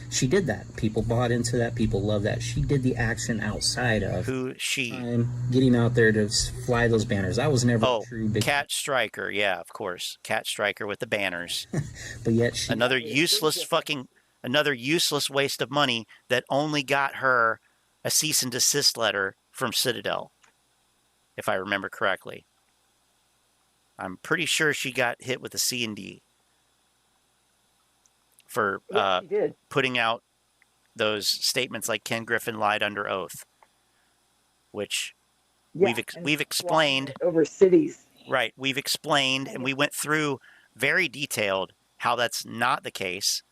she did that. People bought into that. People love that. She did the action outside of getting out there to fly those banners. I was never a true big Cat Striker. Yeah, of course. Cat Striker with the banners. But yet she another useless waste of money that only got her a cease and desist letter from Citadel, if I remember correctly. I'm pretty sure she got hit with a C&D for putting out those statements like Ken Griffin lied under oath, which we've explained over cities. Right, we've explained and we went through very detailed how that's not the case.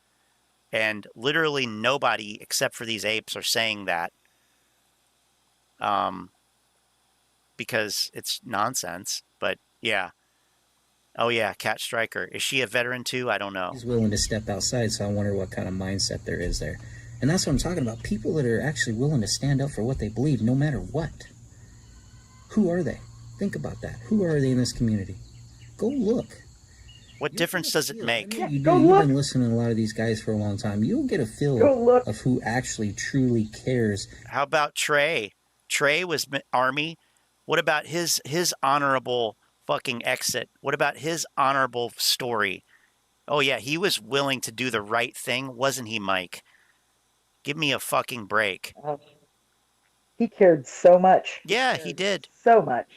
And literally nobody except for these apes are saying that. Because it's nonsense. But yeah. Oh yeah, Cat Striker. Is she a veteran too? I don't know. He's willing to step outside, so I wonder what kind of mindset there is there. And that's what I'm talking about. People that are actually willing to stand up for what they believe, no matter what. Who are they? Think about that. Who are they in this community? Go look. What difference does it make? You've been listening to a lot of these guys for a long time. You'll get a feel of who actually truly cares. How about Trey? Trey was Army. What about his honorable fucking exit? What about his honorable story? Oh yeah, he was willing to do the right thing, wasn't he, Mike? Give me a fucking break. He cared so much. Yeah, he did. So much.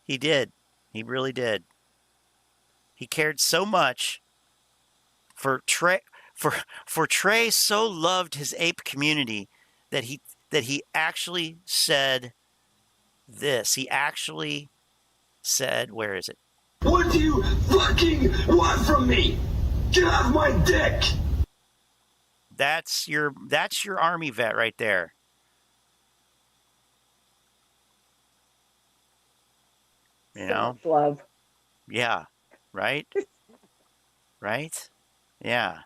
He did. He really did. He cared so much for Trey. For Trey so loved his ape community that he actually said this. He actually said, where is it? What do you fucking want from me? Get off my dick! That's your Army vet right there. You know? Love. Yeah. Right? Right? Yeah.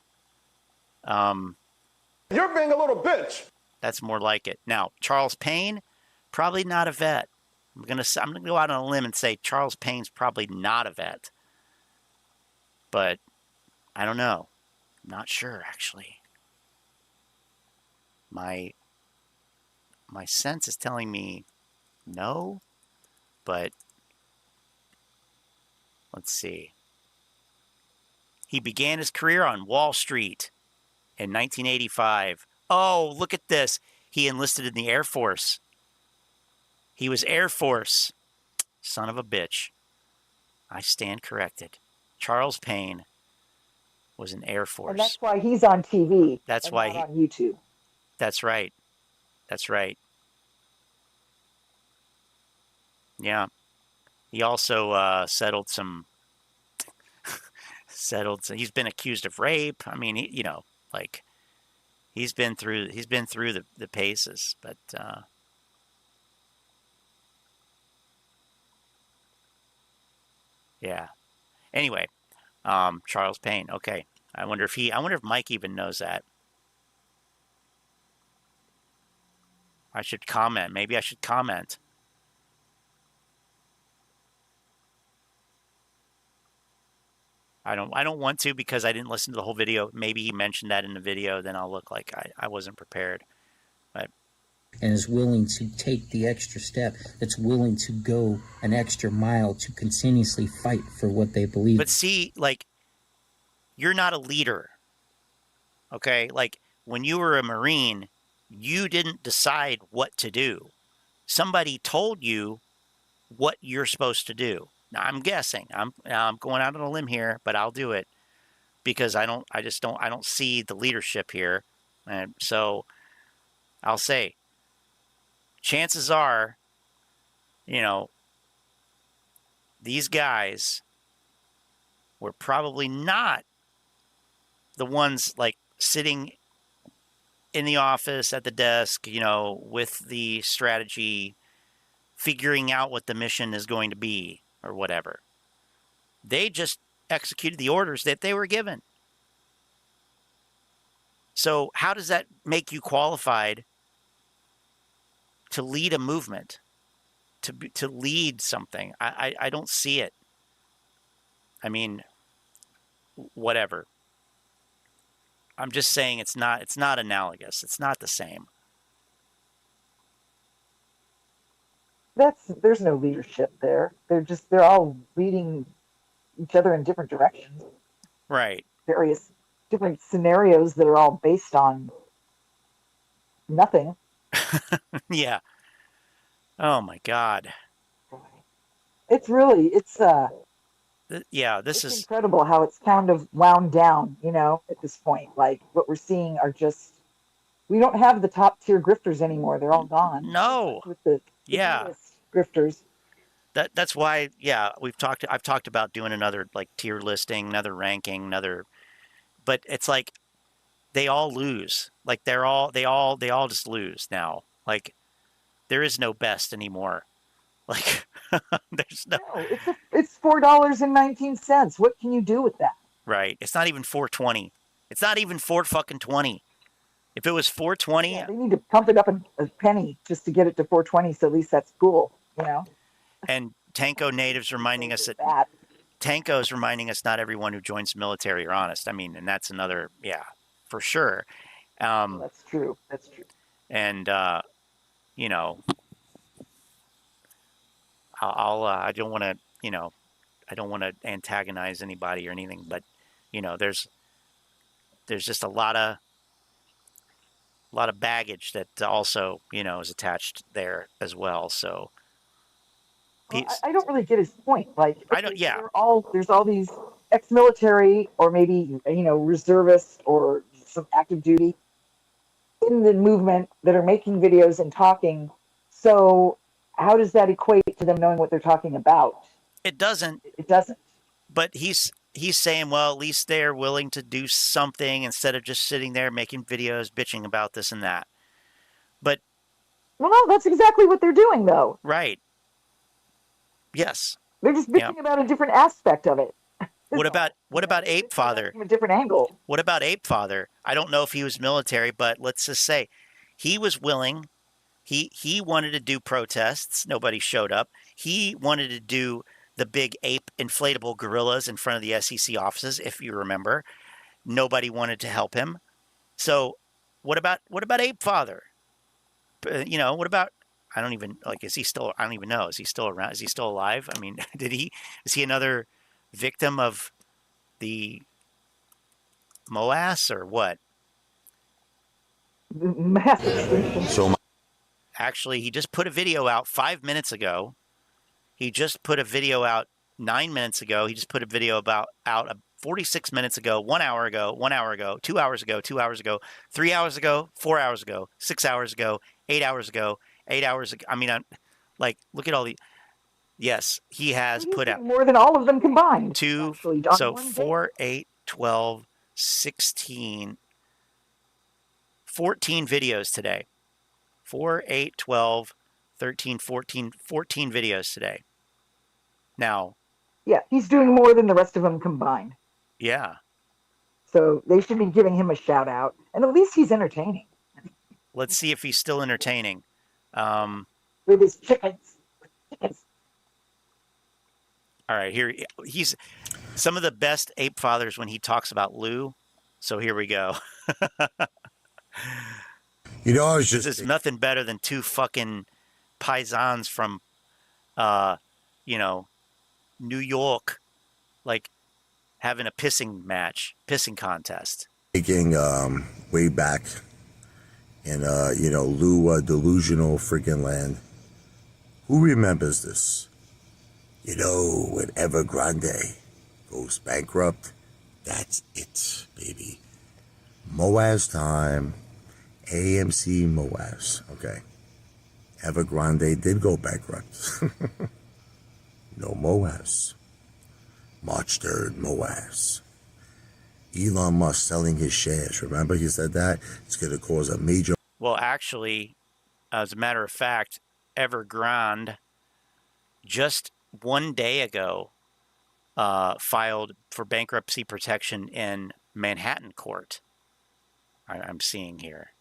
You're being a little bitch. That's more like it. Now, Charles Payne, probably not a vet. I'm gonna go out on a limb and say Charles Payne's probably not a vet. But I don't know. I'm not sure actually. My sense is telling me no, but let's see. He began his career on Wall Street in 1985. Oh, look at this. He enlisted in the Air Force. He was Air Force. Son of a bitch. I stand corrected. Charles Payne was in Air Force. And that's why he's on TV. That's why on YouTube. That's right. That's right. Yeah. He also settled some. He's been accused of rape. I mean, he's been through the paces, but yeah. Anyway, Charles Payne. Okay. I wonder if Mike even knows that. I should comment. Maybe I should comment. I don't want to because I didn't listen to the whole video. Maybe he mentioned that in the video, then I'll look like I wasn't prepared. But and is willing to take the extra step, that's willing to go an extra mile to continuously fight for what they believe. But see, like, you're not a leader. Okay? Like, when you were a Marine, you didn't decide what to do. Somebody told you what you're supposed to do. Now, I'm guessing. I'm going out on a limb here, but I'll do it because I don't see the leadership here. And so I'll say, chances are, these guys were probably not the ones like sitting in the office at the desk, with the strategy, figuring out what the mission is going to be or whatever. They just executed the orders that they were given. So how does that make you qualified to lead a movement, to lead something? I don't see it. I mean, whatever. I'm just saying it's not analogous. It's not the same. There's no leadership there. They're all leading each other in different directions. Right. Various different scenarios that are all based on nothing. Yeah. Oh my God. It's incredible how it's kind of wound down, at this point. Like what we're seeing are just, we don't have the top tier grifters anymore. They're all gone. No. With the grifters. That's why, yeah, I've talked about doing another like tier listing, another ranking, another but it's like they all lose. Like they all just lose now. Like there is no best anymore. Like there's no. It's $4.19. What can you do with that? Right. It's not even 420. It's not even 4 fucking 20. If it was 420, they need to pump it up a penny just to get it to 420. So at least that's cool, you know. And Tanko natives reminding us that Tanko is reminding us not everyone who joins the military are honest. I mean, and that's another, yeah, for sure. That's true. That's true. And you know, I don't want to, you know, I don't want to antagonize anybody or anything, but you know, there's just a lot of baggage that also, you know, is attached there as well. So I don't really get his point. Like, I don't. Yeah. There's all these ex-military or maybe, you know, reservists or some active duty in the movement that are making videos and talking. So how does that equate to them knowing what they're talking about? It doesn't. It doesn't. But he's saying, well, at least they're willing to do something instead of just sitting there making videos bitching about this and that. But well, no, that's exactly what they're doing, though. Right. Yes. They're just bitching about a different aspect of it. What about Ape Father? From a different angle. What about Ape Father? I don't know if he was military, but let's just say he was willing. He wanted to do protests. Nobody showed up. He wanted to do the big ape inflatable gorillas in front of the SEC offices, if you remember. Nobody wanted to help him. So what about Ape Father? You know, what about, I don't even, like, is he still, I don't even know. Is he still around? Is he still alive? I mean, is he another victim of the Moass or what? Mass extinction. So actually, he just put a video out 5 minutes ago. He just put a video out 9 minutes ago. He just put a video out 46 minutes ago, 1 hour ago, 1 hour ago, 2 hours ago, 2 hours ago, 3 hours ago, 4 hours ago, 6 hours ago, 8 hours ago, 8 hours ago. I mean, like, look at all the. Yes, he has put out more than all of them combined. So 4, 8, 12, 16, 14 videos today. 4, 8, 12, 13, 14 videos today. Now. Yeah, he's doing more than the rest of them combined. Yeah. So they should be giving him a shout out. And at least he's entertaining. Let's see if he's still entertaining. With his chickens. All right, here he's some of the best ape fathers when he talks about Lou. So here we go. You know, I was just. This is nothing better than two fucking paisans from, you know, New York, like having a pissing contest. Taking way back in, you know, Lou delusional freaking land. Who remembers this? You know, when Evergrande goes bankrupt, that's it, baby. Moass time, AMC Moass, okay. Evergrande did go bankrupt. No Moass. March 3rd, Moass. Elon Musk selling his shares. Remember he said that? It's going to cause a major... Well, actually, as a matter of fact, Evergrande just 1 day ago filed for bankruptcy protection in Manhattan court. I'm seeing here.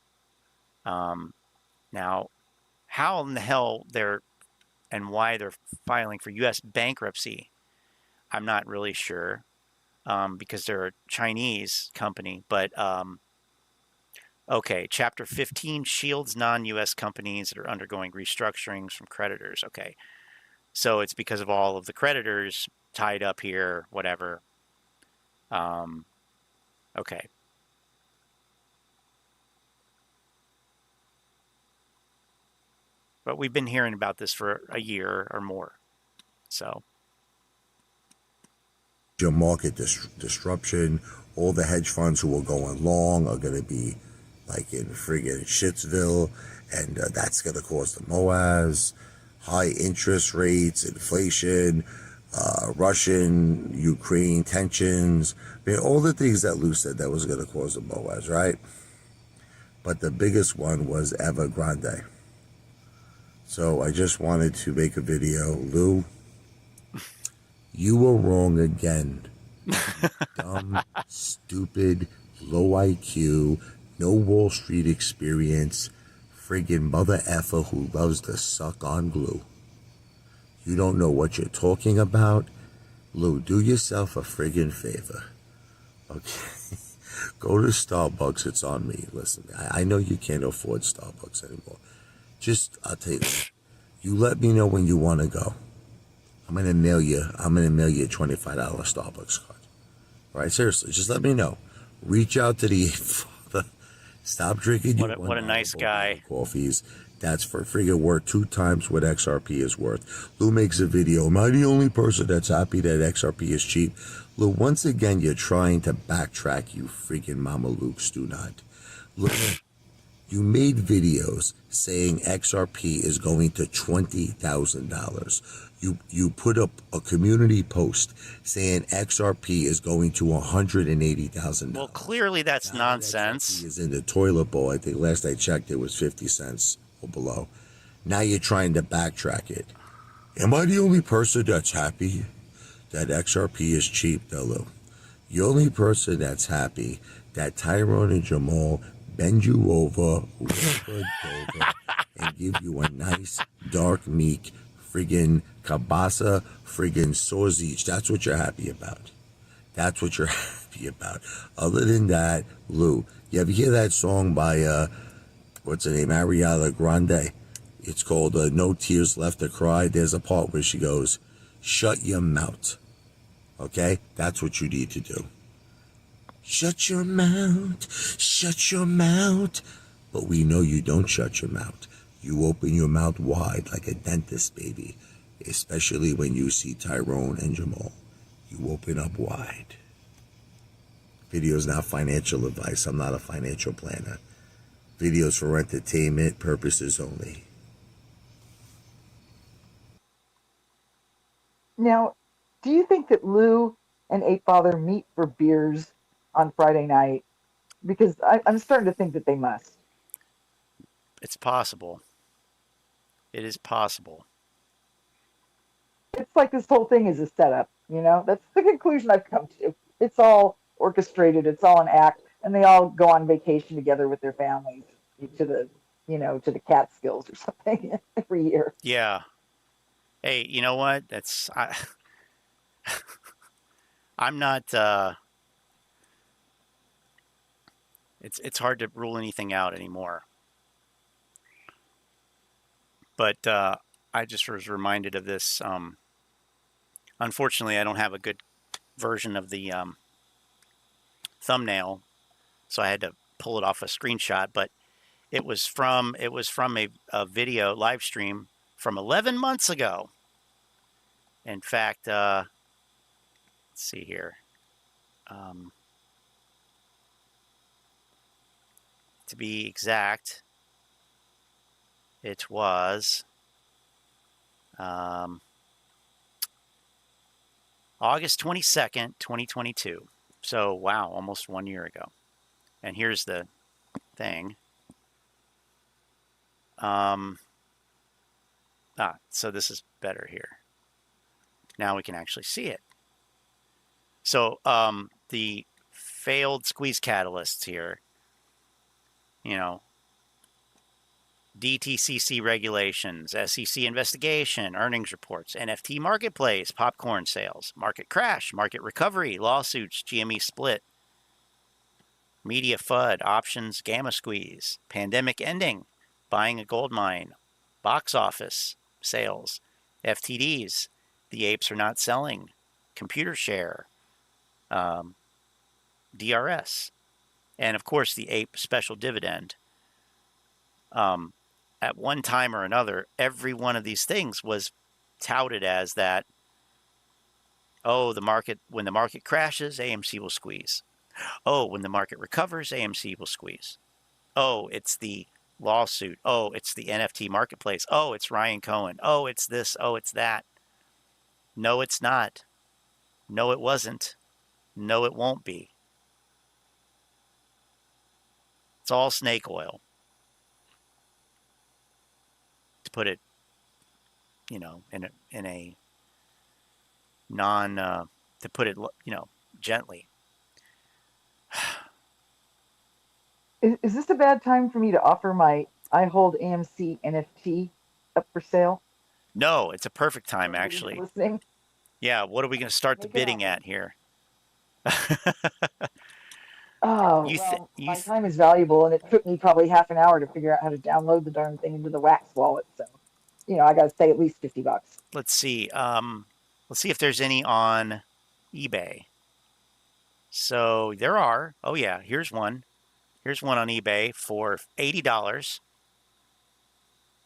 Now, how in the hell they're and why they're filing for U.S. bankruptcy, I'm not really sure, because they're a Chinese company. But okay, Chapter 15 shields non-U.S. companies that are undergoing restructurings from creditors. Okay. So it's because of all of the creditors tied up here, whatever. Okay. But we've been hearing about this for a year or more. So. Your market disruption. All the hedge funds who are going long are going to be like in friggin' Shitsville. And that's going to cause the Moass. High interest rates, inflation, Russian, Ukraine tensions, I mean, all the things that Lou said that was going to cause a Moass, right? But the biggest one was Evergrande. So I just wanted to make a video. Lou, you were wrong again. Dumb, stupid, low IQ, no Wall Street experience, friggin' mother effer who loves to suck on glue. You don't know what you're talking about. Lou, do yourself a friggin' favor. Okay? Go to Starbucks. It's on me. Listen, I know you can't afford Starbucks anymore. Just, I'll tell you this. You let me know when you want to go. I'm going to mail you a $25 Starbucks card. All right? Seriously, just let me know. Reach out to the father. Stop drinking your What a nice guy. coffees. That's for friggin' worth 2 times what XRP is worth. Lou makes a video. Am I the only person that's happy that XRP is cheap? Lou, once again, you're trying to backtrack, you friggin' Mamalukes. Do not. Look, you made videos saying XRP is going to $20,000. You put up a community post saying XRP is going to $180,000. Well, clearly that's nonsense. XRP is in the toilet bowl. I think last I checked it was 50 cents or below. Now you're trying to backtrack it. Am I the only person that's happy that XRP is cheap? No, Lou. The only person that's happy that Tyrone and Jamal bend you over, whisper over, and give you a nice, dark, meek, friggin' kabasa, friggin' sausage. That's what you're happy about. That's what you're happy about. Other than that, Lou, you ever hear that song by, what's her name, Ariana Grande? It's called No Tears Left to Cry. There's a part where she goes, shut your mouth. Okay? That's what you need to do. Shut your mouth. Shut your mouth. But we know you don't shut your mouth. You open your mouth wide like a dentist, baby. Especially when you see Tyrone and Jamal. You open up wide. Video is not financial advice. I'm not a financial planner. Videos for entertainment purposes only. Now, do you think that Lou and Ape Father meet for beers on Friday night? Because I'm starting to think that they must. It's possible. It is possible. It's like this whole thing is a setup, you know? That's the conclusion I've come to. It's all orchestrated, it's all an act, and they all go on vacation together with their families to the, to the Catskills or something every year. Yeah. Hey, you know what? I'm not, it's hard to rule anything out anymore. But I just was reminded of this. Unfortunately, I don't have a good version of the thumbnail, so I had to pull it off a screenshot. But it was from a video live stream from 11 months ago. In fact, let's see here. To be exact, it was August 22nd, 2022. So, wow, almost 1 year ago. And here's the thing. So this is better here. Now we can actually see it. So, the failed squeeze catalysts here, DTCC regulations, SEC investigation, earnings reports, NFT marketplace, popcorn sales, market crash, market recovery, lawsuits, GME split, media FUD, options, gamma squeeze, pandemic ending, buying a gold mine, box office, sales, FTDs, the apes are not selling, computer share, DRS, and of course the ape special dividend. At one time or another, every one of these things was touted as that, oh, when the market crashes, AMC will squeeze. Oh, when the market recovers, AMC will squeeze. Oh, it's the lawsuit. Oh, it's the NFT marketplace. Oh, it's Ryan Cohen. Oh, it's this. Oh, it's that. No, it's not. No, it wasn't. No, it won't be. It's all snake oil. To put it, in a non, to put it, gently. Is this a bad time for me to offer I hold AMC NFT up for sale? No, it's a perfect time, actually. Listening? Yeah, what are we going to start the bidding at here? Oh, my time is valuable, and it took me probably half an hour to figure out how to download the darn thing into the Wax wallet. So, I got to say at least $50. Let's see. Let's see if there's any on eBay. So there are. Oh yeah, here's one. Here's one on eBay for $80.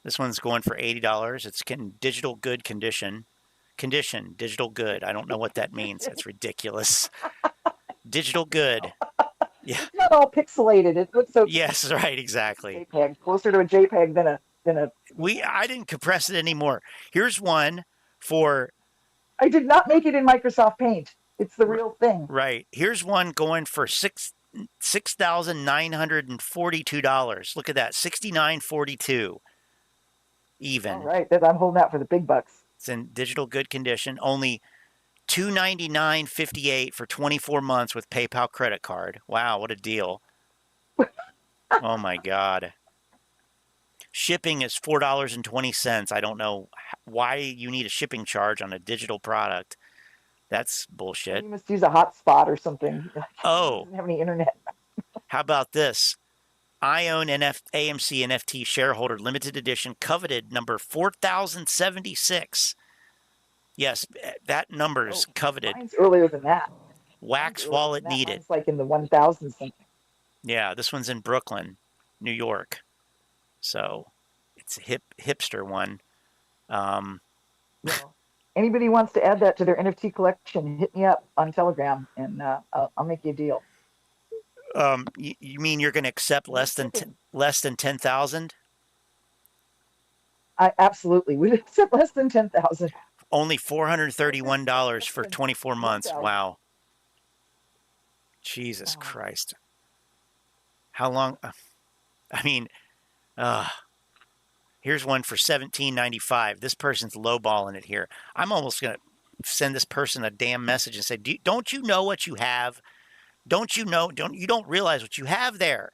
This one's going for $80. It's in digital good condition. Condition, digital good. I don't know what that means. That's ridiculous. Digital good. Yeah. It's not all pixelated. It looks so. Yes, right, exactly. JPEG, closer to a JPEG than a. I didn't compress it anymore. Here's one for. I did not make it in Microsoft Paint. It's the real thing. Right. Here's one going for $6,942. Look at that, $69.42. Even. All right, that I'm holding out for the big bucks. It's in digital good condition. Only $299.58 for 24 months with PayPal credit card. Wow, what a deal. Oh my God. Shipping is $4.20. I don't know why you need a shipping charge on a digital product. That's bullshit. You must use a hotspot or something. Oh. Doesn't have any internet. How about this? I own AMC NFT shareholder limited edition coveted number 4076. Yes, that number's coveted. Mine's earlier than that. Wax wallet needed. Mine's like in the 1000 something. Yeah, this one's in Brooklyn, New York. So it's a hipster one. Anybody wants to add that to their NFT collection, hit me up on Telegram, and I'll make you a deal. You mean you're going to accept less than 10,000? I absolutely would accept less than 10,000. Only $431 for 24 months. Wow. Jesus Christ. How long? I mean, here's one for $17.95. This person's lowballing it here. I'm almost going to send this person a damn message and say, don't you know what you have? Don't you know? You don't realize what you have there.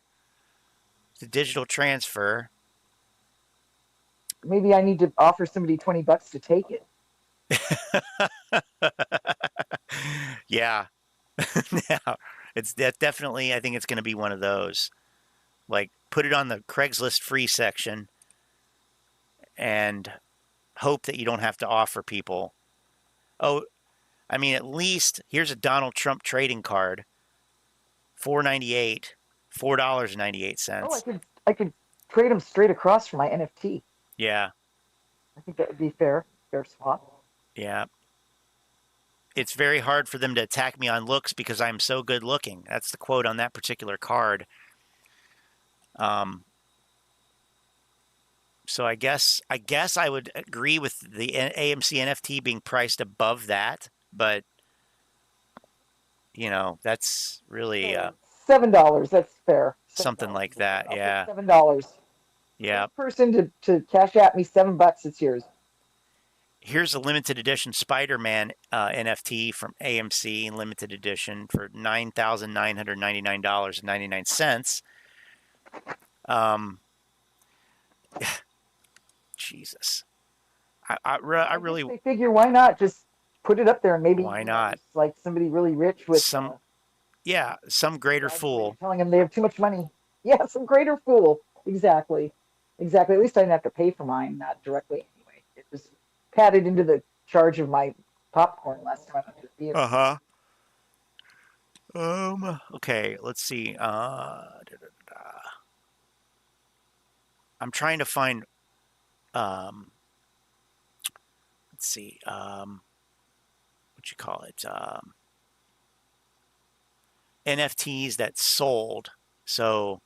The digital transfer. Maybe I need to offer somebody $20 to take it. Yeah. Yeah. It's definitely, I think it's going to be one of those. Like, put it on the Craigslist free section and hope that you don't have to offer people. Oh, I mean, at least here's a Donald Trump trading card. $4.98. Oh, I could trade them straight across for my NFT. Yeah. I think that would be fair swap. Yeah. It's very hard for them to attack me on looks because I'm so good looking. That's the quote on that particular card. So I guess I would agree with the AMC NFT being priced above that, but that's really $7. That's fair. Something like that. Yeah. $7. Yeah. Person to cash out me $7. It's yours. Here's a limited edition Spider-Man NFT from AMC, limited edition for $9,999.99. Jesus, I really they figure why not just put it up there and maybe why not like somebody really rich with some greater fool telling them they have too much money. Yeah, some greater fool. Exactly. At least I didn't have to pay for mine, not directly anyway. It was padded into the charge of my popcorn last time I went to the theater. Okay, let's see. I'm trying to find. Let's see. What you call it? NFTs that sold. So,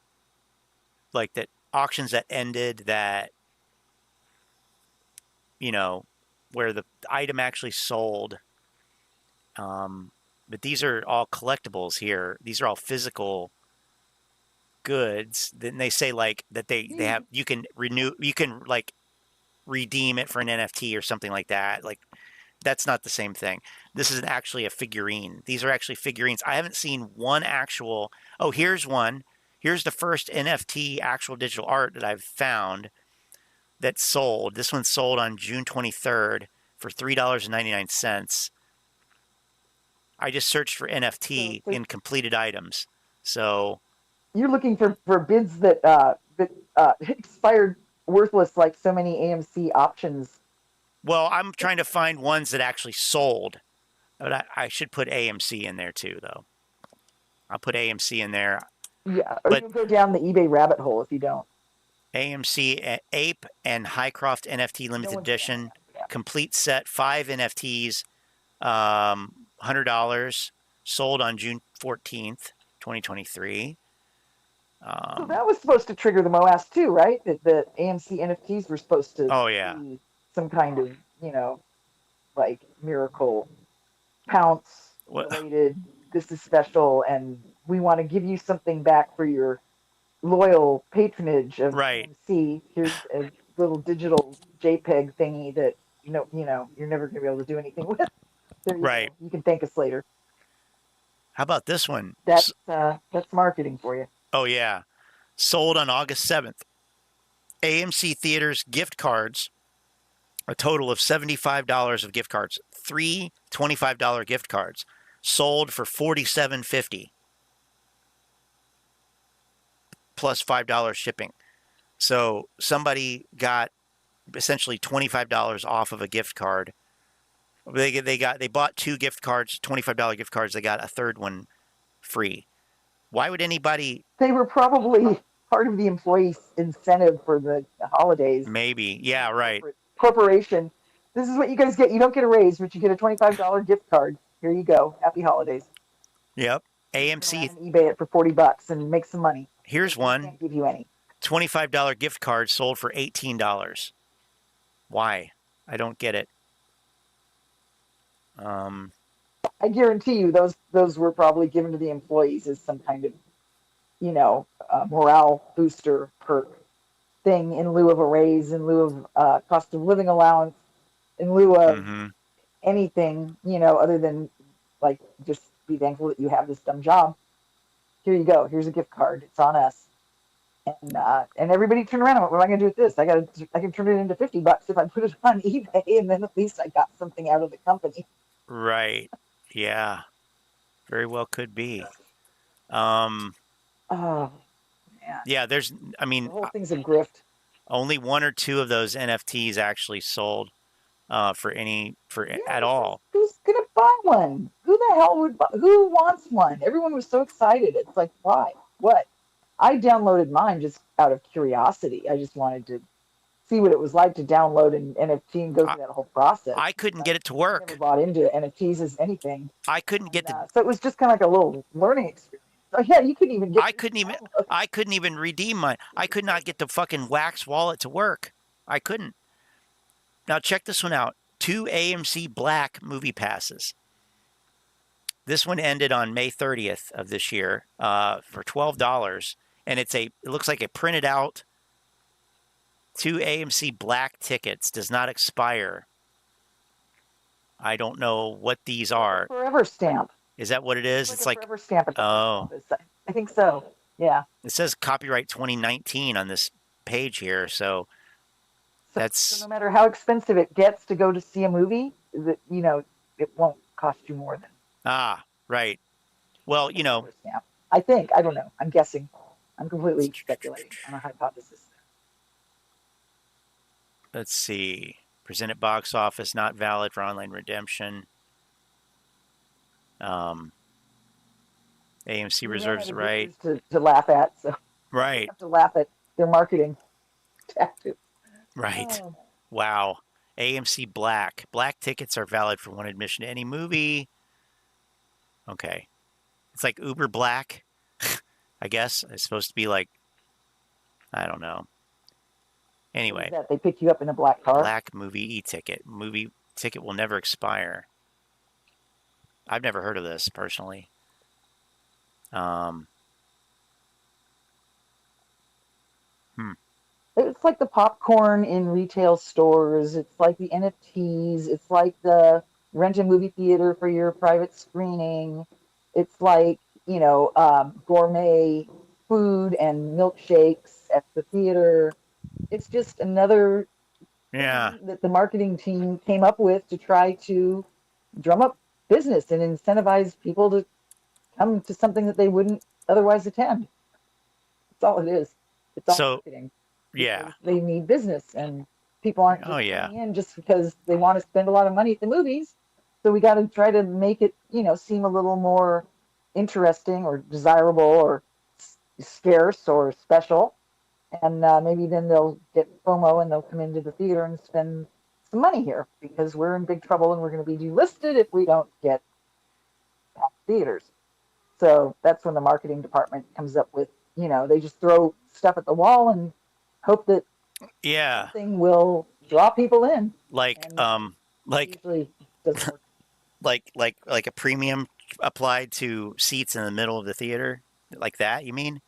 like that auctions that ended that. where the item actually sold. But these are all collectibles here. These are all physical goods. Then they say like that they have, you can like redeem it for an NFT or something like that. Like that's not the same thing. This is actually a figurine. These are actually figurines. I haven't seen one actual. Oh, here's one. Here's the first NFT actual digital art that I've found that sold. This one sold on June 23rd for $3.99. I just searched for NFT in completed items. So you're looking for bids that expired worthless, like so many AMC options. Well, I'm trying to find ones that actually sold. But I should put AMC in there too, though. I'll put AMC in there. Yeah, or you'll go down the eBay rabbit hole if you don't. AMC Ape and Highcroft NFT limited edition, complete set, 5 NFTs, $100, sold on June 14th, 2023. So that was supposed to trigger the Moass too, right? That the AMC NFTs were supposed to be some kind of, like miracle pounce related. This is special, and we want to give you something back for your loyal patronage of AMC. Here's a little digital JPEG thingy that you're never going to be able to do anything with. There you go. You can thank us later. How about this one? That's marketing for you. Oh yeah, sold on August 7th. AMC Theaters gift cards, a total of $75 of gift cards. 3 $25 gift cards sold for $47.50 plus $5 shipping. So somebody got essentially $25 off of a gift card. They bought 2 gift cards, $25 gift cards. They got a third one free. Why would anybody? They were probably part of the employee incentive for the holidays. Maybe. Yeah, right. Corporation. This is what you guys get. You don't get a raise, but you get a $25 gift card. Here you go. Happy holidays. Yep. AMC. eBay it for $40 and make some money. Here's one. Can't give you any. $25 gift card sold for $18. Why? I don't get it. I guarantee you those were probably given to the employees as some kind of, morale booster perk thing in lieu of a raise, in lieu of cost of living allowance, in lieu of anything, other than like just be thankful that you have this dumb job. Here you go. Here's a gift card. It's on us. And everybody turned around and went, what am I going to do with this? I can turn it into $50 if I put it on eBay, and then at least I got something out of the company. Right. Yeah. Very well could be. Oh, man. Yeah, the whole thing's a grift. Only 1 or 2 of those NFTs actually sold at all. Who's gonna buy one? Who the hell who wants one? Everyone was so excited. It's like, why? What? I downloaded mine just out of curiosity. I just wanted to see what it was like to download an NFT and go through that whole process. I couldn't get it to work. I never bought into NFTs as anything. I couldn't get so it was just kind of like a little learning experience. Oh, yeah, you couldn't even get. I couldn't even redeem mine. I could not get the fucking Wax wallet to work. I couldn't. Now check this one out. 2 AMC Black movie passes. This one ended on May 30th of this year for $12, and it looks like a printed out 2 AMC Black tickets. Does not expire. I don't know what these are. Forever stamp. Is that what it is? It's like forever stamp at the office. I think so. Yeah. It says copyright 2019 on this page here, so no matter how expensive it gets to go to see a movie, it won't cost you more than. Ah, right. Well, I think. I don't know. I'm guessing. I'm completely speculating on a hypothesis. Let's see. Presented box office, not valid for online redemption. AMC reserves the right to laugh at. So right. You have to laugh at their marketing tactics. Right. Oh. Wow. AMC Black. Black tickets are valid for one admission to any movie. Okay. It's like Uber Black, I guess. It's supposed to be like, I don't know. Anyway. They pick you up in a black car? Black movie e-ticket. Movie Ticket will never expire. I've never heard of this personally. It's like the popcorn in retail stores. It's like the NFTs. It's like the rent a movie theater for your private screening. It's like, gourmet food and milkshakes at the theater. It's just another Yeah. thing that the marketing team came up with to try to drum up business and incentivize people to come to something that they wouldn't otherwise attend. That's all it is. It's all marketing. Yeah. They need business, and people aren't just coming in just because they want to spend a lot of money at the movies. So we got to try to make it, seem a little more interesting or desirable or scarce or special. And maybe then they'll get FOMO and they'll come into the theater and spend some money here, because we're in big trouble and we're going to be delisted if we don't get packed theaters. So that's when the marketing department comes up with, they just throw stuff at the wall and hope that something will draw people in. Like a premium applied to seats in the middle of the theater, like that, you mean?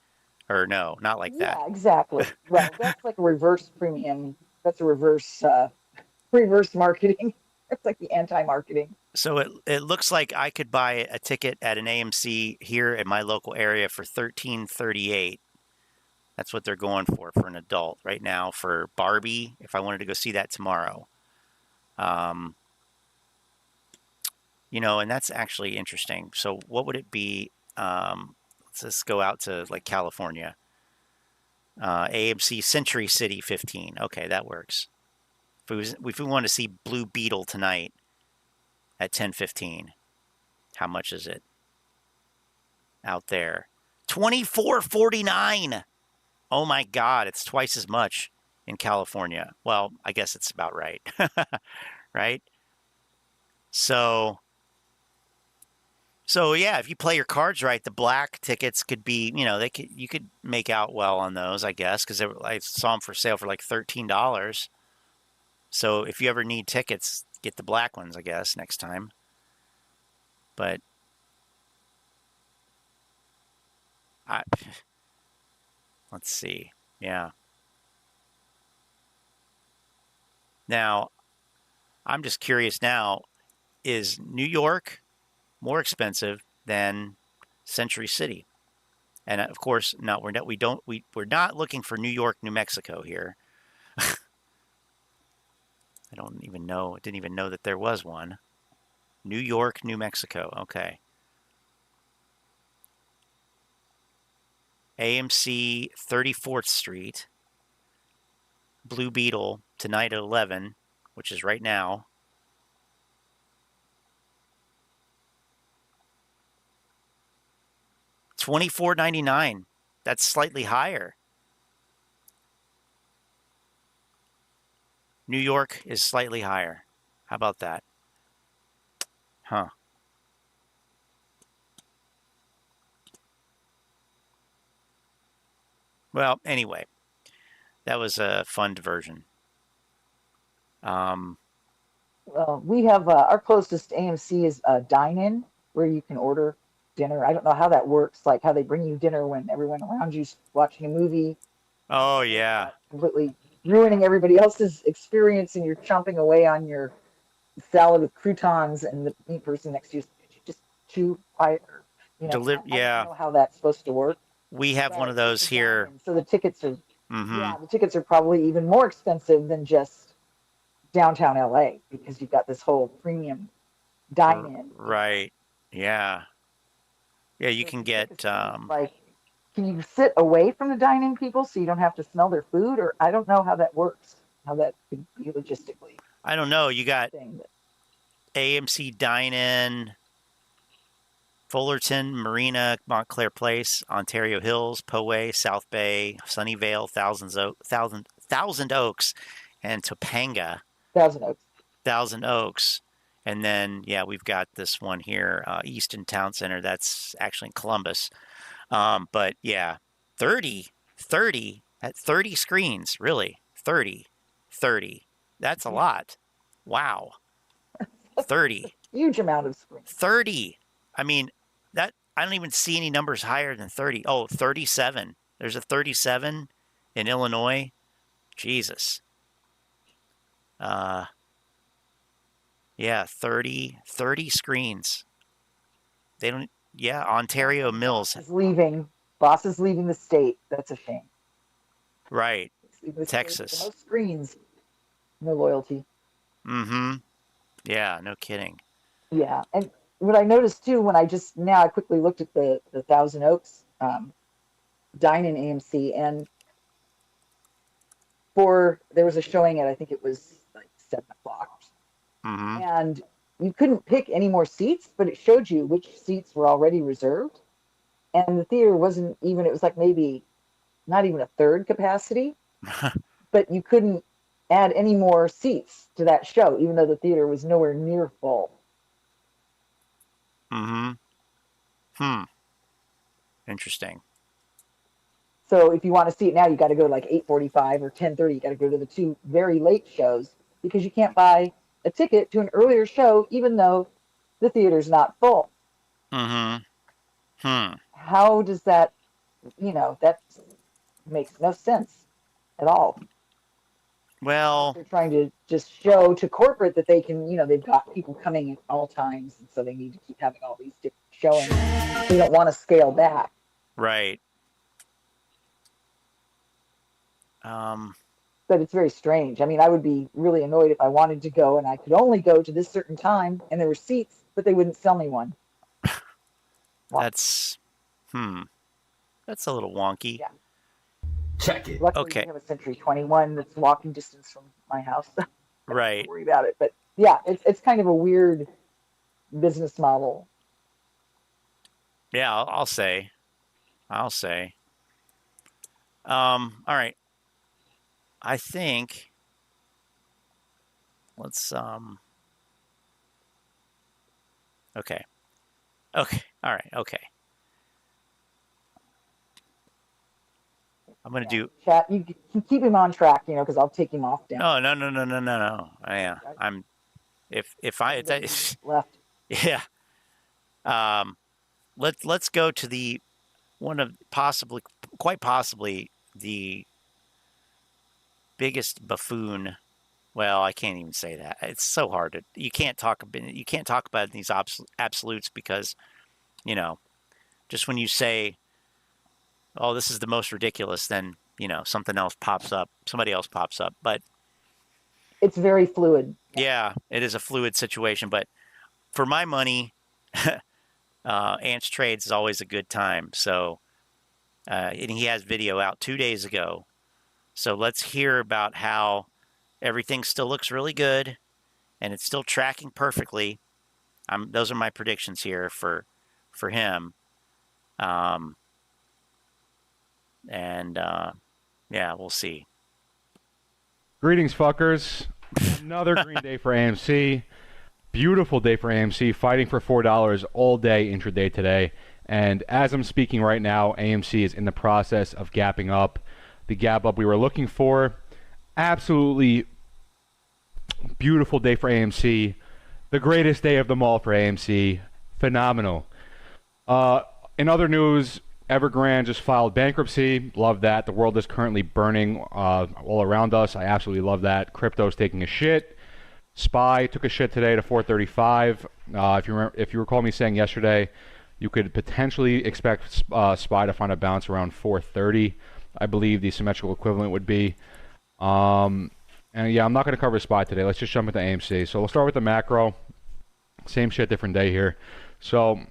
Or no, not like that. Yeah, exactly. Well, that's like a reverse premium. That's a reverse marketing. It's like the anti-marketing. So it looks like I could buy a ticket at an AMC here in my local area for $13.38. That's what they're going for an adult right now for Barbie, if I wanted to go see that tomorrow. And that's actually interesting. So what would it be? Let's just go out to like California. AMC Century City 15. Okay, that works. If we want to see Blue Beetle tonight at 10:15, how much is it out there? $24.49. Oh my God, it's twice as much in California. Well, I guess it's about right. Right? So yeah, if you play your cards right, the black tickets could be, you could make out well on those, I guess, because I saw them for sale for like $13. So if you ever need tickets, get the black ones, I guess, next time. But let's see. Yeah. Now, I'm just curious now, is New York more expensive than Century City? And of course, no, we're not looking for New York, New Mexico here. I don't even know. I didn't even know that there was one. New York, New Mexico. Okay. AMC 34th Street. Blue Beetle tonight at 11, which is right now. $24.99. That's slightly higher. New York is slightly higher. How about that? Huh. Well, anyway, that was a fun diversion. Well, we have our closest AMC is a dine-in where you can order dinner. I don't know how that works, like how they bring you dinner when everyone around you's watching a movie. Oh, yeah. Completely ruining everybody else's experience, and you're chomping away on your salad with croutons, and the meat person next to you is just too quiet. I don't know how that's supposed to work. We have one of those here. So the tickets are, the tickets are probably even more expensive than just downtown LA, because you've got this whole premium dine-in. Right. Yeah. Yeah, you can get can you sit away from the dine-in people so you don't have to smell their food? Or I don't know how that works, how that could be logistically. I don't know. You got AMC Dine-In, Fullerton, Marina, Montclair Place, Ontario Hills, Poway, South Bay, Sunnyvale, Thousand Oaks, and Topanga. Thousand Oaks. And then, yeah, we've got this one here, Easton Town Center. That's actually in Columbus. But, yeah, 30 at 30 screens, really. 30. That's a lot. Wow. 30. Huge amount of screens. 30. I mean, that I don't even see any numbers higher than 30. Oh, 37. There's a 37 in Illinois. Jesus. Yeah, 30 screens. They don't. Yeah, Ontario Mills. Boss is leaving the state. That's a shame. Right. The Texas. No screens. No loyalty. Mm-hmm. Yeah, no kidding. Yeah, and what I noticed too when I quickly looked at the Thousand Oaks dine-in AMC, and there was a showing at, I think it was like 7 o'clock. Mm-hmm. And you couldn't pick any more seats, but it showed you which seats were already reserved. And the theater wasn't even, it was like maybe not even a third capacity, but you couldn't add any more seats to that show, even though the theater was nowhere near full. Mm-hmm. Interesting. So if you want to see it now, you got to go to like 8:45 or 10:30. You got to go to the 2 very late shows because you can't buy a ticket to an earlier show, even though the theater's not full. Mm-hmm. How does that, that makes no sense at all. Well, they're trying to just show to corporate that they can, they've got people coming at all times, and so they need to keep having all these different showings. They don't want to scale back. Right. But it's very strange. I mean, I would be really annoyed if I wanted to go and I could only go to this certain time and there were seats, but they wouldn't sell me one. That's a little wonky. Yeah. Check it. Luckily, Okay. we have a Century 21 that's walking distance from my house. Right. Don't worry about it. But yeah, it's kind of a weird business model. Yeah, I'll say. All right. I think let's okay. All right. Okay. I'm going to do Chat, you can keep him on track, because I'll take him off down. No. I'm Left. yeah. Let's go to the one of quite possibly the biggest buffoon. Well, I can't even say that. It's so hard you can't talk about these absolutes because, just when you say, "Oh, this is the most ridiculous," then something else pops up. Somebody else pops up, but it's very fluid. Yeah, it is a fluid situation. But for my money, Ants Trades is always a good time. So, and he has video out 2 days ago. So let's hear about how everything still looks really good, and it's still tracking perfectly. Those are my predictions here for him. Yeah, we'll see. Greetings, fuckers. Another green day for AMC. Beautiful day for AMC, fighting for $4 all day intraday today. And as I'm speaking right now, AMC is in the process of gapping up. The gap up we were looking for. Absolutely beautiful day for AMC. The greatest day of them all for AMC. Phenomenal. In other news, Evergrande just filed bankruptcy. Love that. The world is currently burning all around us. I absolutely love that. Crypto's taking a shit. SPY took a shit today to 435. If you recall me saying yesterday, you could potentially expect SPY to find a bounce around 430. I believe the symmetrical equivalent would be. And yeah, I'm not going to cover SPY today. Let's just jump into AMC. So we'll start with the macro. Same shit, different day here. So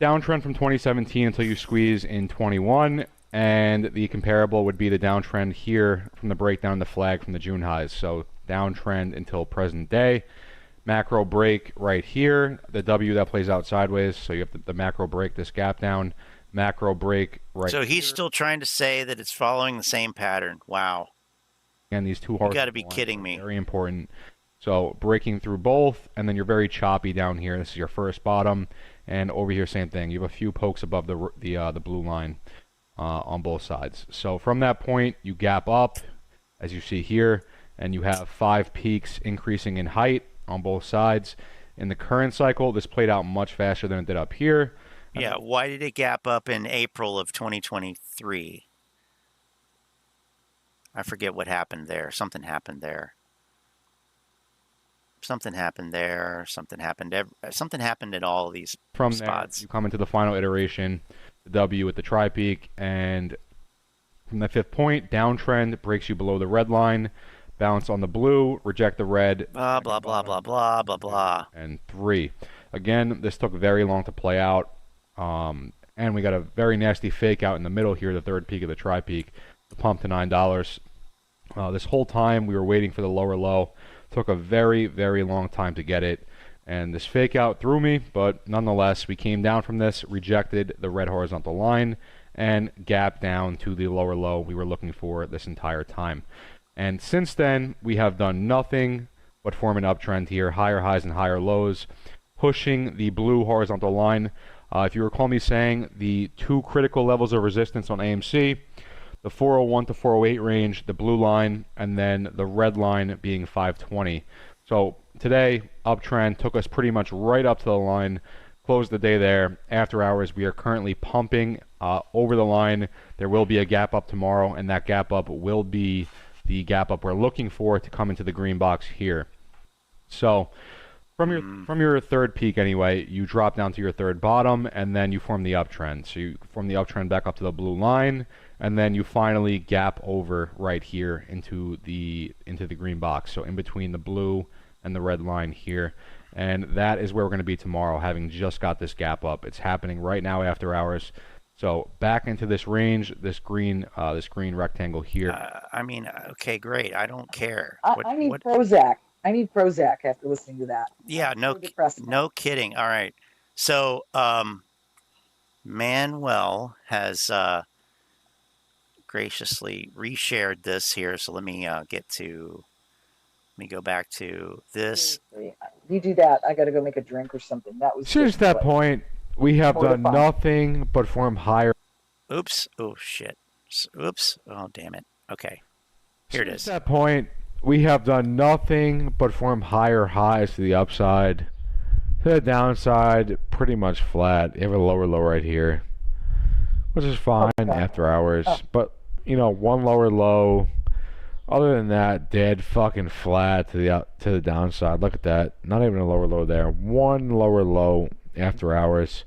downtrend from 2017 until you squeeze in 21, and the comparable would be the downtrend here from the breakdown, the flag from the June highs. So downtrend until present day. Macro break right here, the W that plays out sideways. So you have the macro break, this gap down, macro break right. So he's still trying to say that it's following the same pattern. Wow. And these two horses. You got to be kidding me. Very important. So breaking through both, and then you're very choppy down here. This is your first bottom. And over here, same thing. You have a few pokes above the blue line on both sides. So from that point, you gap up, as you see here, and you have 5 peaks increasing in height on both sides. in the current cycle. This played out much faster than it did up here. Yeah, why did it gap up in April of 2023? I forget what happened there. Something happened there. Something happened there. Something happened at all of these From spots. there, you come into the final iteration, the W with the tri-peak, and from the 5th point, downtrend breaks you below the red line, bounce on the blue, reject the red. Blah, blah, blah, blah, blah, blah, blah. And 3. Again, this took very long to play out. And we got a very nasty fake out in the middle here, the 3rd peak of the tri-peak, the pump to $9. This whole time we were waiting for the lower low. Took a very, very long time to get it. And this fake out threw me, but nonetheless, we came down from this, rejected the red horizontal line, and gapped down to the lower low we were looking for this entire time. And since then, we have done nothing but form an uptrend here, higher highs and higher lows, pushing the blue horizontal line. If you recall me saying the 2 critical levels of resistance on AMC, the 401 to 408 range, the blue line, and then the red line being 520. So today, uptrend took us pretty much right up to the line, closed the day there. After hours, we are currently pumping over the line. There will be a gap up tomorrow, and that gap up will be the gap up we're looking for to come into the green box here. So from your 3rd peak anyway, you drop down to your 3rd bottom, and then you form the uptrend. So you form the uptrend back up to the blue line, and then you finally gap over right here into the green box. So in between the blue and the red line here. And that is where we're going to be tomorrow, having just got this gap up. It's happening right now after hours. So back into this range, this green rectangle here. I mean, okay, great. I don't care. I need Prozac. I need Prozac after listening to that. Yeah, no kidding. All right. So Manuel has graciously reshared this here. So let me go back to this. You do that, I gotta go make a drink or something. That was since that point, we have done nothing but form higher. Oops. Oh shit. Oops. Oh damn it. Okay. Here it is. Since that point, we have done nothing but form higher highs to the upside. To the downside, pretty much flat. You have a lower low right here, which is fine after hours. But, you know, one lower low. Other than that, dead fucking flat to the downside. Look at that. Not even a lower low there. One lower low after hours.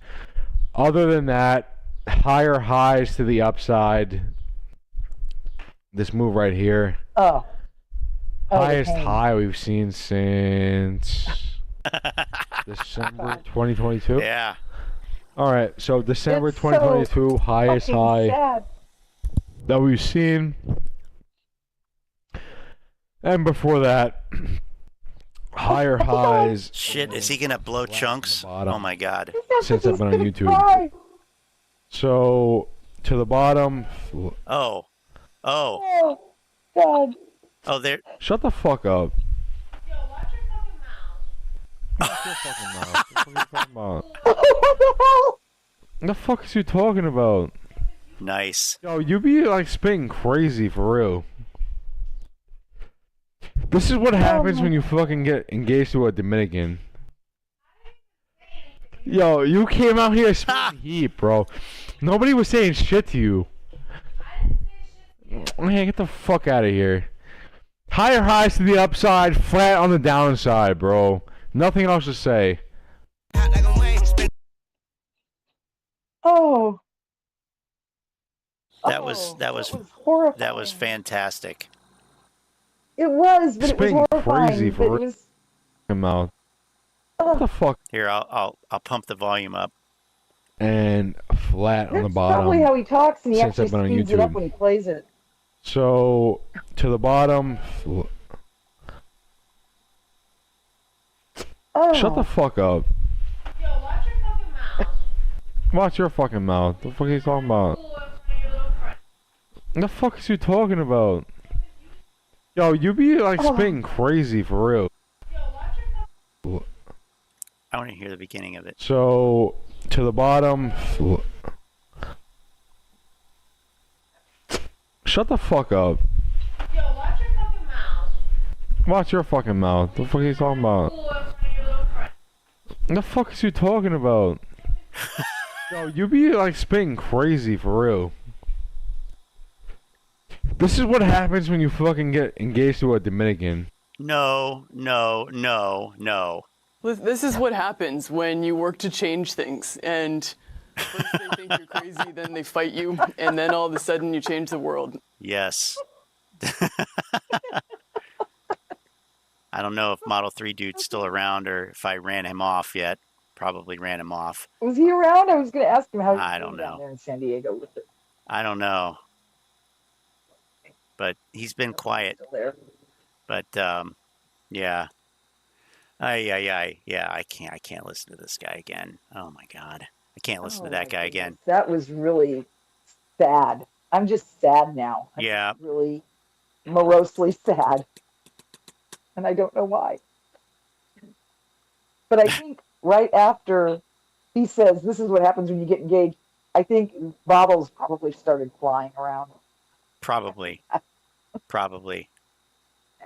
Other than that, higher highs to the upside. This move right here. Highest high we've seen since December 2022. Yeah. All right. So December 2022, highest high that we've seen. And before that, higher highs. Shit, is he gonna blow chunks? Oh my god. Since I've been on YouTube. So to the bottom. Oh. God. Oh, there. Shut the fuck up. Yo, watch your fucking mouth. What are you talking about? What the fuck is you talking about? Nice. Yo, you be like spitting crazy for real. This is what happens when you fucking get engaged to a Dominican. Yo, you came out here spitting heat, bro. Nobody was saying shit to you. Man, get the fuck out of here. Higher highs to the upside, flat on the downside, bro. Nothing else to say. Oh. That was horrifying. That was fantastic. It was, but Spitting it was horrifying. crazy but for it was... mouth. What the fuck? Here, I'll pump the volume up. And flat on the bottom. Probably how he talks, and he since actually I've been on speeds it up YouTube. when he plays it. So to the bottom. Shut the fuck up. Yo, watch your fucking mouth. Watch your fucking mouth. What the fuck are you talking about? What the fuck is you talking about? Yo, you be like spitting crazy for real. I want to hear the beginning of it. So to the bottom. Shut the fuck up. Yo, watch your fucking mouth. Watch your fucking mouth. What the fuck are you talking about? What the fuck is you talking about? Yo, you be like spitting crazy for real. This is what happens when you fucking get engaged to a Dominican. No. This is what happens when you work to change things, and first they think you're crazy, then they fight you, and then all of a sudden you change the world. Yes. I don't know if Model 3 dude's still around or if I ran him off yet. Probably ran him off. Was he around? I was going to ask him how I he's don't doing down know. there in San Diego with it. I don't know. But he's been quiet. But yeah. Yeah, I can't listen to this guy again. Oh my God. I can't listen to that guy again. That was really sad. I'm just sad now. I'm Yeah. really morosely sad. And I don't know why. But I think right after he says, this is what happens when you get engaged, I think bottles probably started flying around. Probably.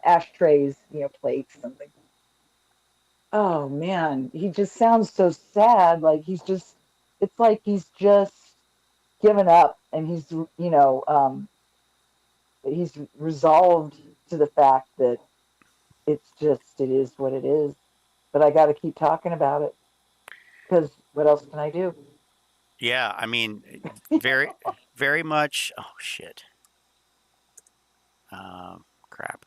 Ashtrays, plates, something. Oh man, he just sounds so sad. Like it's like he's just given up, and he's resolved to the fact that it is what it is. But I got to keep talking about it, because what else can I do? Yeah, I mean, very, very much. Oh shit. Crap.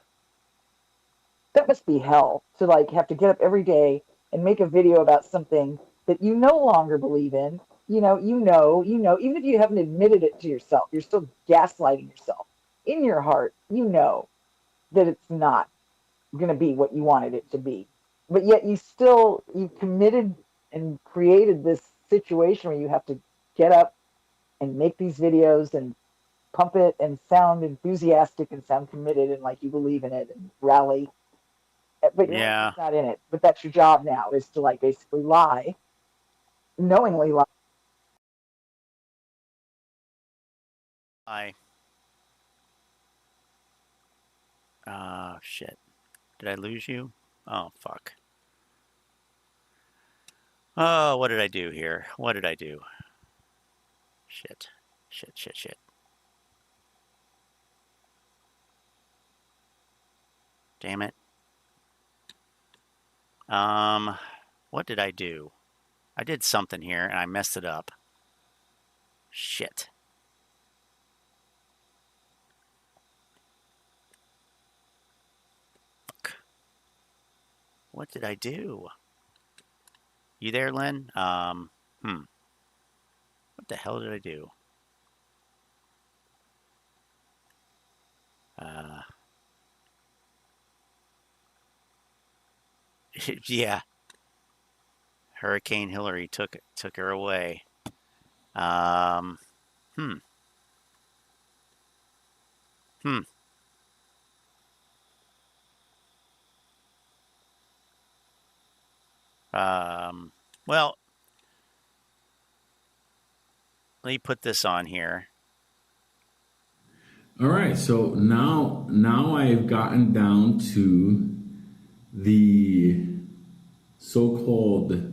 That must be hell to have to get up every day and make a video about something that you no longer believe in. Even if you haven't admitted it to yourself, you're still gaslighting yourself in your heart. You know that it's not going to be what you wanted it to be, but yet you committed and created this situation where you have to get up and make these videos and pump it and sound enthusiastic and sound committed and like you believe in it and rally. But you're not in it. But that's your job now, is to basically lie, knowingly lie. Shit. Did I lose you? Oh, fuck. Oh, what did I do here? What did I do? Shit. Damn it. What did I do? I did something here and I messed it up. Shit. Fuck. What did I do? You there, Lynn? What the hell did I do? Yeah. Hurricane Hillary took her away. Well, let me put this on here. All right, so now I've gotten down to the so-called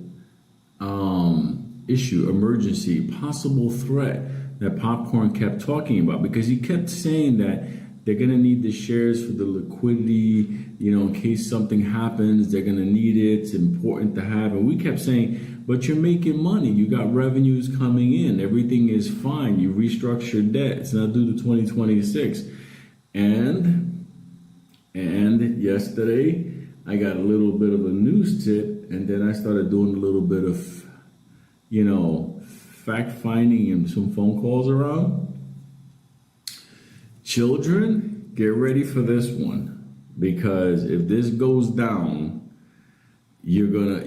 issue, emergency, possible threat that Popcorn kept talking about, because he kept saying that they're going to need the shares for the liquidity, in case something happens, they're going to need it. It's important to have. And we kept saying, but you're making money. You got revenues coming in. Everything is fine. You restructured debt. It's not due to 2026. And yesterday, I got a little bit of a news tip, and then I started doing a little bit of, fact-finding and some phone calls around. Children, get ready for this one, because if this goes down, you're gonna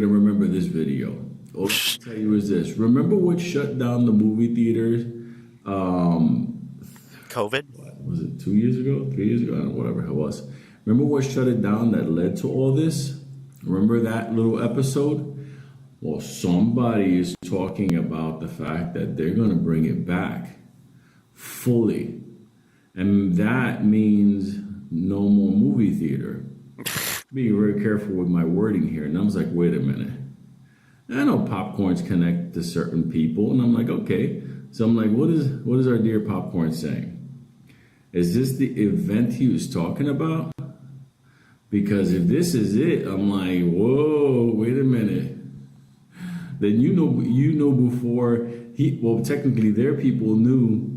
remember this video. All I can tell you is this: remember what shut down the movie theaters? COVID? Was it 2 years ago? 3 years ago? I don't know, whatever it was. Remember what shut it down that led to all this? Remember that little episode? Well, somebody is talking about the fact that they're going to bring it back fully. And that means no more movie theater. being very careful with my wording here. And I was like, wait a minute. I know popcorns connect to certain people. And I'm like, okay. So I'm like, what is our dear popcorn saying? Is this the event he was talking about? Because if this is it, I'm like, whoa, wait a minute. Then you know before technically their people knew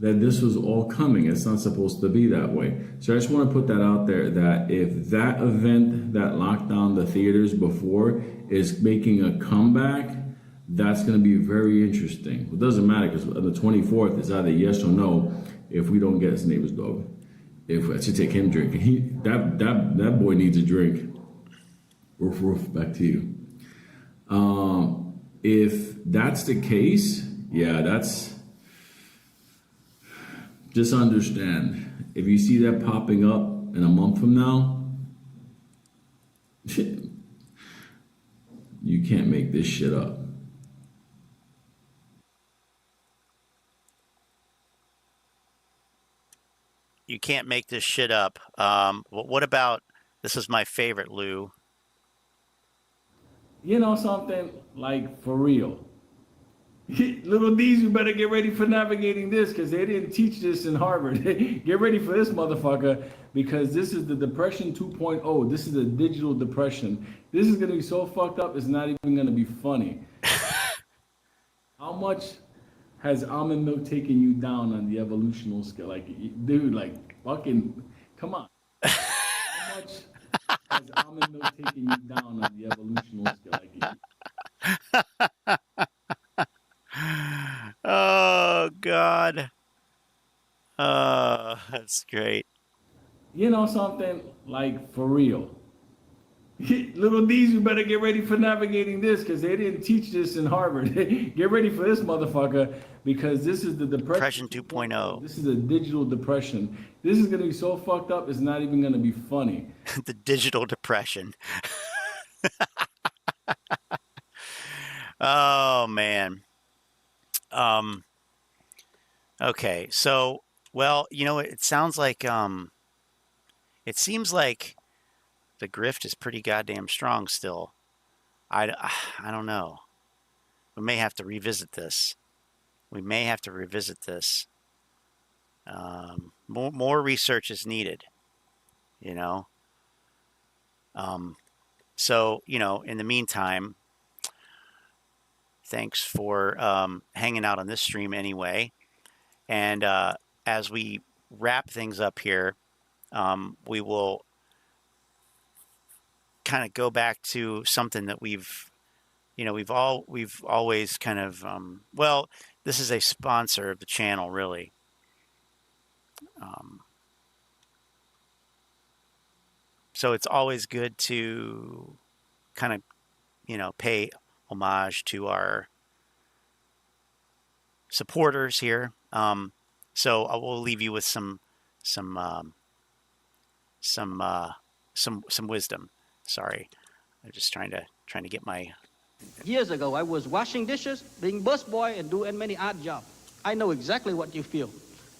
that this was all coming. It's not supposed to be that way. So I just want to put that out there, that if that event that locked down the theaters before is making a comeback, that's going to be very interesting. It doesn't matter, because on the 24th, it's either yes or no if we don't get his neighbor's dog. If I should take him drinking. That boy needs a drink. Roof, back to you. If that's the case, yeah, that's... Just understand, if you see that popping up in a month from now, you can't make this shit up. You can't make this shit up. What about, this is my favorite, Lou. You know something? Like, for real. Little D's, you better get ready for navigating this, because they didn't teach this in Harvard. Get ready for this, motherfucker, because this is the Depression 2.0. This is a digital depression. This is going to be so fucked up, it's not even going to be funny. How much has almond milk taken you down on the evolutional scale? Like, dude, like, fucking, come on. How much has almond milk taken you down on the evolutional scale? Like, oh, God. That's great. You know something? Like, for real. Little D's, you better get ready for navigating this, because they didn't teach this in Harvard. Get ready for this, motherfucker, because this is the Depression 2.0. This is a digital depression. This is going to be so fucked up, it's not even going to be funny. The digital depression. Oh, man. Okay, so, well, you know, it sounds like, it seems like the grift is pretty goddamn strong still. I don't know. We may have to revisit this. More research is needed, you know. So, you know, in the meantime, thanks for hanging out on this stream anyway. And as we wrap things up here, we will kind of go back to something that we've always kind of, well, this is a sponsor of the channel, really. So it's always good to kind of, you know, pay homage to our supporters here. So I will leave you with some wisdom. Sorry, I'm just trying to get my. Years ago, I was washing dishes, being busboy, and doing many odd jobs. I know exactly what you feel.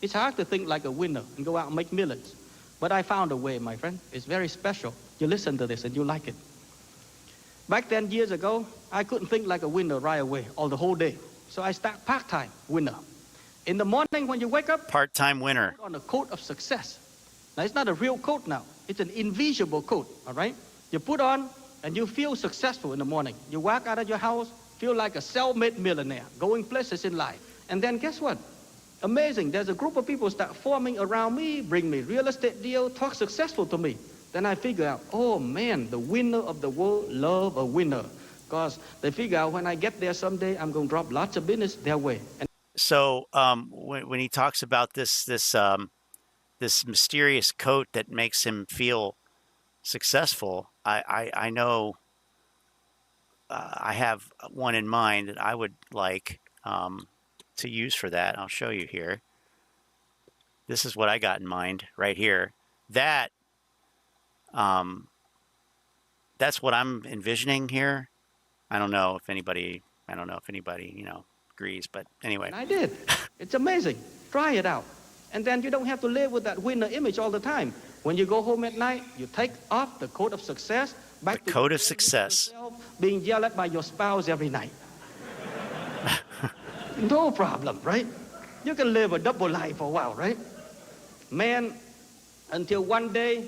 It's hard to think like a winner and go out and make millions. But I found a way, my friend. It's very special. You listen to this and you like it. Back then, years ago, I couldn't think like a winner right away, all the whole day. So I start part-time winner. In the morning when you wake up, part-time winner. Put on a coat of success. Now, it's not a real coat now. It's an invisible coat, all right? You put on and you feel successful in the morning. You walk out of your house, feel like a self-made millionaire, going places in life. And then guess what? Amazing. There's a group of people start forming around me, bring me real estate deal, talk successful to me. Then I figure out, oh man, the winner of the world love a winner. Because they figure out when I get there someday, I'm going to drop lots of business their way. And so when he talks about this mysterious coat that makes him feel successful, I know I have one in mind that I would like to use for that. I'll show you here. This is what I got in mind right here. That's what I'm envisioning here. I don't know if anybody, you know, agrees, but anyway. I did. It's amazing. Try it out. And then you don't have to live with that winner image all the time. When you go home at night, you take off the coat of success. Back the coat of success. Being yelled at by your spouse every night. No problem, right? You can live a double life for a while, right? Man, until one day,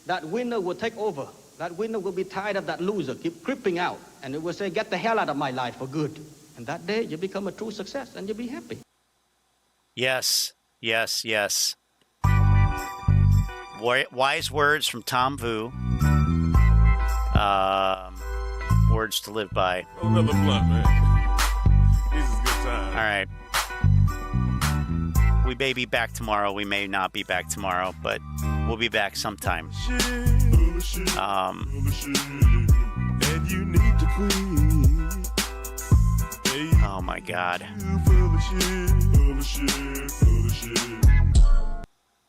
that winner will take over. That winner will be tired of that loser, keep creeping out, and it will say, get the hell out of my life for good. And that day, you become a true success, and you'll be happy. Yes, yes, yes. Wise words from Tom Vu. Words to live by. Another blunt, man. This is good time. All right. We may be back tomorrow. We may not be back tomorrow, but we'll be back sometime. And you need to quit. Oh my God.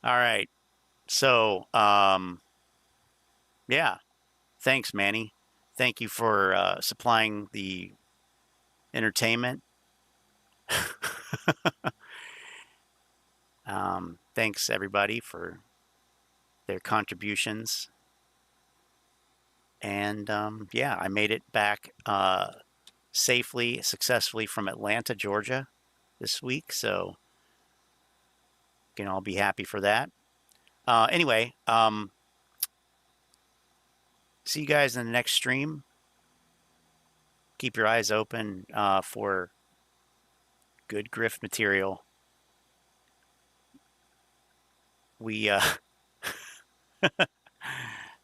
All right. So, yeah. Thanks, Manny. Thank you for supplying the entertainment. Thanks, everybody, for their contributions. And, yeah, I made it back safely, successfully from Atlanta, Georgia this week. So, you can all be happy for that. Anyway, see you guys in the next stream. Keep your eyes open for good Grift material. We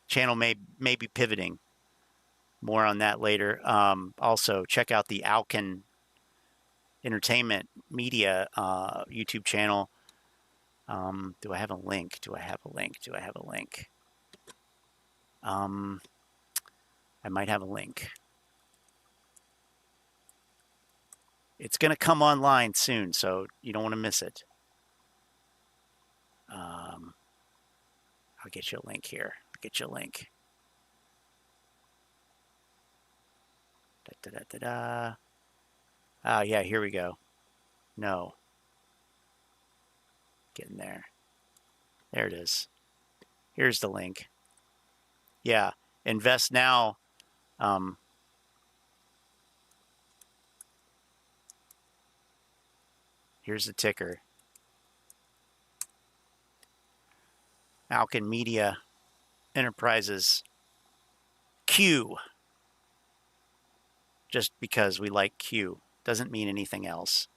channel may be pivoting. More on that later. Also, check out the Alkin Entertainment Media YouTube channel. Do I have a link? Do I have a link? Do I have a link? I might have a link. It's going to come online soon, so you don't want to miss it. I'll get you a link here. I'll get you a link. Oh, yeah, here we go. No. Getting there. There it is. Here's the link. Yeah, invest now. Here's the ticker. Alkin Media Enterprises Q. Just because we like Q doesn't mean anything else.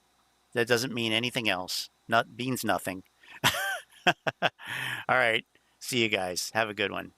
That doesn't mean anything else. Means nothing. All right. See you guys. Have a good one.